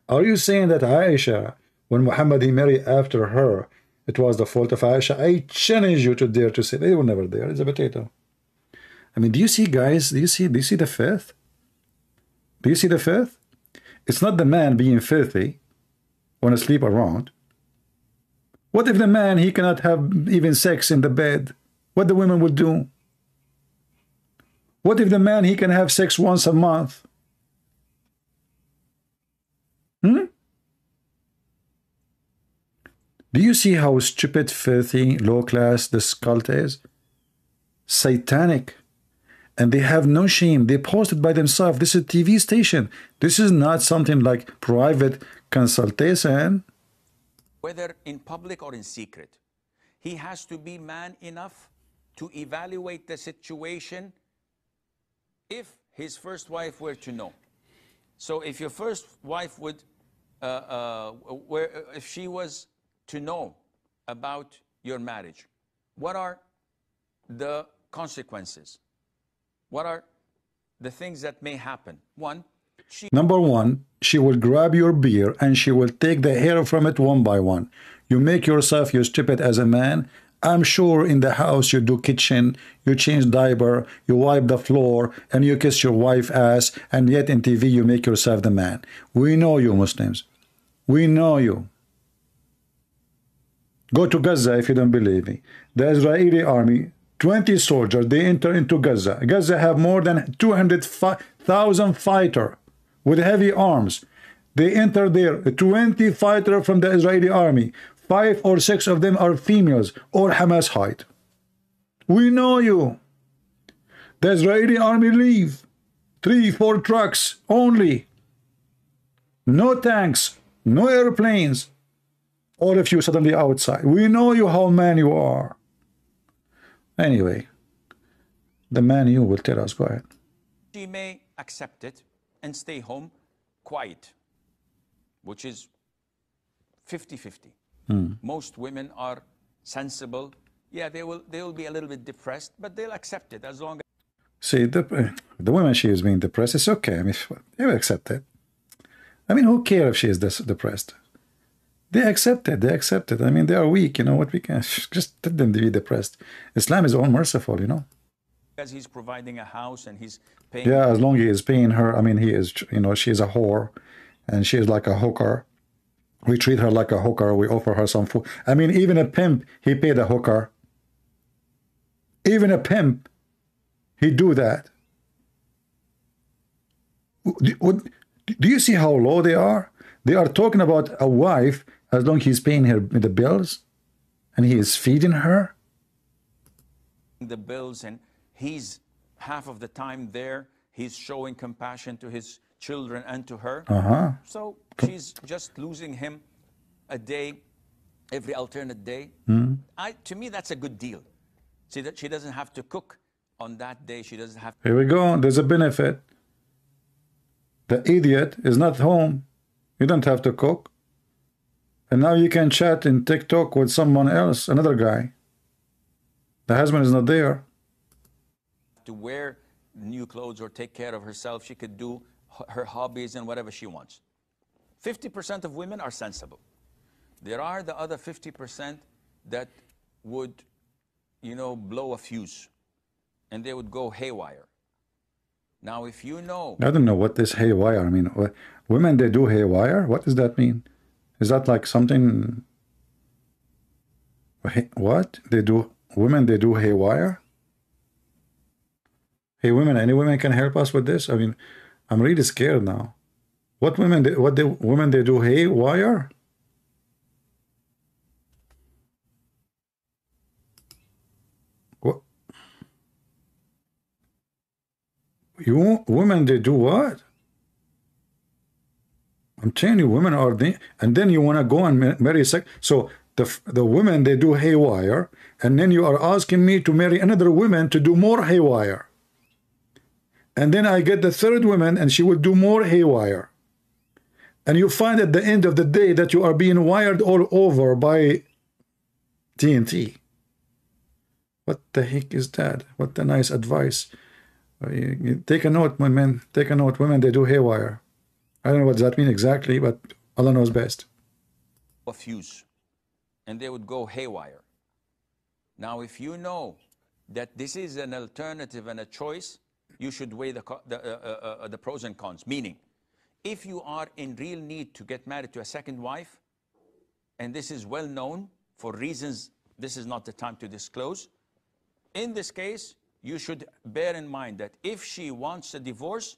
Are you saying that Aisha, when Muhammad he married after her, it was the fault of Aisha? I challenge you to dare to say they were never there. It's a potato. I mean, do you see, guys? Do you see the fifth? Do you see the fifth? It's not the man being filthy, want to sleep around. What if the man, he cannot have even sex in the bed? What the women would do? What if the man, he can have sex once a month? Hmm? Do you see how stupid, filthy, low class this cult is? Satanic. And they have no shame. They post it by themselves. This is a TV station. This is not something like private consultation. Whether in public or in secret, he has to be man enough to evaluate the situation if his first wife were to know. So if your first wife would, if she was to know about your marriage, what are the consequences? What are the things that may happen? Number one, she will grab your beard and she will take the hair from it one by one. You make yourself, you stupid as a man. I'm sure in the house you do kitchen, you change diaper, you wipe the floor, and you kiss your wife ass, and yet in TV you make yourself the man. We know you Muslims. We know you. Go to Gaza if you don't believe me. The Israeli army, 20 soldiers, they enter into Gaza. Gaza have more than 200,000 fighters with heavy arms. They enter there, 20 fighters from the Israeli army. 5 or 6 of them are females or Hamas height. We know you. The Israeli army leave. 3-4 trucks only. No tanks, no airplanes. All of you suddenly outside. We know you how man you are. Anyway, the man you will tell us. Go ahead. She may accept it and stay home quiet, which is 50-50. Most women are sensible. Yeah, they will be a little bit depressed, but they'll accept it as long as... See, the woman, she is being depressed. It's okay. I mean, they will accept it. I mean, who cares if she is depressed? They accept it. They accept it. I mean, they are weak. You know what? We can just let them be depressed. Islam is all merciful, you know. As he's providing a house and he's paying... Yeah, as long as he is paying her. I mean, he is, you know, she is a whore and she is like a hooker. We treat her like a hooker. We offer her some food. I mean, even a pimp, he paid a hooker. Even a pimp, he do that. Do you see how low they are? They are talking about a wife as long as he's paying her the bills and he is feeding her. The bills, and he's half of the time there. He's showing compassion to his children and to her. So she's just losing him a day, every alternate day. To me, that's a good deal. See, that she doesn't have to cook on that day. She doesn't have... Here we go. There's a benefit. The idiot is not home. You don't have to cook. And now you can chat in TikTok with someone else, another guy. The husband is not there. To wear new clothes or take care of herself, she could do her hobbies and whatever she wants. 50% of women are sensible. There are the other 50% that would, you know, blow a fuse and they would go haywire. Now, if you know... I don't know what this haywire, I mean, women, they do haywire? What does that mean? Is that like something... What? They do... Women, they do haywire? Hey, women, any women can help us with this? I mean, I'm really scared now. What women, women, they do haywire? What? You women, they do what? I'm telling you, women are the, and then you want to go and marry sex. So the women, they do haywire, and then you are asking me to marry another woman to do more haywire. And then I get the third woman and she will do more haywire. And you find at the end of the day that you are being wired all over by TNT. What the heck is that? What a nice advice. You take a note, women. Take a note, women, they do haywire. I don't know what that means exactly, but Allah knows best. A fuse, and they would go haywire. Now, if you know that this is an alternative and a choice, you should weigh the pros and cons. Meaning, if you are in real need to get married to a second wife, and this is well known for reasons this is not the time to disclose, in this case, you should bear in mind that if she wants a divorce,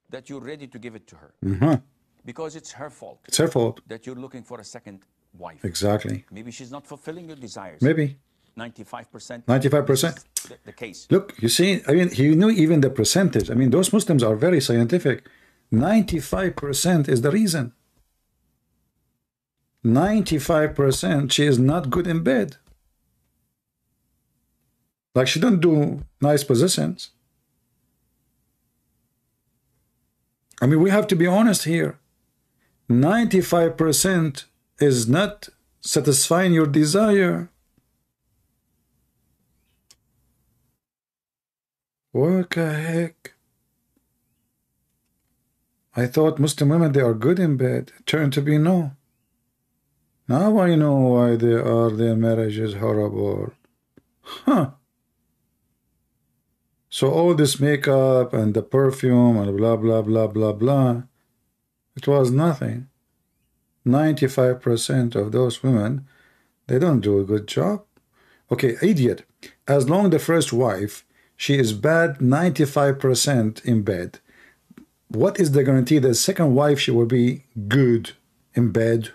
that you're ready to give it to her. Because it's her fault. It's her fault. That you're looking for a second wife. Exactly. Maybe she's not fulfilling your desires. Maybe. 95%. 95%. The case. Look, you see, I mean, he knew even the percentage. I mean, those Muslims are very scientific. 95% is the reason. 95% she is not good in bed. Like, she don't do nice positions. I mean, we have to be honest here. 95% is not satisfying your desire. What the heck? I thought Muslim women, they are good in bed. It turned to be no. Now I know why their marriage is horrible. Huh. So all this makeup and the perfume and blah, blah, blah, blah, blah, it was nothing. 95% of those women, they don't do a good job. Okay, idiot. As long the first wife, she is bad 95% in bed, what is the guarantee that second wife she will be good in bed?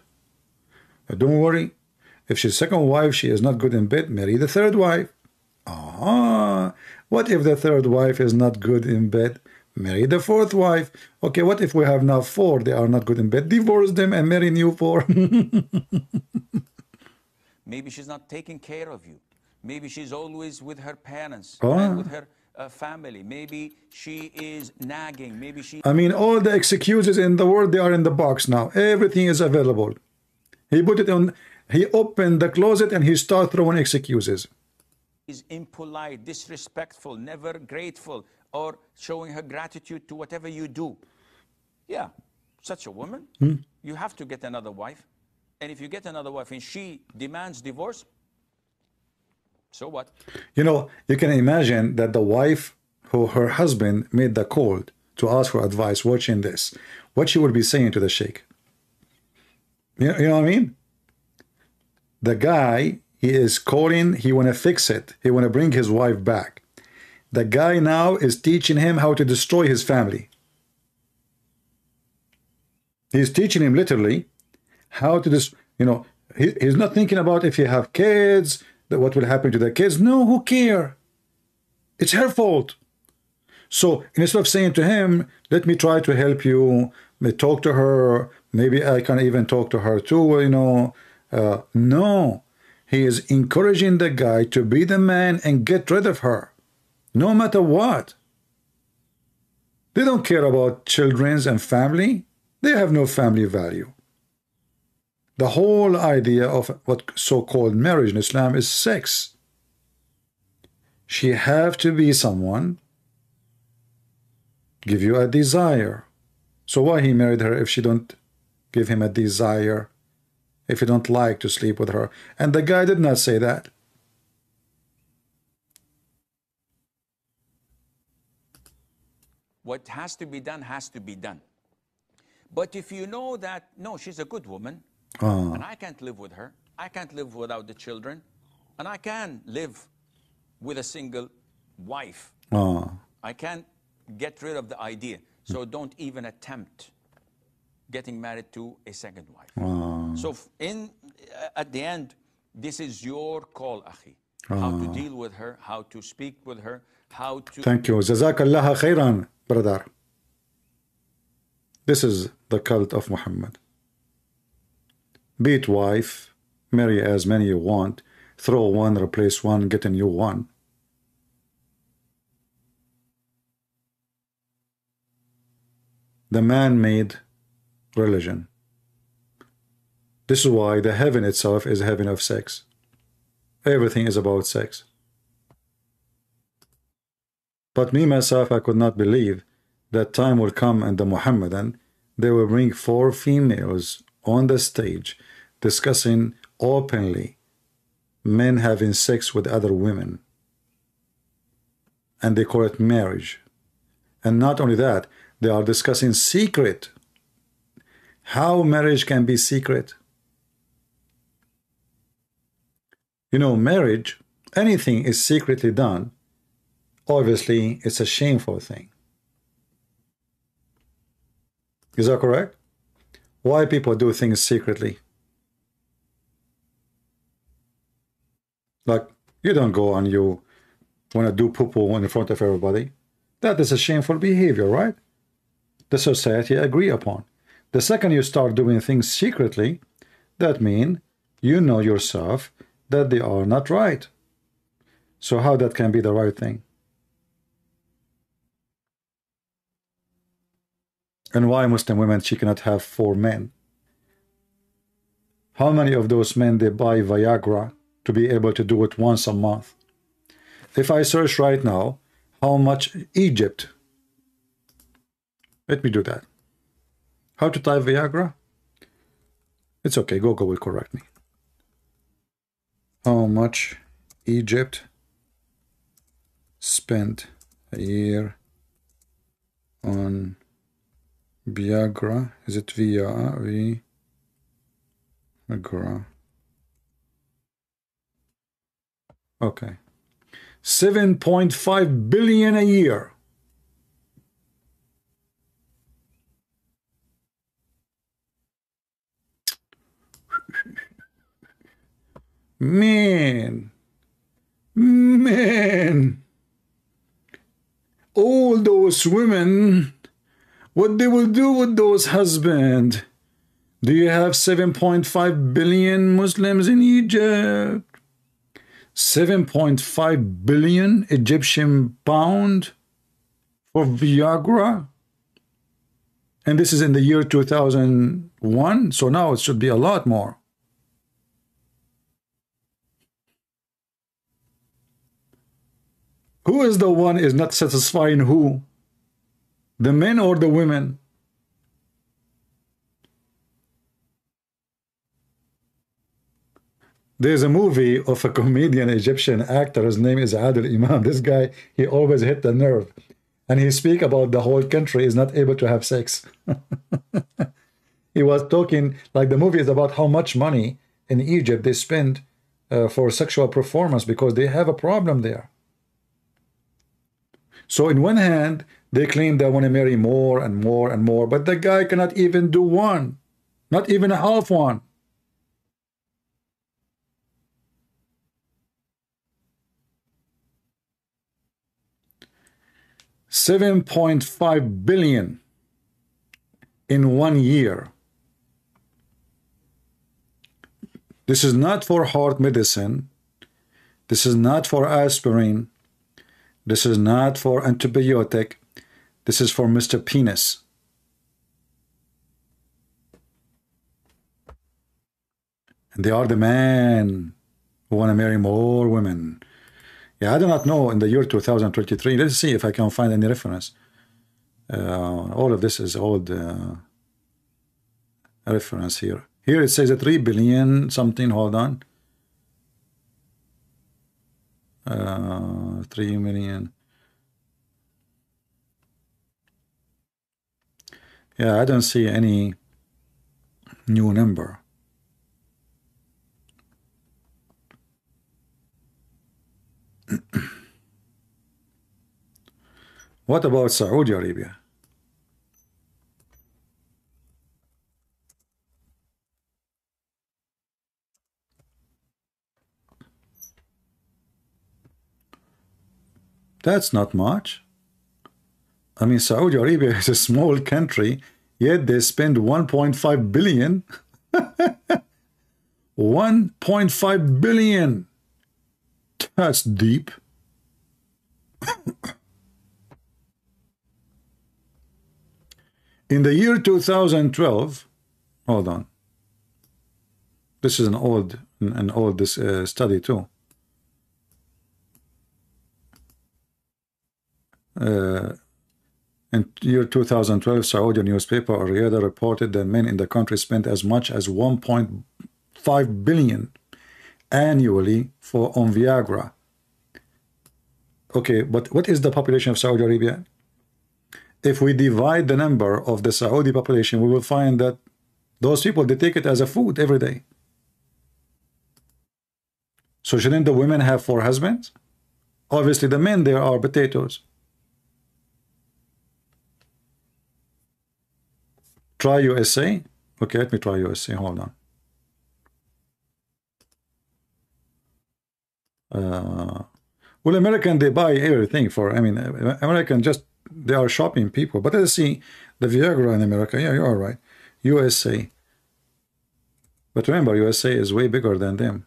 Don't worry. If she's second wife, she is not good in bed, marry the third wife. What if the third wife is not good in bed? Marry the fourth wife. Okay, what if we have now 4, they are not good in bed? Divorce them and marry new 4. Maybe she's not taking care of you. Maybe she's always with her parents Oh. and with her family. Maybe she is nagging. Maybe she... I mean, all the excuses in the world, they are in the box now. Everything is available. He put it on, he opened the closet and he started throwing excuses. is impolite, disrespectful, never grateful, or showing her gratitude to whatever you do. Yeah, such a woman, you have to get another wife. And if you get another wife and she demands divorce, so what? You know, you can imagine that the wife who her husband made the call to ask for advice watching this, what she would be saying to the sheikh. You know what I mean? The guy, he is calling, he want to fix it. He want to bring his wife back. The guy now is teaching him how to destroy his family. He's teaching him literally how to he's not thinking about if you have kids, that what will happen to the kids. No, who care? It's her fault. So instead of saying to him, let me try to help you, talk to her, maybe I can even talk to her too, no. He is encouraging the guy to be the man and get rid of her, no matter what. They don't care about children and family. They have no family value. The whole idea of what so-called marriage in Islam is sex. She have to be someone, give you a desire. So why he married her if she don't give him a desire? If you don't like to sleep with her? And the guy did not say that. What has to be done has to be done. But if you know that, no, she's a good woman, and I can't live with her, I can't live without the children, and I can live with a single wife. I can't get rid of the idea. So don't even attempt getting married to a second wife. So at the end, this is your call, akhi. How to deal with her, how to speak with her, how to... Thank you. Jazakallah khairan, brother. This is the cult of Muhammad. Beat wife, marry as many you want, throw one, replace one, get a new one. The man-made religion. This is why the heaven itself is a heaven of sex. Everything is about sex. But me, myself, I could not believe that time will come and the Muhammadan, they will bring 4 females on the stage discussing openly men having sex with other women. And they call it marriage. And not only that, they are discussing secret. How marriage can be secret. You know, marriage, anything is secretly done. Obviously, it's a shameful thing. Is that correct? Why people do things secretly? Like, you don't go and you want to do poo-poo in front of everybody. That is a shameful behavior, right? The society agree upon. The second you start doing things secretly, that means you know yourself that they are not right. So how that can be the right thing? And why Muslim women, she cannot have 4 men? How many of those men they buy Viagra to be able to do it once a month? If I search right now, how much Egypt? Let me do that. How to type Viagra? It's okay, Google will correct me. How much Egypt spent a year on Viagra? Is it Viagra? Okay. 7.5 billion a year. Man. All those women, what they will do with those husbands? Do you have 7.5 billion Muslims in Egypt? 7.5 billion Egyptian pound for Viagra? And this is in the year 2001, so now it should be a lot more. Who is the one is not satisfying who? The men or the women? There's a movie of a comedian Egyptian actor. His name is Adil Imam. This guy, he always hit the nerve. And he speak about the whole country is not able to have sex. He was talking, like the movie is about how much money in Egypt they spend for sexual performance because they have a problem there. So in one hand, they claim they want to marry more and more and more, but the guy cannot even do one, not even a half one. $7.5 billion in 1 year. This is not for heart medicine. This is not for aspirin. This is not for antibiotic. This is for Mr. Penis. And they are the men who want to marry more women. Yeah, I do not know in the year 2023. Let's see if I can find any reference. All of this is old reference here. Here it says a 3 billion something. Hold on. 3 million. Yeah, I don't see any new number. What about Saudi Arabia? That's not much. I mean, Saudi Arabia is a small country, yet they spend 1.5 billion. 1.5 billion. That's deep. In the year 2012, hold on. This is an old study too. In year 2012, Saudi newspaper Riyadh reported that men in the country spent as much as 1.5 billion annually on Viagra. Okay, but what is the population of Saudi Arabia? If we divide the number of the Saudi population, we will find that those people, they take it as a food every day. So shouldn't the women have 4 husbands? Obviously, the men there are potatoes. Try USA. Okay, let me try USA. Hold on. Well, American, they buy everything for, I mean, American just, they are shopping people. But let's see the Viagra in America. Yeah, you are right. USA. But remember, USA is way bigger than them.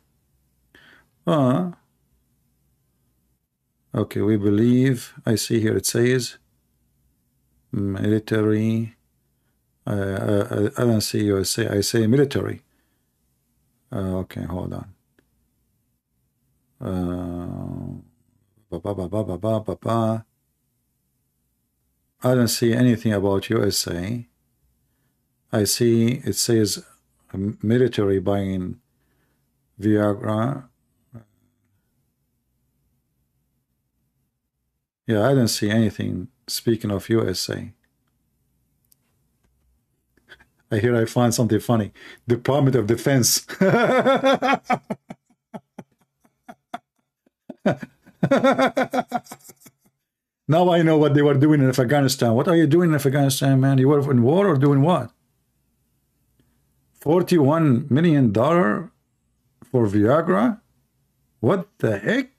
Okay, we believe, I see here it says military. I don't see USA, I say military. Okay, hold on. I don't see anything about USA. I see it says military buying Viagra. Yeah, I don't see anything. Speaking of USA, I find something funny. Department of Defense. Now I know what they were doing in Afghanistan. What are you doing in Afghanistan, man? You were in war or doing what? $41 million for Viagra? What the heck?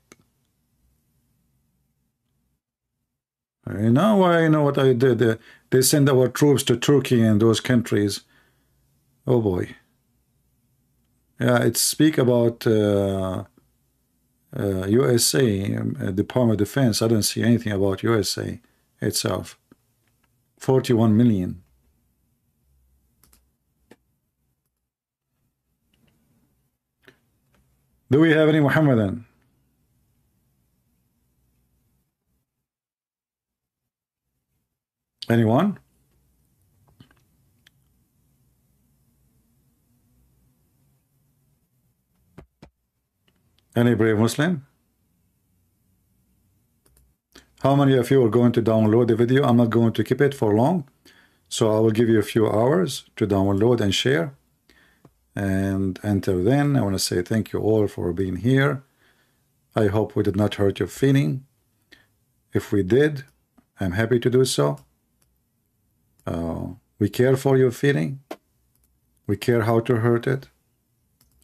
Now I know what I did. They send our troops to Turkey and those countries. Oh boy. Yeah, it speak about USA, Department of Defense. I don't see anything about USA itself. 41 million. Do we have any Muhammadan? Anyone? Any brave Muslim? How many of you are going to download the video? I'm not going to keep it for long, so I will give you a few hours to download and share. And until then, I want to say thank you all for being here. I hope we did not hurt your feeling. If we did, I'm happy to do so. We care for your feeling. We care how to hurt it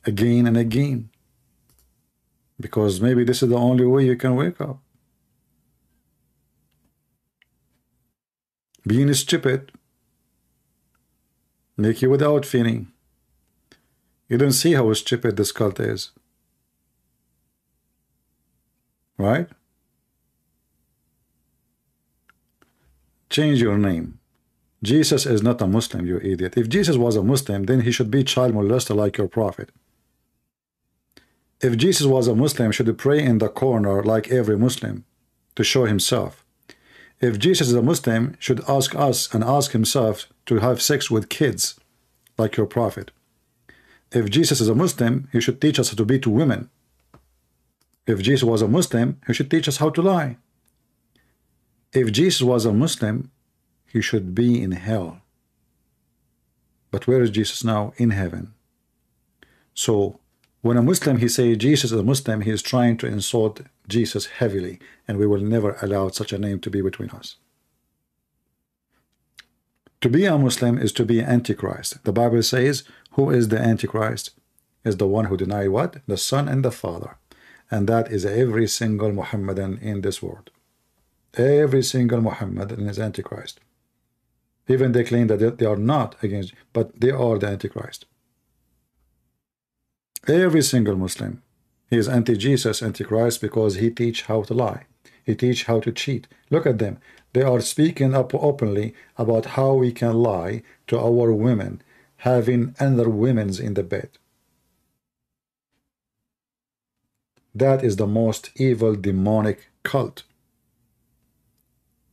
again and again, because maybe this is the only way you can wake up. Being stupid make you without feeling. You don't see how stupid this cult is, right? Change your name. Jesus is not a Muslim, you idiot. If Jesus was a Muslim, then he should be child molester like your prophet. If Jesus was a Muslim, should he pray in the corner like every Muslim to show himself? If Jesus is a Muslim, should ask us and ask himself to have sex with kids like your prophet. If Jesus is a Muslim, he should teach us how to be to women. If Jesus was a Muslim, he should teach us how to lie. If Jesus was a Muslim, he should be in hell. But where is Jesus now? In heaven. So when a Muslim, he say Jesus is a Muslim, he is trying to insult Jesus heavily, and we will never allow such a name to be between us. To be a Muslim is to be Antichrist. The Bible says, who is the Antichrist? Is the one who denied what? The Son and the Father. And that is every single Muhammadan in this world. Every single Muhammadan is Antichrist. Even they claim that they are not against, but they are the Antichrist. Every single Muslim, he is anti-Jesus, Antichrist, because he teach how to lie. He teach how to cheat. Look at them. They are speaking up openly about how we can lie to our women, having other women's in the bed. That is the most evil demonic cult.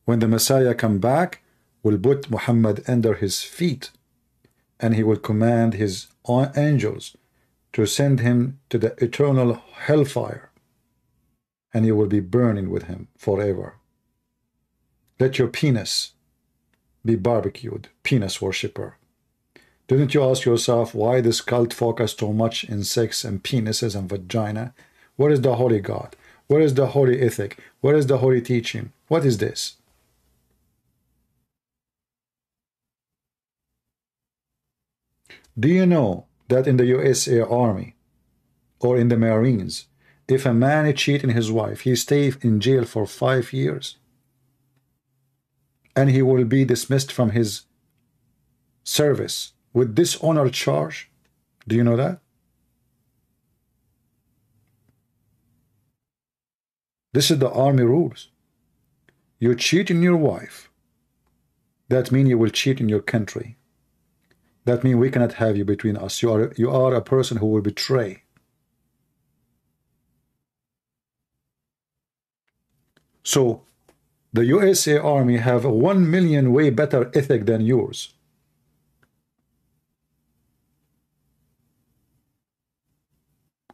When the Messiah come back, will put Muhammad under his feet, and he will command his angels to send him to the eternal hellfire, and you will be burning with him forever. Let your penis be barbecued, penis worshipper. Didn't you ask yourself why this cult focused so much in sex and penises and vagina? Where is the holy God? Where is the holy ethic? Where is the holy teaching? What is this? Do you know that in the USA Army or in the Marines, if a man cheats on his wife, he stays in jail for 5 years? And he will be dismissed from his service with dishonor charge. Do you know that? This is the army rules. You cheat on your wife, that means you will cheat in your country. That means we cannot have you between us. You are a person who will betray. So the USA Army have a 1 million way better ethic than yours.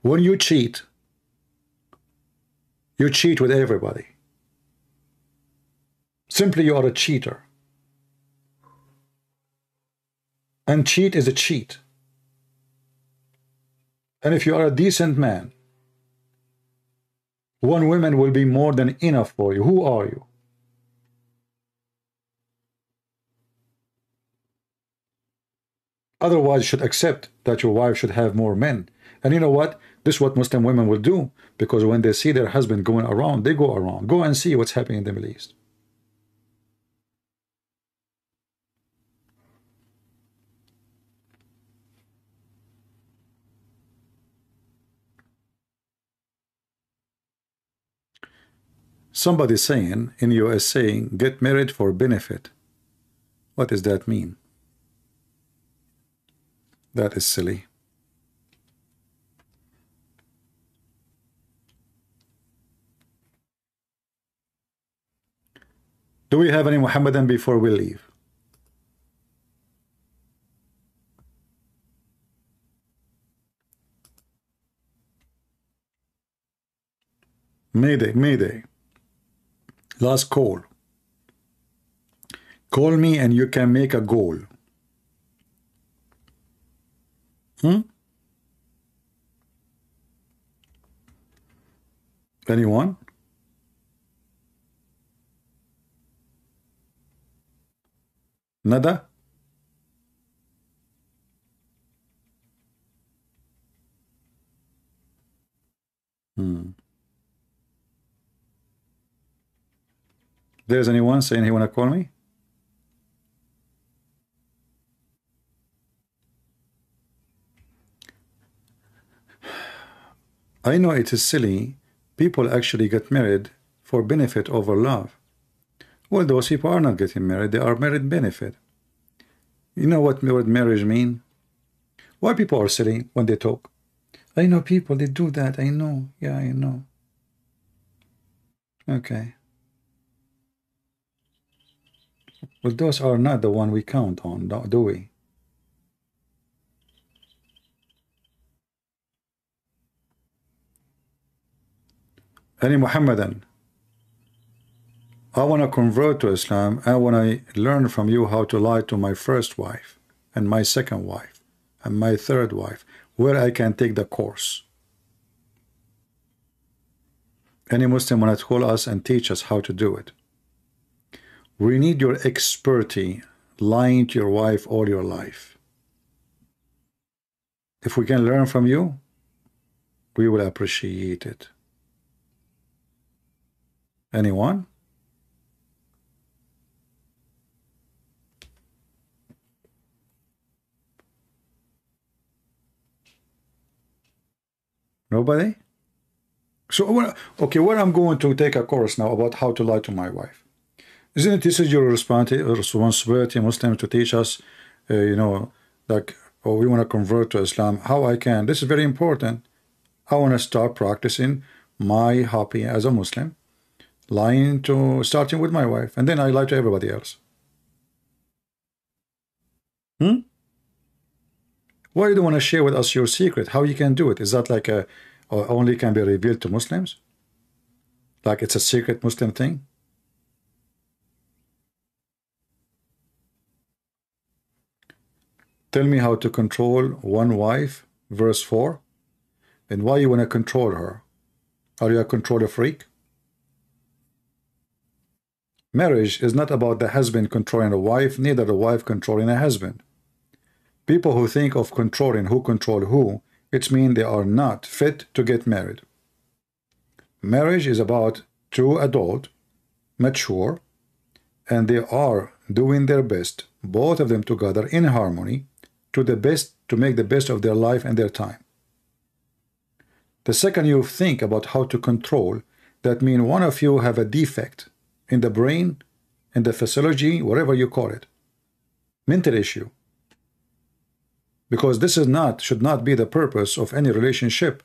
When you cheat with everybody. Simply you are a cheater. And cheat is a cheat. And if you are a decent man, one woman will be more than enough for you. Who are you? Otherwise, you should accept that your wife should have more men. And you know what? This is what Muslim women will do, because when they see their husband going around, they go around. Go and see what's happening in the Middle East. Somebody saying in US saying, get married for benefit. What does that mean? That is silly. Do we have any Muhammadan before we leave? Mayday, Mayday. Last call. Call me and you can make a goal. Anyone? Nada? There's anyone saying he wanna call me? I know it is silly. People actually get married for benefit over love. Well, those people are not getting married. They are married benefit. You know what word marriage mean? Why people are silly when they talk? I know people, they do that. I know. Yeah, I know. Okay. Well, those are not the one we count on, do we? Any Muhammadan, I want to convert to Islam. I want to learn from you how to lie to my first wife and my second wife and my third wife, where I can take the course. Any Muslim want to call us and teach us how to do it. We need your expertise lying to your wife all your life. If we can learn from you, we will appreciate it. Anyone? Nobody? So, okay, what I'm going to take a course now about how to lie to my wife. Isn't it this is your responsibility, Muslim, to teach us, you know, like, oh, we want to convert to Islam, how I can. This is very important. I want to start practicing my hobby as a Muslim, lying to, starting with my wife, and then I lie to everybody else. Why you don't want to share with us your secret? How you can do it? Is that like a, or only can be revealed to Muslims? Like it's a secret Muslim thing? Tell me how to control one wife, verse 4. And why you want to control her? Are you a controller freak? Marriage is not about the husband controlling the wife, neither the wife controlling the husband. People who think of controlling who control who, it means they are not fit to get married. Marriage is about two adults, mature, and they are doing their best, both of them together in harmony, to make the best of their life and their time. The second you think about how to control, that means one of you have a defect in the brain, in the physiology, whatever you call it, mental issue. Because this should not be the purpose of any relationship.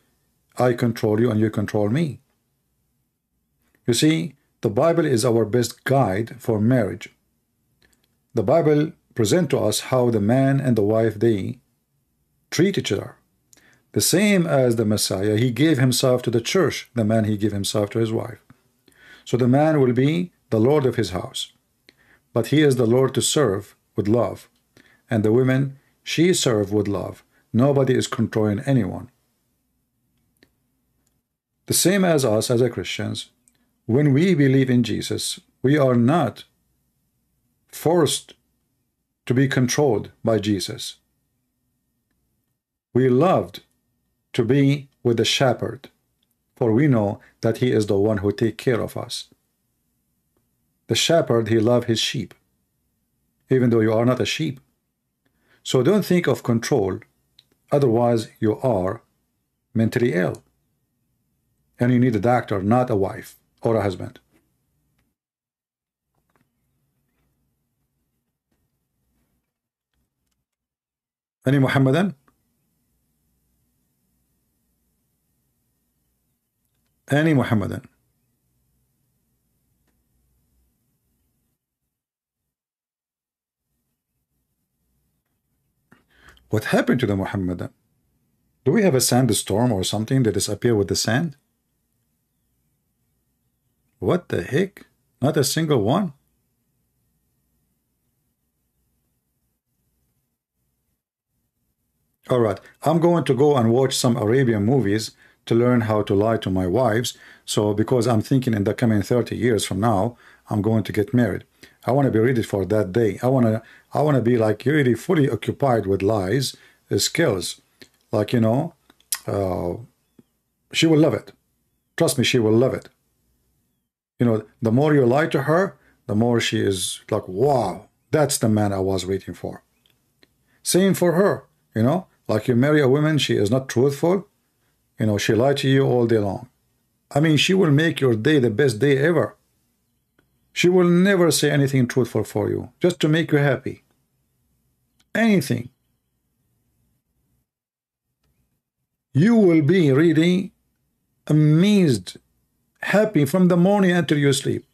I control you and you control me. You see, the Bible is our best guide for marriage. The Bible presents to us how the man and the wife, they treat each other. The same as the Messiah, he gave himself to the church. The man, he gave himself to his wife. So the man will be the Lord of his house. But he is the Lord to serve with love. And the women, she serves with love. Nobody is controlling anyone. The same as us as a Christians, when we believe in Jesus, we are not forced to be controlled by Jesus. We loved to be with the shepherd, for we know that he is the one who takes care of us. The shepherd, he loves his sheep, even though you are not a sheep. So don't think of control, otherwise you are mentally ill. And you need a doctor, not a wife or a husband. Any Muhammadan? Any Muhammadan? What happened to the Muhammadan? Do we have a sandstorm or something that disappear with the sand? What the heck? Not a single one? All right, I'm going to go and watch some Arabian movies to learn how to lie to my wives. So because I'm thinking in the coming 30 years from now, I'm going to get married. I want to be ready for that day. I want to be like really fully occupied with lies, skills. Like, you know, she will love it. Trust me, she will love it. You know, the more you lie to her, the more she is like, wow, that's the man I was waiting for. Same for her, you know, like you marry a woman, she is not truthful. You know, she lied to you all day long. I mean, she will make your day the best day ever. She will never say anything truthful for you, just to make you happy. Anything. You will be really amazed, happy from the morning until you sleep.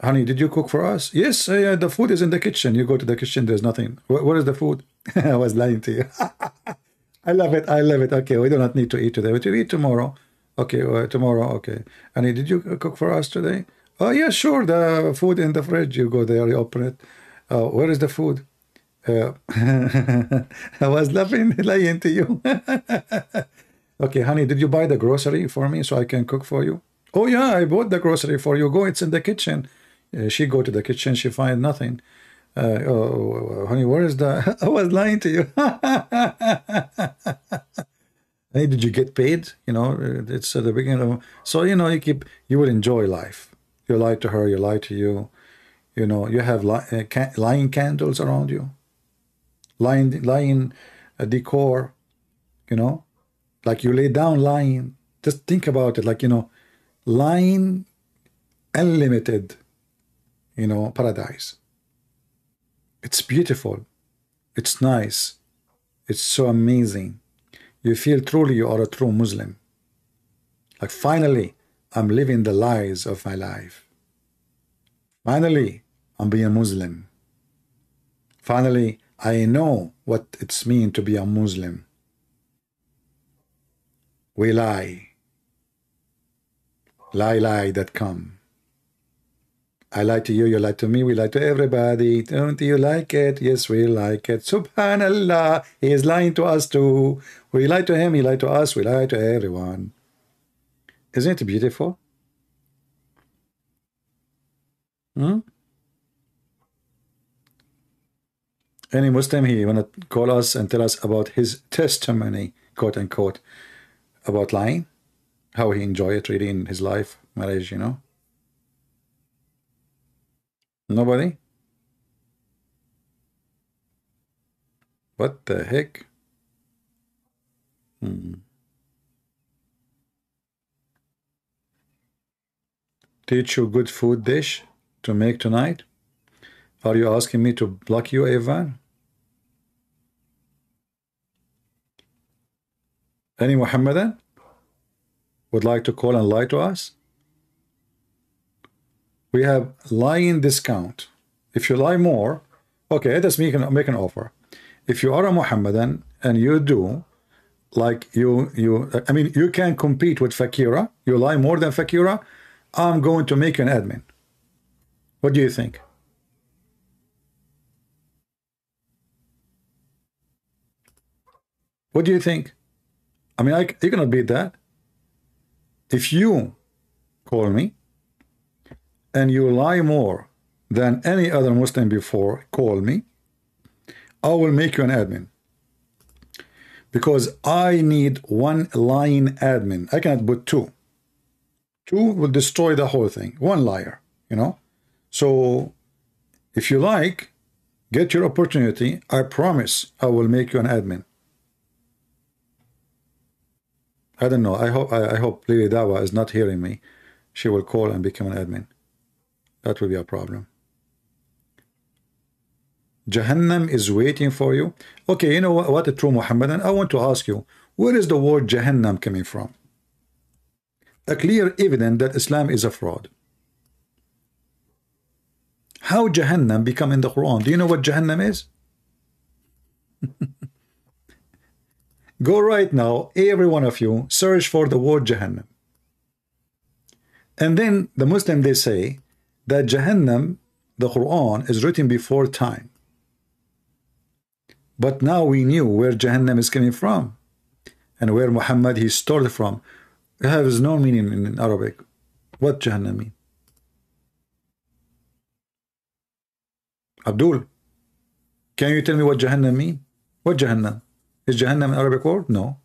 Honey, did you cook for us? Yes, the food is in the kitchen. You go to the kitchen, there's nothing. Where is the food? I was lying to you. I love it. I love it. Okay, we do not need to eat today. We will eat tomorrow. Okay, tomorrow. Okay. Honey, did you cook for us today? Oh, yeah, sure. The food in the fridge. You go there, you open it. Where is the food? I was laughing, lying to you. Okay, honey, did you buy the grocery for me so I can cook for you? Oh, yeah, I bought the grocery for you. Go, it's in the kitchen. She go to the kitchen. She find nothing. Honey, where is the... I was lying to you. Hey, did you get paid? You know, it's at the beginning of... So, you know, you will enjoy life. You lie to her, you lie to you. You know, you have lying candles around you. Lying decor, you know. Like you lay down lying. Just think about it. Like, you know, lying unlimited, you know, paradise. It's beautiful. It's nice. It's so amazing. You feel truly you are a true Muslim. Like finally, I'm living the lies of my life. Finally, I'm being a Muslim. Finally, I know what it's mean to be a Muslim. We lie. Lie.com. I lie to you, you lie to me, we lie to everybody. Don't you like it? Yes, we like it. Subhanallah, he is lying to us too. We lie to him, he lied to us, we lie to everyone. Isn't it beautiful? Any Muslim, he want to call us and tell us about his testimony, quote unquote, about lying, how he enjoy it really in his life, marriage, you know? Nobody? What the heck? Teach you good food dish to make tonight? Are you asking me to block you, Evan? Any Muhammadan would like to call and lie to us? We have lying discount. If you lie more, okay, let us make an offer. If you are a Muhammadan and you do, like I mean, you can compete with Fakira, you lie more than Fakira, I'm going to make you an admin. What do you think? What do you think? I mean, you cannot beat that. If you call me and you lie more than any other Muslim before, call me, I will make you an admin. Because I need one lying admin. I cannot put two. Two will destroy the whole thing. One liar, you know. So if you like, get your opportunity. I promise I will make you an admin. I don't know. I hope Lily Dawah is not hearing me. She will call and become an admin. That will be a problem. Jahannam is waiting for you. Okay, you know what a true Muhammadan? I want to ask you, where is the word Jahannam coming from? A clear evidence that Islam is a fraud. How Jahannam become in the Quran? Do you know what Jahannam is? Go right now, every one of you, search for the word Jahannam. And then the Muslim, they say that Jahannam, the Quran, is written before time. But now we knew where Jahannam is coming from and where Muhammad he stole it from. It has no meaning in Arabic. What Jahannam mean? Abdul, can you tell me what Jahannam mean? What Jahannam? Is Jahannam an Arabic word? No.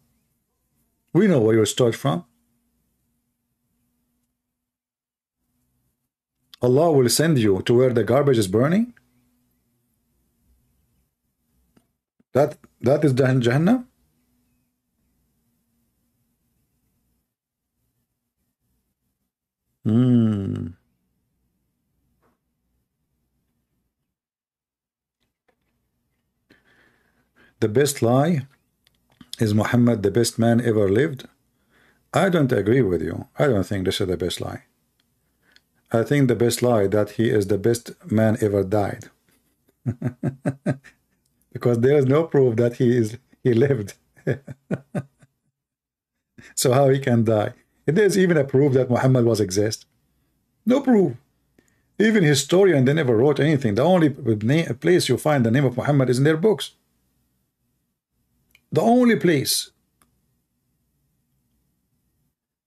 We know where you stole it from. Allah will send you to where the garbage is burning? That is Jahannam? The best lie is Muhammad the best man ever lived? I don't agree with you. I don't think this is the best lie. I think the best lie that he is the best man ever died. Because there is no proof that he lived. So how he can die? There's even a proof that Muhammad was exist. No proof. Even historian, they never wrote anything. The only place you find the name of Muhammad is in their books. The only place.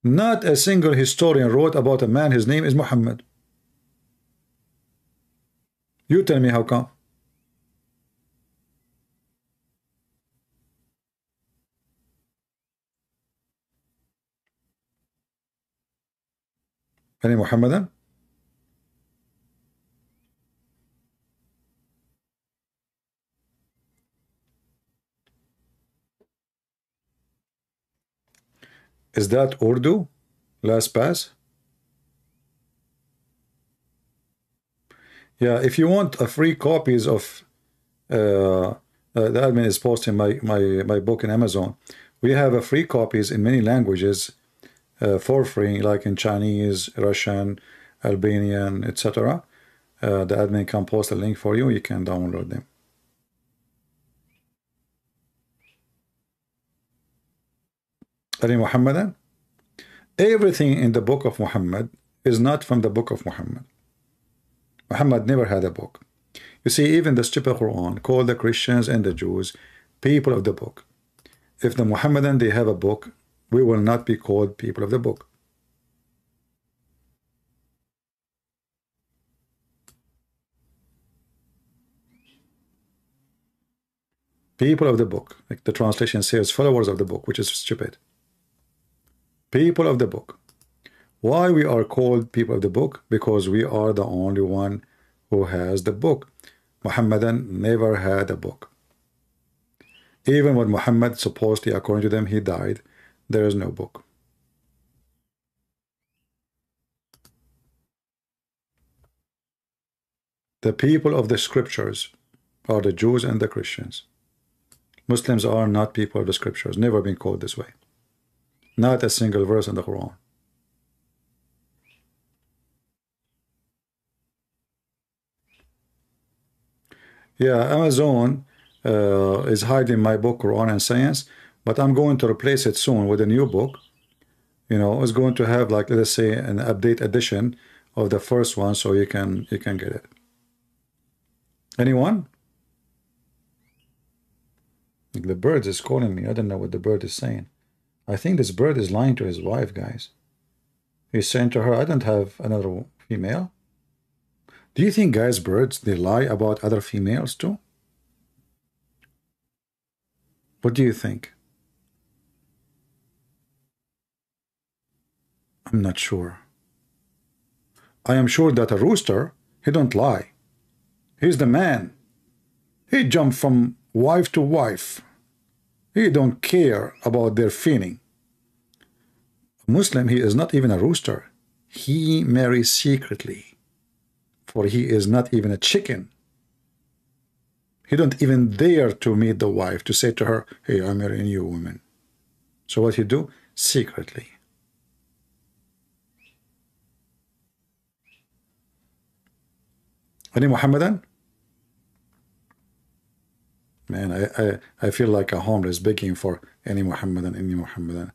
Not a single historian wrote about a man, his name is Muhammad. You tell me how come? Any Muhammadan? Is that Urdu? Last pass? Yeah, if you want a free copies of the admin is posting my book in Amazon. We have a free copies in many languages for free, like in Chinese, Russian, Albanian, etc. The admin can post a link for you. You can download them. Ali Muhammadan? Everything in the book of Muhammad is not from the book of Muhammad. Muhammad never had a book. You see, even the stupid Quran called the Christians and the Jews people of the book. If the Muhammadan, they have a book, we will not be called people of the book. People of the book, like the translation says, followers of the book, which is stupid. People of the book. Why we are called people of the book? Because we are the only one who has the book. Muhammadan never had a book. Even when Muhammad, supposedly, according to them, he died, there is no book. The people of the scriptures are the Jews and the Christians. Muslims are not people of the scriptures, never been called this way. Not a single verse in the Quran. Yeah, Amazon is hiding my book, Quran and Science, but I'm going to replace it soon with a new book. You know, it's going to have, like, let's say, an update edition of the first one, so you can get it. Anyone? The bird is calling me. I don't know what the bird is saying. I think this bird is lying to his wife, guys. He's saying to her, I don't have another female. Do you think, guys, birds, they lie about other females too? What do you think? I'm not sure. I am sure that a rooster, he don't lie. He's the man. He jumped from wife to wife. He don't care about their feeling. A Muslim, he is not even a rooster. He marries secretly. For he is not even a chicken. He don't even dare to meet the wife, to say to her, hey, I'm marrying you, woman. So what he do? Secretly. Any Muhammadan? Man, I feel like a homeless begging for any Muhammadan, any Muhammadan.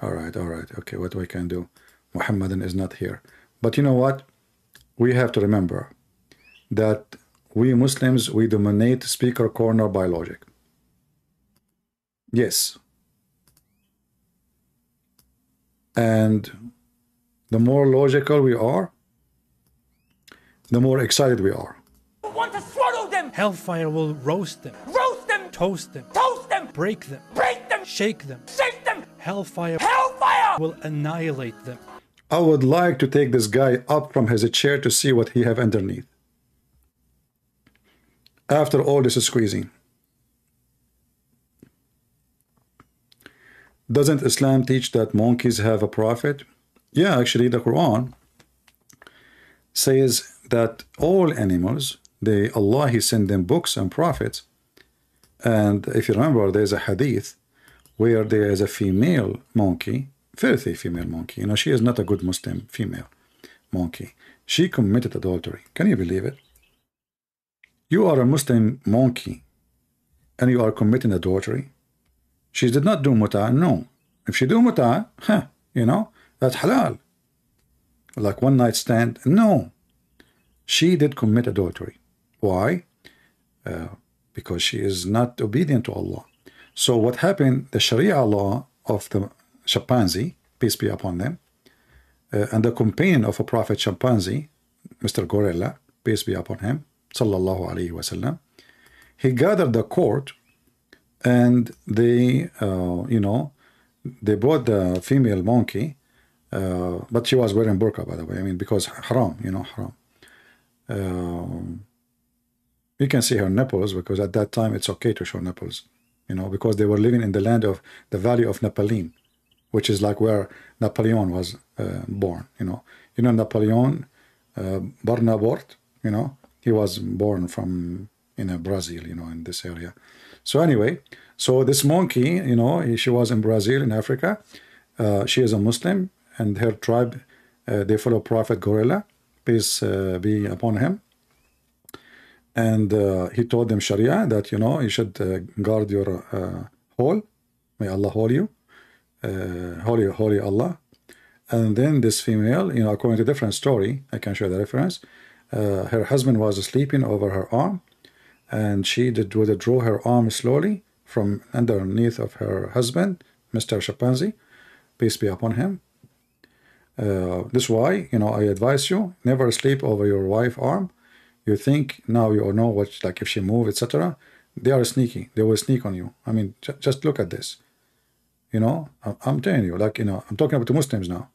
All right, okay, what we can do? Muhammadan is not here. But you know what? We have to remember that we Muslims, we dominate speaker corner by logic. Yes. And the more logical we are, the more excited we are. Want to swallow them! Hellfire will roast them. Roast them! Toast them. Toast them! Break them. Break them! Shake them. Shake them! Hellfire will annihilate them. I would like to take this guy up from his chair to see what he have underneath. After all this squeezing. Doesn't Islam teach that monkeys have a prophet? Yeah, actually the Quran says that all animals, Allah, He sent them books and prophets. And if you remember, there's a hadith where there is a female monkey, filthy female monkey. You know, she is not a good Muslim female monkey. She committed adultery. Can you believe it? You are a Muslim monkey and you are committing adultery. She did not do muta, no. If she do muta, you know, that's halal. Like one night stand, no. She did commit adultery. Why? Because she is not obedient to Allah. So what happened, the Sharia law of the chimpanzee, peace be upon them, and the companion of a prophet chimpanzee, Mr. Gorilla, peace be upon him, sallallahu alaihi wasallam, he gathered the court and they, you know, they brought the female monkey, but she was wearing burqa, by the way, I mean, because haram, you know, haram. You can see her nipples because at that time it's okay to show nipples, you know, because they were living in the land of the Valley of Nepalene, which is like where Napoleon was born, you know. You know, Napoleon Bonaparte, you know, he was born from, Brazil, you know, in this area. So anyway, so this monkey, you know, she was in Brazil, in Africa. She is a Muslim, and her tribe, they follow Prophet Gorilla, peace be upon him. And he told them Sharia that, you know, you should guard your hole. May Allah hold you. Holy Allah. And then this female, you know, according to a different story, I can show the reference, her husband was sleeping over her arm, and she did withdraw her arm slowly from underneath of her husband, Mr. Chimpanzee, peace be upon him. This is why, you know, I advise you, never sleep over your wife's arm. You think now you know what, like if she move, etc. They are sneaky. They will sneak on you. I mean, just look at this. You know, I'm telling you, like, you know, I'm talking about the Muslims now.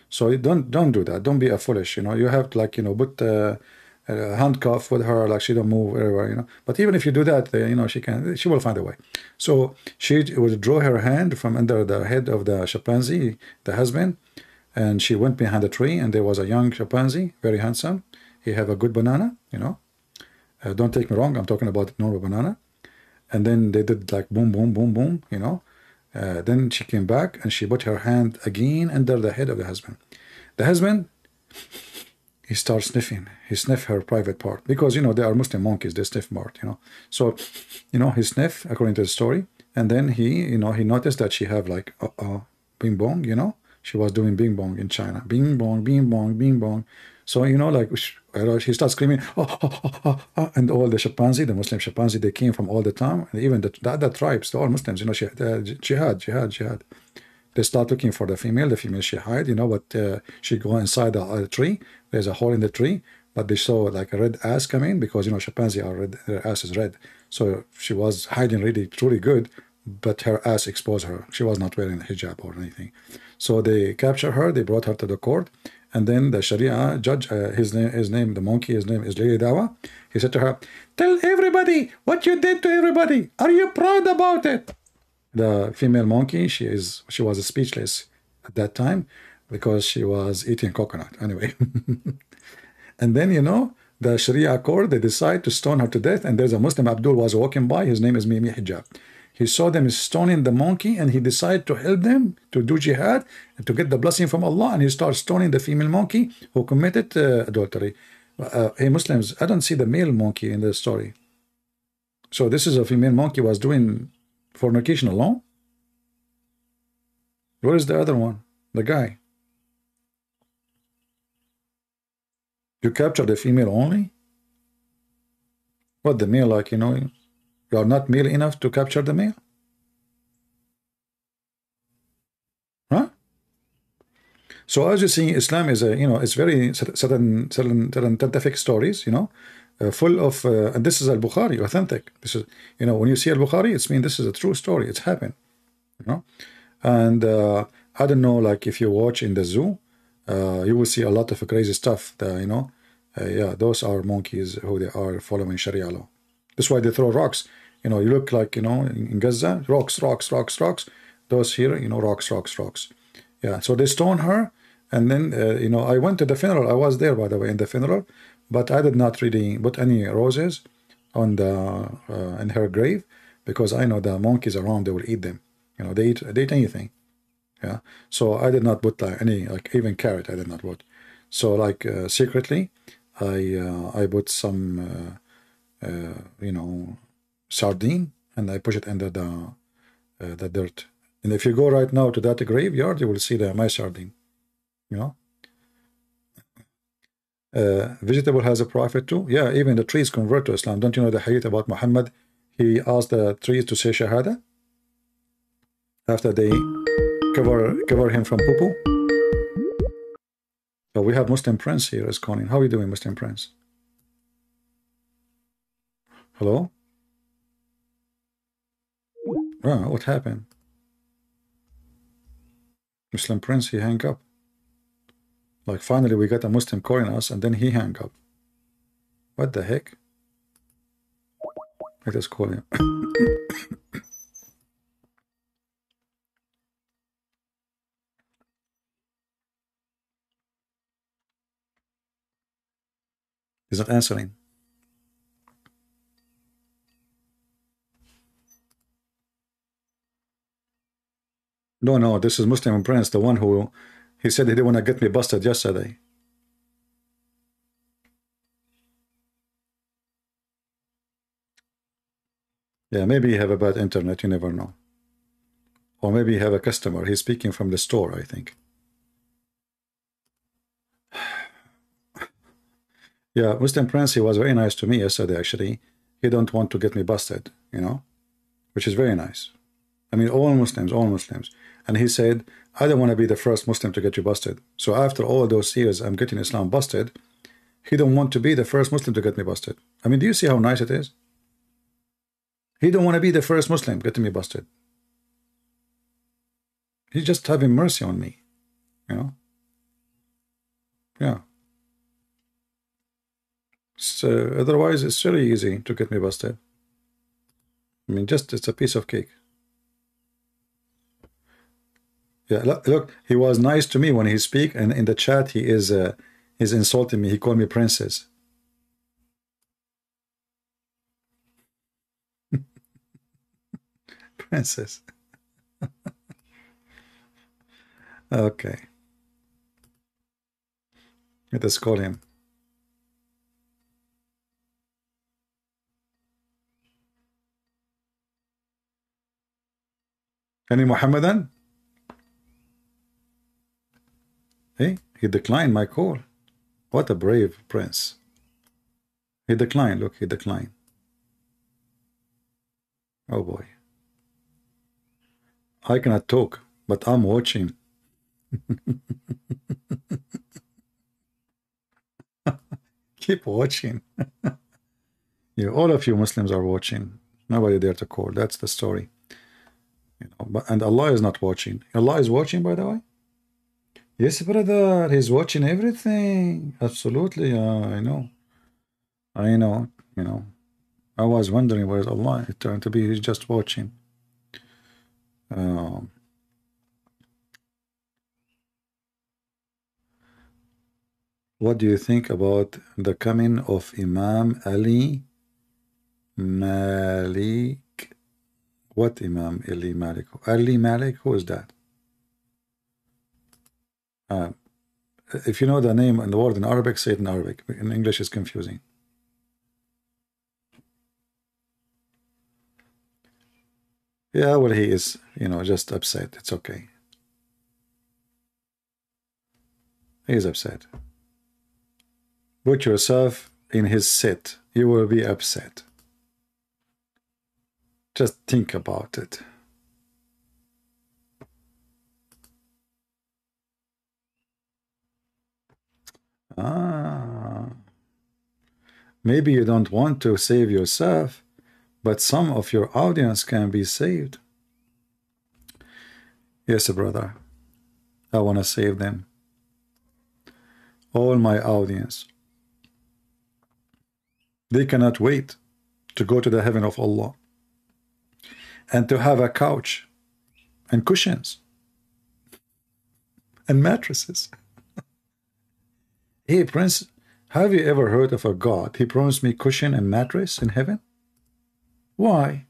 So don't do that. Don't be a foolish. You know, you have to, like, you know, put a handcuff with her, like she don't move wherever. You know, but even if you do that, you know, she will find a way. So she would draw her hand from under the head of the chimpanzee, the husband, and she went behind the tree, and there was a young chimpanzee, very handsome. He have a good banana. You know, don't take me wrong. I'm talking about normal banana. And then they did like boom, boom, boom, boom. You know. Then she came back and she put her hand again under the head of the husband. The husband, he starts sniffing. He sniffed her private part because, you know, they are Muslim monkeys. They sniff part, you know. So, you know, he sniffed according to the story. And then he, you know, he noticed that she have like, bing bong, you know. She was doing bing bong in China. Bing bong, bing bong, bing bong. So, you know, like she starts screaming, and all the chimpanzee, the Muslim chimpanzee, they came from all the time, and even the other tribes, they're all Muslims, you know, jihad. They start looking for the female she hide, you know, but she go inside the tree. There's a hole in the tree, but they saw like a red ass coming because, you know, chimpanzee are red, their ass is red. So she was hiding really, truly good, but her ass exposed her. She was not wearing a hijab or anything. So they captured her, they brought her to the court. And then the Sharia judge, his name, the monkey, his name is Dawah. He said to her, "Tell everybody what you did to everybody. Are you proud about it?" The female monkey, she was speechless at that time because she was eating coconut. Anyway, and then, you know, the Sharia court, they decide to stone her to death. And there's a Muslim, Abdul, was walking by. His name is Mimi Hijab. He saw them stoning the monkey, and he decided to help them to do jihad and to get the blessing from Allah. And he started stoning the female monkey who committed adultery. Hey, Muslims, I don't see the male monkey in the story. So this is a female monkey was doing fornication alone. Where is the other one? The guy. You capture the female only? What, the male, like, you know, you are not male enough to capture the male? Huh? So as you see, Islam is a, you know, it's very certain scientific stories, you know, full of, and this is Al-Bukhari, authentic. This is, you know, when you see Al-Bukhari, it's mean this is a true story. It's happened, you know. And I don't know, like if you watch in the zoo, you will see a lot of crazy stuff. You know, yeah, those are monkeys who they are following Sharia law. That's why they throw rocks. You know, you look like, you know, in Gaza, rocks. Those here, you know, rocks. Yeah, so they stone her. And then, you know, I went to the funeral. I was there, by the way, in the funeral. But I did not really put any roses on the in her grave because I know the monkeys around, they will eat them. You know, they eat anything. Yeah. So I did not put any, like even carrot, I did not put. So like secretly, I put some, you know, sardine, and I push it under the dirt. And if you go right now to that graveyard, you will see my sardine. You know, vegetable has a prophet too. Yeah, even the trees convert to Islam. Don't you know the hadith about Muhammad? He asked the trees to say Shahada after they cover him from poo-poo. So we have Muslim Prince here is calling. How are you doing, Muslim Prince? Hello? Oh, what happened? Muslim Prince, he hung up. Like finally we got a Muslim calling us and then he hung up. What the heck? Let us call him. He's not answering. No, this is Muslim Prince, the one who he said he didn't want to get me busted yesterday. Yeah, maybe you have a bad internet, you never know. Or maybe you have a customer, he's speaking from the store, I think. Yeah, Muslim Prince, he was very nice to me yesterday, actually. He don't want to get me busted, you know, which is very nice. I mean, all Muslims. And he said, I don't want to be the first Muslim to get you busted. So after all those years I'm getting Islam busted, he don't want to be the first Muslim to get me busted. I mean, do you see how nice it is? He don't want to be the first Muslim getting me busted. He's just having mercy on me, you know. Yeah. So otherwise, it's really easy to get me busted. I mean, just it's a piece of cake. Yeah, look, he was nice to me when he speak, and in the chat he is he's insulting me. He called me princess. Princess. Okay. Let us call him. Any Muhammadan? Hey, he declined my call. What a brave prince. He declined. Look, he declined. Oh boy. I cannot talk, but I'm watching. Keep watching. All of you Muslims are watching. Nobody dare to call. That's the story. And Allah is not watching. Allah is watching, by the way. Yes, brother. He's watching everything. Absolutely. I know. I know. I was wondering where is Allah. It turned to be he's just watching. What do you think about the coming of Imam Ali Malik? What Imam Ali Malik? Ali Malik? Who is that? If you know the name and the word in Arabic, say it in Arabic. In English, it's confusing. Yeah, well, he is, just upset. It's okay. He is upset. Put yourself in his seat. You will be upset. Just think about it. Maybe you don't want to save yourself, but some of your audience can be saved. Yes, brother. I want to save them. All my audience. They cannot wait to go to the heaven of Allah and to have a couch and cushions and mattresses. Hey, Prince, have you ever heard of a God? He promised me cushion and mattress in heaven? Why?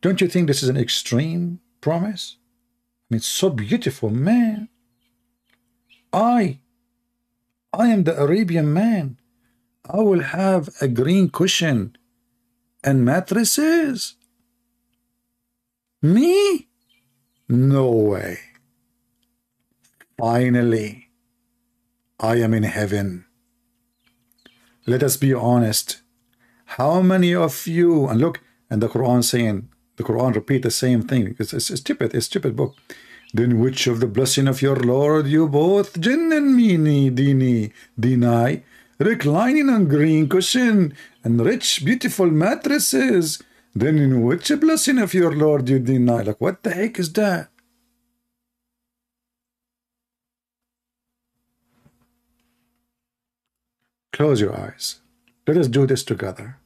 Don't you think this is an extreme promise? I mean, it's so beautiful, man. I am the Arabian man. I will have a green cushion and mattresses. Me? No way. Finally, I am in heaven. Let us be honest. How many of you, and look, and the Quran saying, the Quran repeat the same thing. It's stupid, it's a stupid book. Then which of the blessing of your Lord you both, jinn and dini, deny? Reclining on green cushion and rich, beautiful mattresses. Then in which blessing of your Lord you deny? Like, what the heck is that? Close your eyes. Let us do this together.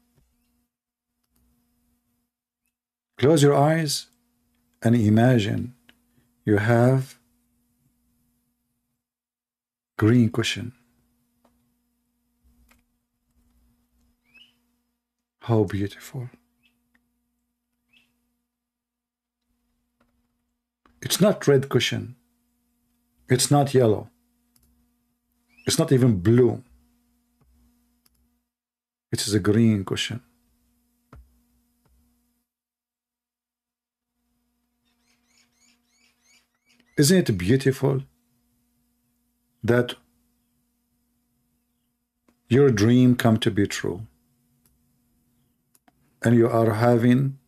Close your eyes and imagine you have green cushion. How beautiful. It's not red cushion. It's not yellow. It's not even blue. It is a green cushion. Isn't it beautiful that your dream come to be true and you are having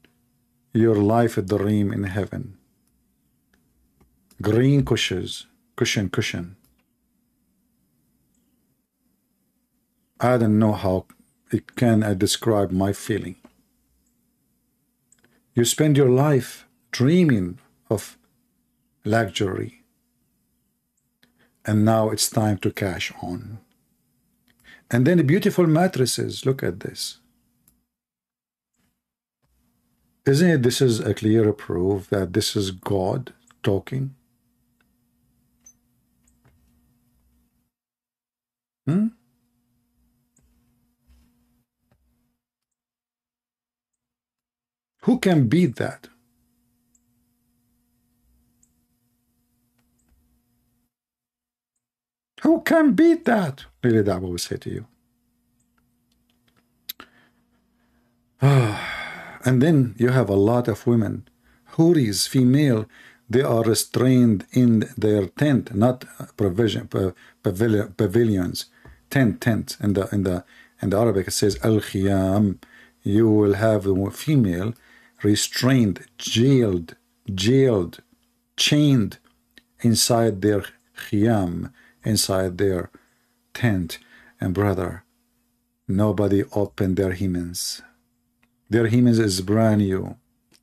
your life dream in heaven? Green cushions, cushion. I don't know how it can describe my feeling. You spend your life dreaming of luxury, and now it's time to cash on. And then the beautiful mattresses, look at this. Isn't it, this is a clear proof that this is God talking? Hmm? Who can beat that? Who can beat that? Really, Dawah will say to you. And then you have a lot of women, houris, female, they are restrained in their tent, not pavilions, tents. In the Arabic it says al-khiyam. You will have the female restrained, jailed, chained inside their khiyam, inside their tent. And brother, nobody opened their hymens. Their hymens is brand new.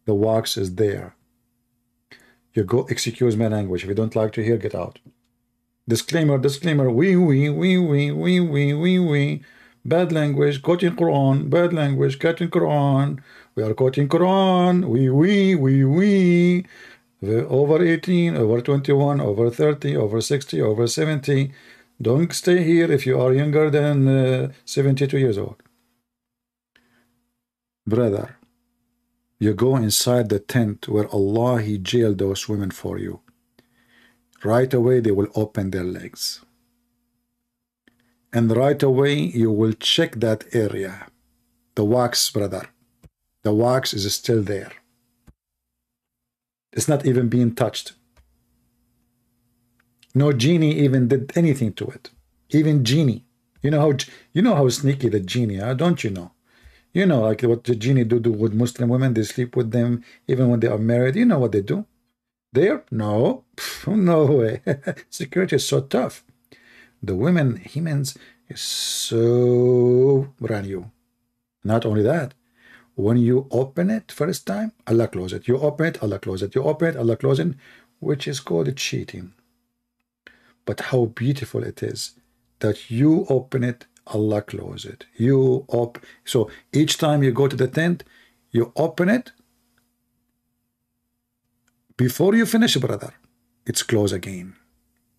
The wax is there. You go, excuse my language. If you don't like to hear, get out. Disclaimer, we. Bad language, quoting Quran. Bad language, quoting Quran. We are quoting Quran. We. Over 18, over 21, over 30, over 60, over 70. Don't stay here if you are younger than 72 years old. Brother, you go inside the tent where Allah, He jailed those women for you. Right away, they will open their legs. And right away, you will check that area. The wax, brother. The wax is still there. It's not even being touched. No genie even did anything to it. Even genie. You know how sneaky the genie are, don't you know? You know, like what the genie do with Muslim women. They sleep with them even when they are married. You know what they do? There? No. No way. Security is so tough. The women, hymens, is so brand new. Not only that, when you open it first time, Allah close it. You open it, Allah close it. You open it, Allah close it, which is called cheating. But how beautiful it is that you open it, Allah close it. So each time you go to the tent, you open it. Before you finish, brother, it's closed again.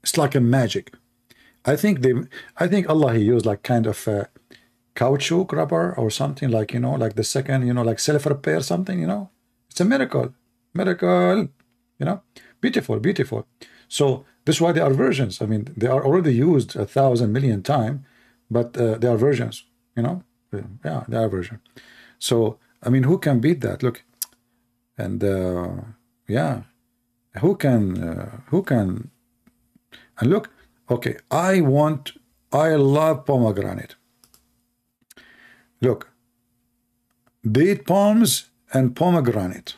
It's like a magic. I think Allah, He used like kind of a caoutchouc rubber or something, like, like the second, like self-repair something, It's a miracle. Beautiful. So this is why there are versions. I mean, they are already used 1,000 million times, but there are versions, Yeah, there are versions. So, I mean, who can beat that? Look, and yeah, who can, and look, okay, I love pomegranate. Look, date palms and pomegranate.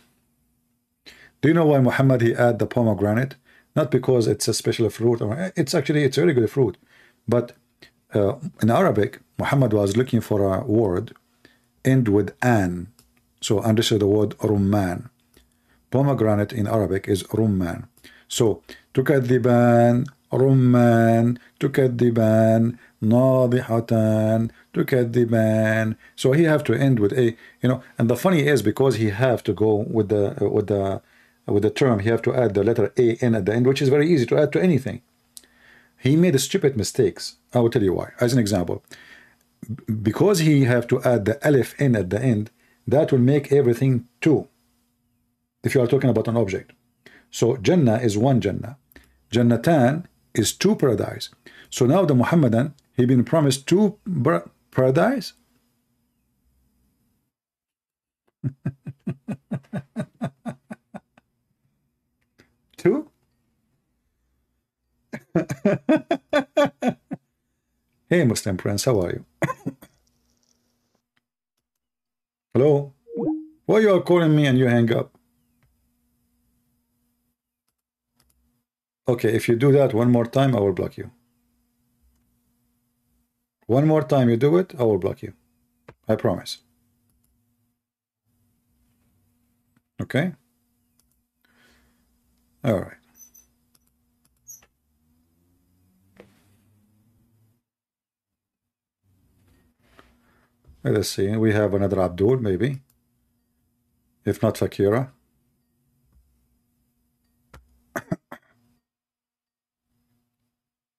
Do you know why Muhammad, he add the pomegranate? Not because it's a special fruit, or it's a very good fruit, but in Arabic, Muhammad was looking for a word end with an, so understood the word rumman. Pomegranate in Arabic is rumman. So tukadiban, rumman, tukadiban, nadihatan, tukadiban. So he have to end with a, and the funny is, because he have to go with the term, he have to add the letter a in at the end, which is very easy to add to anything. He made stupid mistakes. I will tell you why. As an example, because he have to add the alif in at the end, that will make everything two. If you are talking about an object. So Jannah is one Jannah. Jannatan is two paradise. So now the Muhammadan, he been promised two paradise. Two? Hey, Muslim Prince, how are you? Hello? Why you are calling me and you hang up? Okay, if you do that one more time, I will block you. One more time you do it, I will block you. I promise. Okay? All right. Let us see. We have another Abdul, maybe. If not Fakira.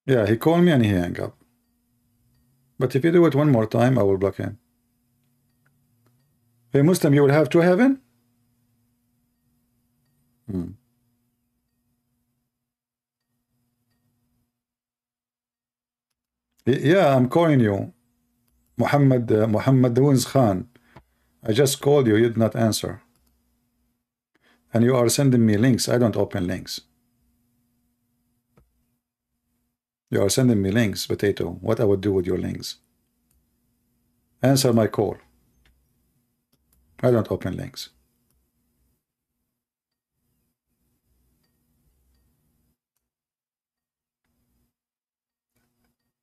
Yeah, he called me and he hung up. But if you do it one more time, I will block him. Hey, Muslim, you will have to heaven? Yeah, I'm calling you. Muhammad Dawins Khan. I just called you, you did not answer. And you are sending me links. I don't open links. You are sending me links, potato. What I would do with your links? Answer my call. I don't open links.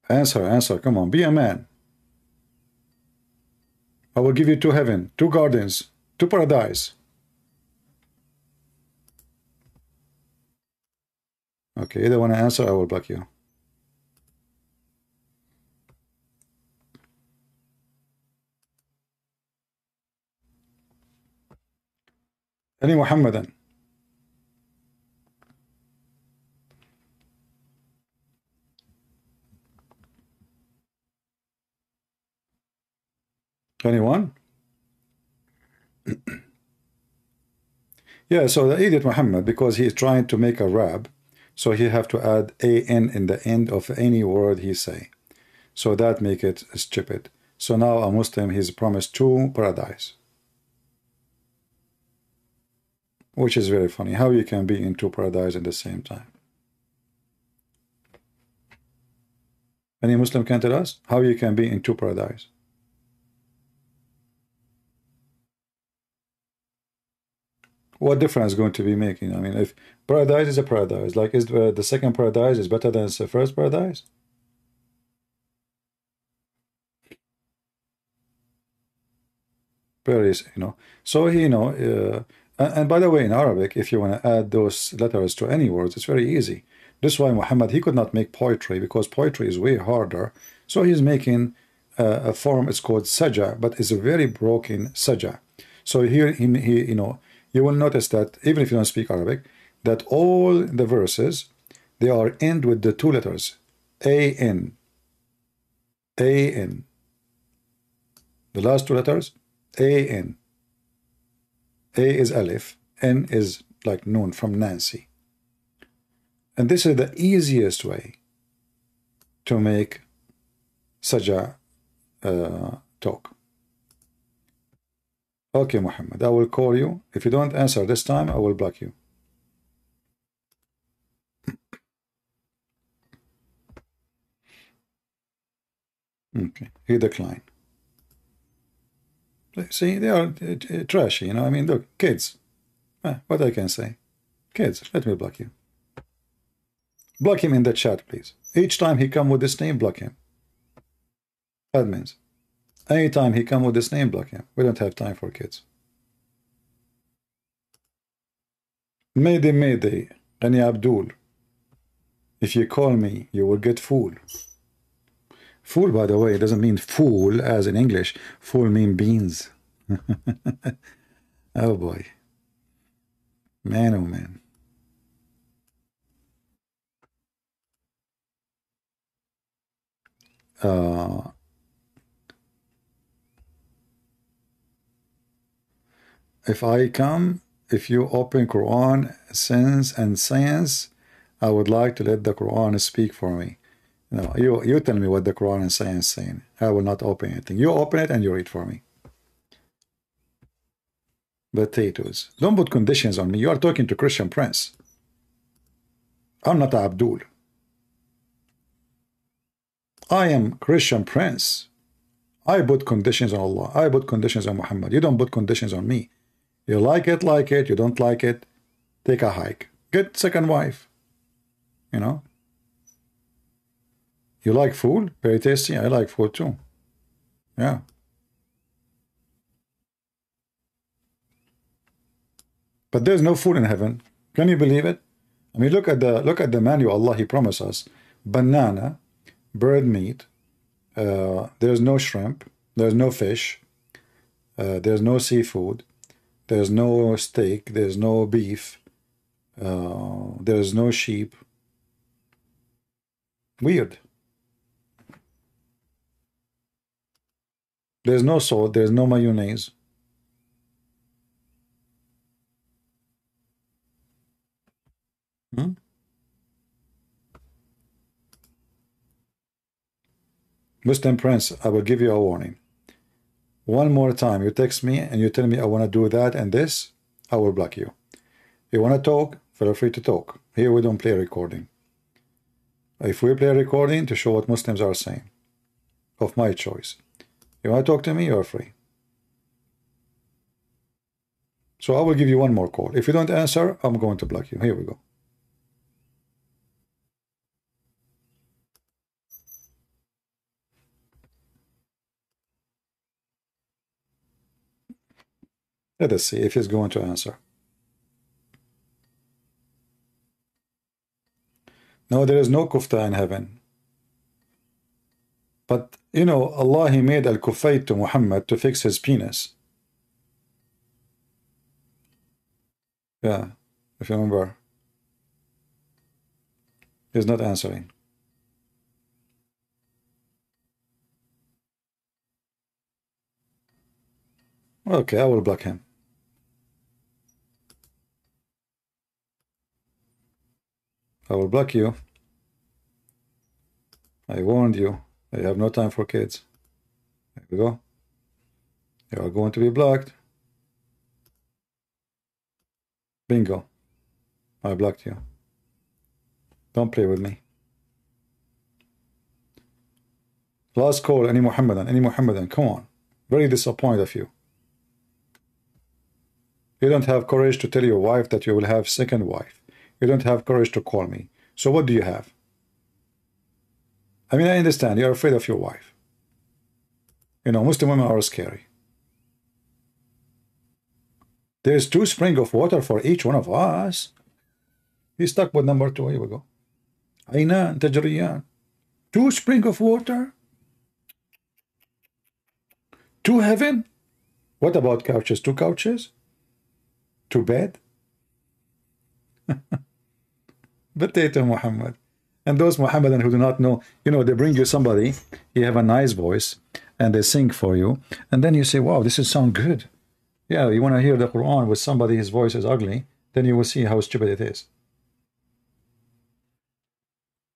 Answer. Come on, be a man. I will give you 2 heaven, 2 gardens, 2 paradise. Okay, either want to answer, I will block you. Any Muhammadan? Anyone? Yeah, so the idiot Muhammad, because he is trying to make a rab, so he have to add an in the end of any word he say. So that make it stupid. So now a Muslim, he's promised 2 paradise. Which is very funny. How you can be in 2 paradise at the same time? Any Muslim can tell us how you can be in 2 paradise? What difference going to be making? I mean, if paradise is a paradise, like is the second paradise is better than the first paradise? Very, so and by the way, in Arabic, if you want to add those letters to any words, it's very easy. This is why Muhammad, he could not make poetry, because poetry is way harder. So he's making a form, it's called saja, but it's a very broken saja. So here, you will notice that even if you don't speak Arabic, that all the verses, they are end with the 2 letters, A-N. A-N. The last 2 letters, A-N. A is Alif, N is like Noon from Nancy. And this is the easiest way to make saja talk. Okay, Muhammad, I will call you. If you don't answer this time, I will block you. Okay, he declined. See, they are trashy, I mean, look, kids. What I can say? Kids, let me block you. Block him in the chat, please. Each time he come with this name, block him. Admins. Anytime he come with this name, block him. We don't have time for kids. Mayday, Mayday, Ani Abdul. If you call me, you will get fool. Fool, by the way, doesn't mean fool as in English. Fool mean beans. Oh boy. Man, oh man. If I come, if you open Quran, Sense and Science, I would like to let the Quran speak for me. No, you tell me what the Quran and Science saying. I will not open anything. You open it and you read for me. Potatoes. Don't put conditions on me. You are talking to Christian Prince. I'm not Abdul. I am Christian Prince. I put conditions on Allah. I put conditions on Muhammad. You don't put conditions on me. You like it, like it. You don't like it, take a hike. Get second wife. You like food? Very tasty. I like food too. Yeah. But there's no food in heaven. Can you believe it? I mean, look at the menu. Allah, He promised us banana, bird meat. There's no shrimp. There's no fish. There's no seafood. There's no steak. There's no beef. There's no sheep. Weird. There's no salt. There's no mayonnaise. Muslim Prince, I will give you a warning. One more time, you text me and you tell me I want to do that and this, I will block you. You want to talk, feel free to talk. Here we don't play recording. If we play recording to show what Muslims are saying, of my choice. You want to talk to me, you're free. So I will give you one more call. If you don't answer, I'm going to block you. Here we go. Let us see if he's going to answer. No, there is no kufta in heaven. But, you know, Allah, He made al-kufayt to Muhammad to fix his penis. Yeah, if you remember. He's not answering. Okay, I will block him. I will block you. I warned you. I have no time for kids. There we go. You are going to be blocked. Bingo. I blocked you. Don't play with me. Last call, any Muhammadan, come on. Very disappointed of you. You don't have courage to tell your wife that you will have second wife. You don't have courage to call me. So what do you have? I mean, I understand. You're afraid of your wife. You know, Muslim women are scary. There's 2 springs of water for each one of us. He's stuck with number 2. Here we go. Aynan, tajriyan. 2 springs of water? 2 heaven? What about couches? 2 couches? 2 bed? Potato Muhammad. And those Muhammadan who do not know, you know, they bring you somebody, you have a nice voice, and they sing for you, and then you say, wow, this is sound good. Yeah, you want to hear the Quran with somebody, his voice is ugly, then you will see how stupid it is.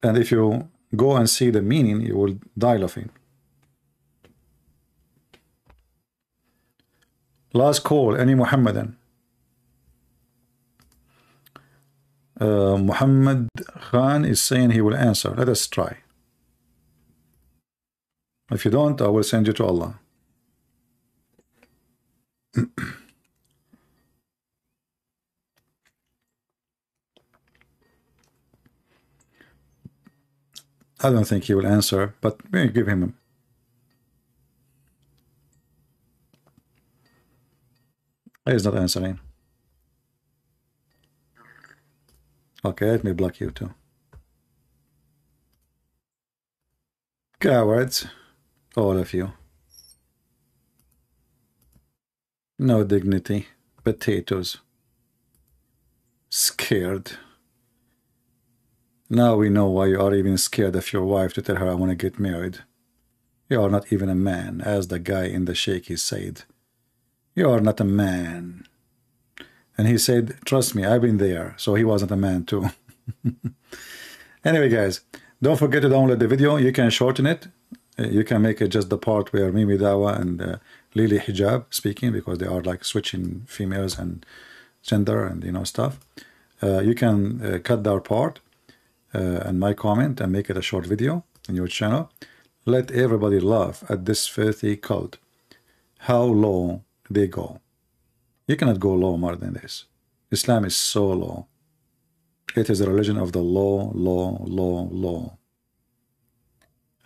And if you go and see the meaning, you will die laughing. Last call, any Muhammadan. Muhammad Khan is saying he will answer. Let us try. If you don't, I will send you to Allah. I don't think he will answer, but we give him. He's not answering. Okay, let me block you too. Cowards, all of you. No dignity, potatoes. Scared. Now we know why you are even scared of your wife to tell her I want to get married. You are not even a man, as the guy in the shaky said. You are not a man. And he said, trust me, I've been there. So he wasn't a man too. Anyway, guys, don't forget to download the video. You can shorten it. You can make it just the part where Mimi Dawah and Lily Hijab speaking, because they are like switching females and gender and, you know, stuff. You can cut that part and my comment and make it a short video in your channel. Let everybody laugh at this filthy cult. How low they go. You cannot go low more than this. Islam is so low. It is a religion of the low, low, low, low.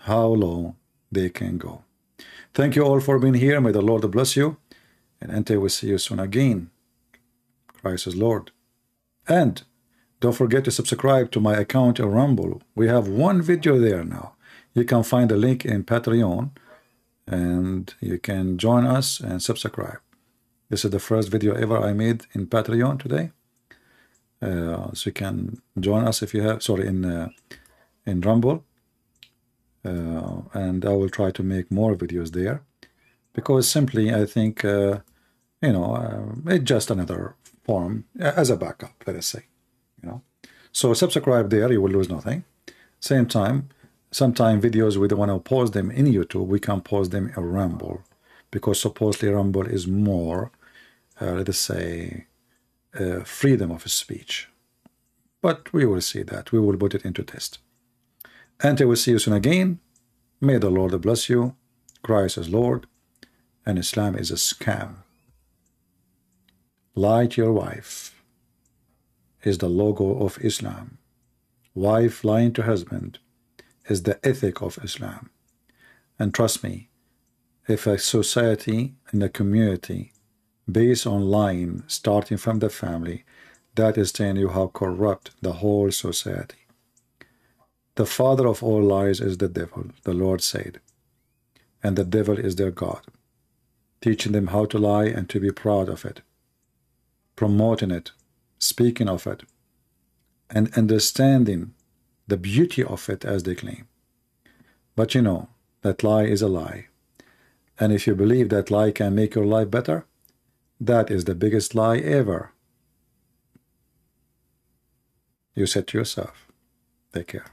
How low they can go. Thank you all for being here. May the Lord bless you. And until we see you soon again. Christ is Lord. And don't forget to subscribe to my account on Rumble. We have one video there now. You can find the link in Patreon, and you can join us and subscribe. This is the first video ever I made in Patreon today. So you can join us if you have, sorry, in Rumble. And I will try to make more videos there, because simply I think, you know, it's just another form as a backup, let us say, you know. So subscribe there, you will lose nothing. Same time, sometime videos we don't want to post them in YouTube, we can post them in Rumble, because supposedly Rumble is more, let us say, freedom of speech. But we will see that. We will put it into test. And I will see you soon again. May the Lord bless you. Christ is Lord, and Islam is a scam. Lie to your wife is the logo of Islam. Wife lying to husband is the ethic of Islam. And trust me, if a society and a community based on lying, starting from the family, that is telling you how corrupt the whole society. The father of all lies is the devil, the Lord said, and the devil is their God, teaching them how to lie and to be proud of it, promoting it, speaking of it, and understanding the beauty of it as they claim. But you know, that lie is a lie. And if you believe that lie can make your life better, that is the biggest lie ever. You said to yourself, take care.